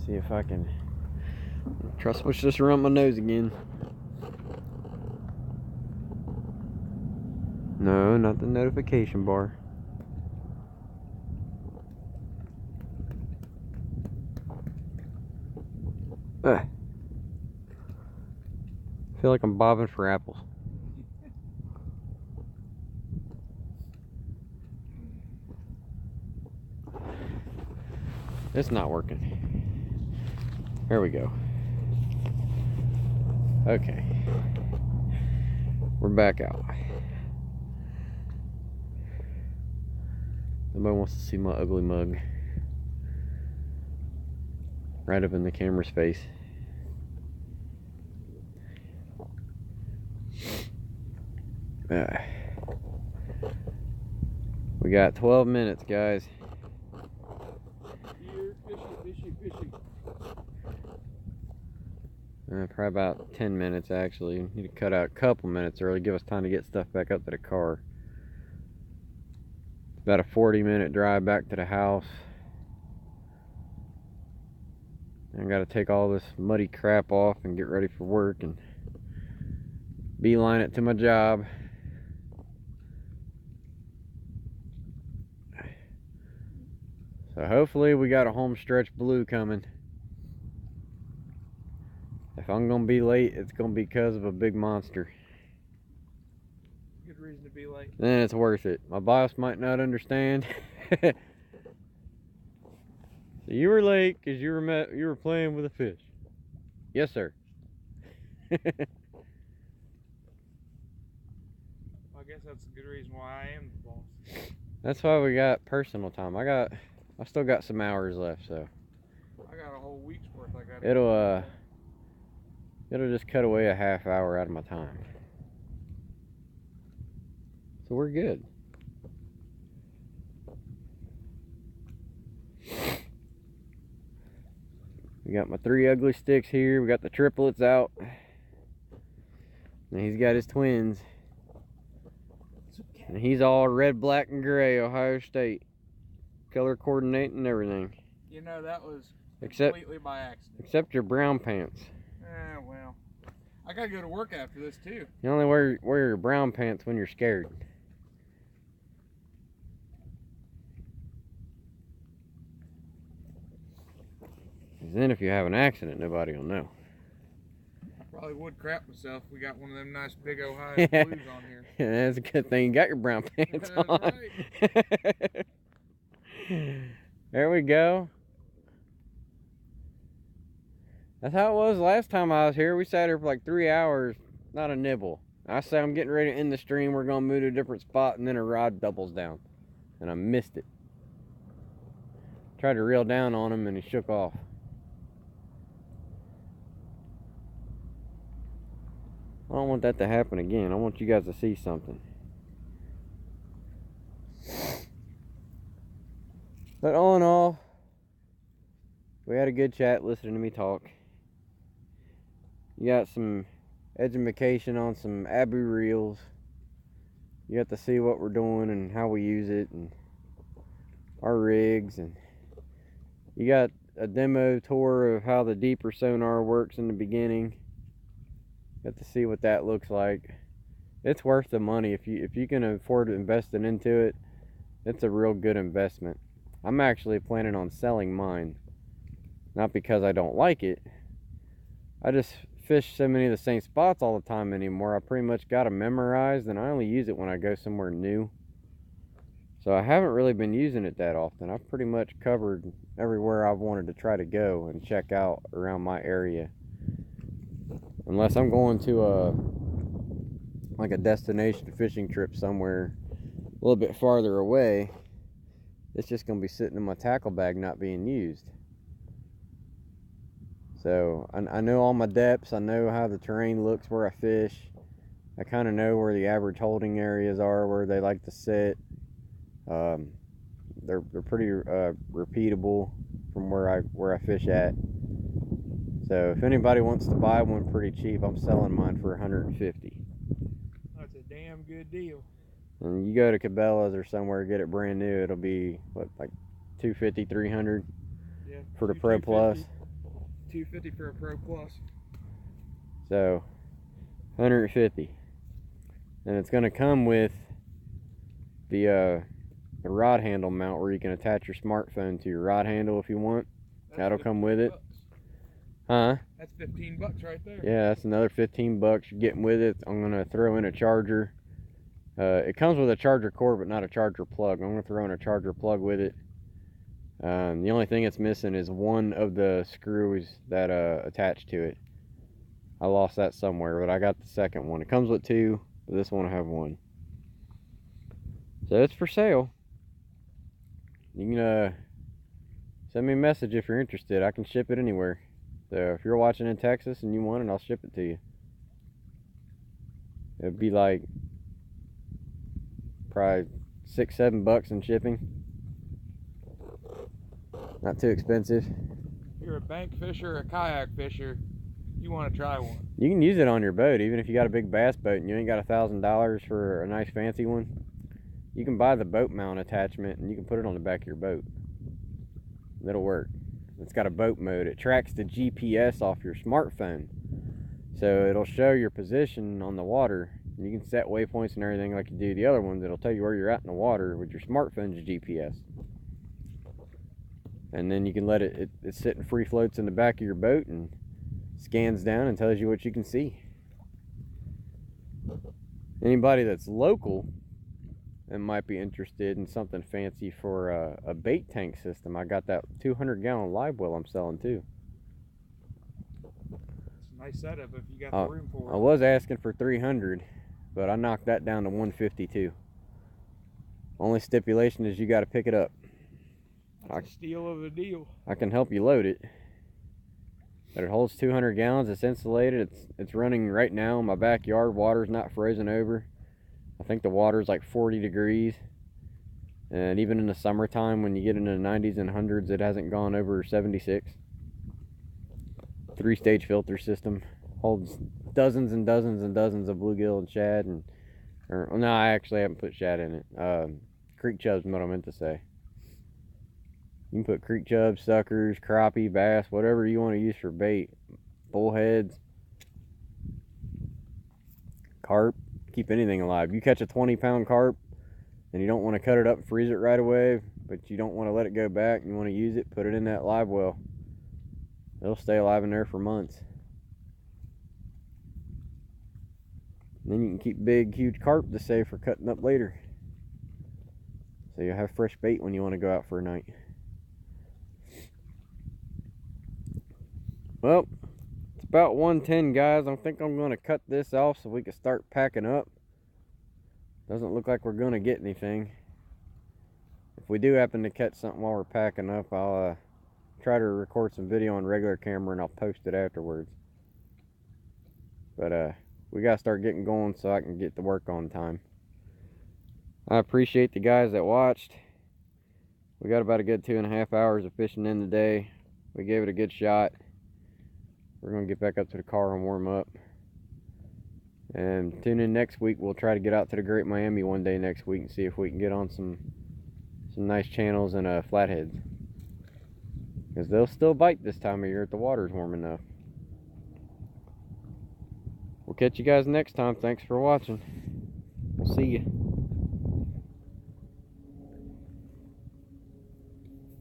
See if I can try to switch this around my nose again. No, not the notification bar. I feel like I'm bobbing for apples. It's not working. There we go. Okay. We're back out. Nobody wants to see my ugly mug. right up in the camera's face. We got 12 minutes, guys. Here, fishy, fishy, fishy. Probably about 10 minutes, actually. Need to cut out a couple minutes early, give us time to get stuff back up to the car. About a 40-minute drive back to the house. I gotta take all this muddy crap off and get ready for work and beeline it to my job. So hopefully we got a home stretch blue coming. If I'm gonna be late, it's gonna be because of a big monster. Good reason to be late. Then it's worth it. My boss might not understand. So you were late because you were playing with a fish. Yes, sir. I guess that's a good reason why I am the boss. That's why we got personal time. I still got some hours left, so I got a whole week's worth. I got. It'll just cut away a half hour out of my time. So we're good. We got my 3 ugly sticks here. We got the triplets out. And he's got his twins. And he's all red, black, and gray, Ohio State. Color coordinating and everything. You know, that was completely by accident. Except your brown pants. Well. I gotta go to work after this, too. You only wear your brown pants when you're scared. Then if you have an accident, nobody will know. I probably would crap myself if we got one of them nice big Ohio blues on here. That's a good thing you got your brown pants on. Right. There we go. That's how it was last time I was here. We sat here for like 3 hours, not a nibble. I said I'm getting ready to end the stream. We're going to move to a different spot, and then a rod doubles down. And I missed it. Tried to reel down on him, and he shook off. I don't want that to happen again. I want you guys to see something. But all in all, we had a good chat listening to me talk. You got some education on some Abu reels. You got to see what we're doing and how we use it and our rigs, and you got a demo tour of how the deeper sonar works in the beginning. Got to see what that looks like. It's worth the money if you can afford investing into it. It's a real good investment. I'm actually planning on selling mine, not because I don't like it. I just fish so many of the same spots all the time anymore. I pretty much got them memorized, and I only use it when I go somewhere new. So I haven't really been using it that often. I've pretty much covered everywhere I've wanted to try to go and check out around my area. Unless I'm going to like a destination fishing trip somewhere a little bit farther away, it's just going to be sitting in my tackle bag not being used. So I know all my depths. I know how the terrain looks where I fish. I kind of know where the average holding areas are, where they like to sit. They're pretty repeatable from where I fish at. So if anybody wants to buy one pretty cheap, I'm selling mine for $150. That's a damn good deal. And you go to Cabela's or somewhere, get it brand new, it'll be what, like $250, $300 for the Pro Plus. $250 for a Pro Plus. So $150, and it's going to come with the rod handle mount where you can attach your smartphone to your rod handle if you want. That'll come with it. Huh? That's $15 right there. Yeah, that's another $15 you're getting with it. I'm gonna throw in a charger. It comes with a charger cord, but not a charger plug. I'm gonna throw in a charger plug with it. The only thing it's missing is one of the screws that attach to it. I lost that somewhere, but I got the second one. It comes with 2, but this one I have 1. So it's for sale. You can send me a message if you're interested. I can ship it anywhere. So if you're watching in Texas and you want it, I'll ship it to you. It'd be like probably $6-7 in shipping. Not too expensive. If you're a bank fisher or a kayak fisher, you want to try one. You can use it on your boat, even if you got a big bass boat and you ain't got $1,000 for a nice fancy one. You can buy the boat mount attachment and you can put it on the back of your boat. It'll work. It's got a boat mode. It tracks the GPS off your smartphone, so it'll show your position on the water. You can set waypoints and everything like you do the other ones. It'll tell you where you're at in the water with your smartphone's GPS. And then you can let it sit and free floats in the back of your boat and scans down and tells you what you can see. Anybody that's local and might be interested in something fancy for a bait tank system, I got that 200-gallon live well I'm selling too. It's a nice setup if you got the room for it. I was asking for 300, but I knocked that down to 152. Only stipulation is you got to pick it up. That's a steal of a deal. I can help you load it, but it holds 200 gallons. It's insulated. It's running right now in my backyard. Water's not frozen over. I think the water's like 40 degrees, and even in the summertime when you get into the 90s and 100s, it hasn't gone over 76. 3-stage filter system, holds dozens and dozens and dozens of bluegill and shad, and no, I actually haven't put shad in it. Creek chubs is what I meant to say. You can put creek chubs, suckers, crappie, bass, whatever you want to use for bait. Bullheads, carp, keep anything alive. You catch a 20-pound carp and you don't want to cut it up and freeze it right away, but you don't want to let it go back. You want to use it, put it in that live well. It'll stay alive in there for months. And then you can keep big, huge carp to save for cutting up later. So you'll have fresh bait when you want to go out for a night. Well, it's about 1:10, guys. I think I'm going to cut this off so we can start packing up. Doesn't look like we're going to get anything. If we do happen to catch something while we're packing up, I'll try to record some video on regular camera and I'll post it afterwards. But we got to start getting going so I can get to work on time. I appreciate the guys that watched. We got about a good 2.5 hours of fishing in today. We gave it a good shot. We're going to get back up to the car and warm up. And tune in next week. We'll try to get out to the Great Miami one day next week and see if we can get on some nice channels and flatheads. Because they'll still bite this time of year if the water's warm enough. We'll catch you guys next time. Thanks for watching. We'll see you.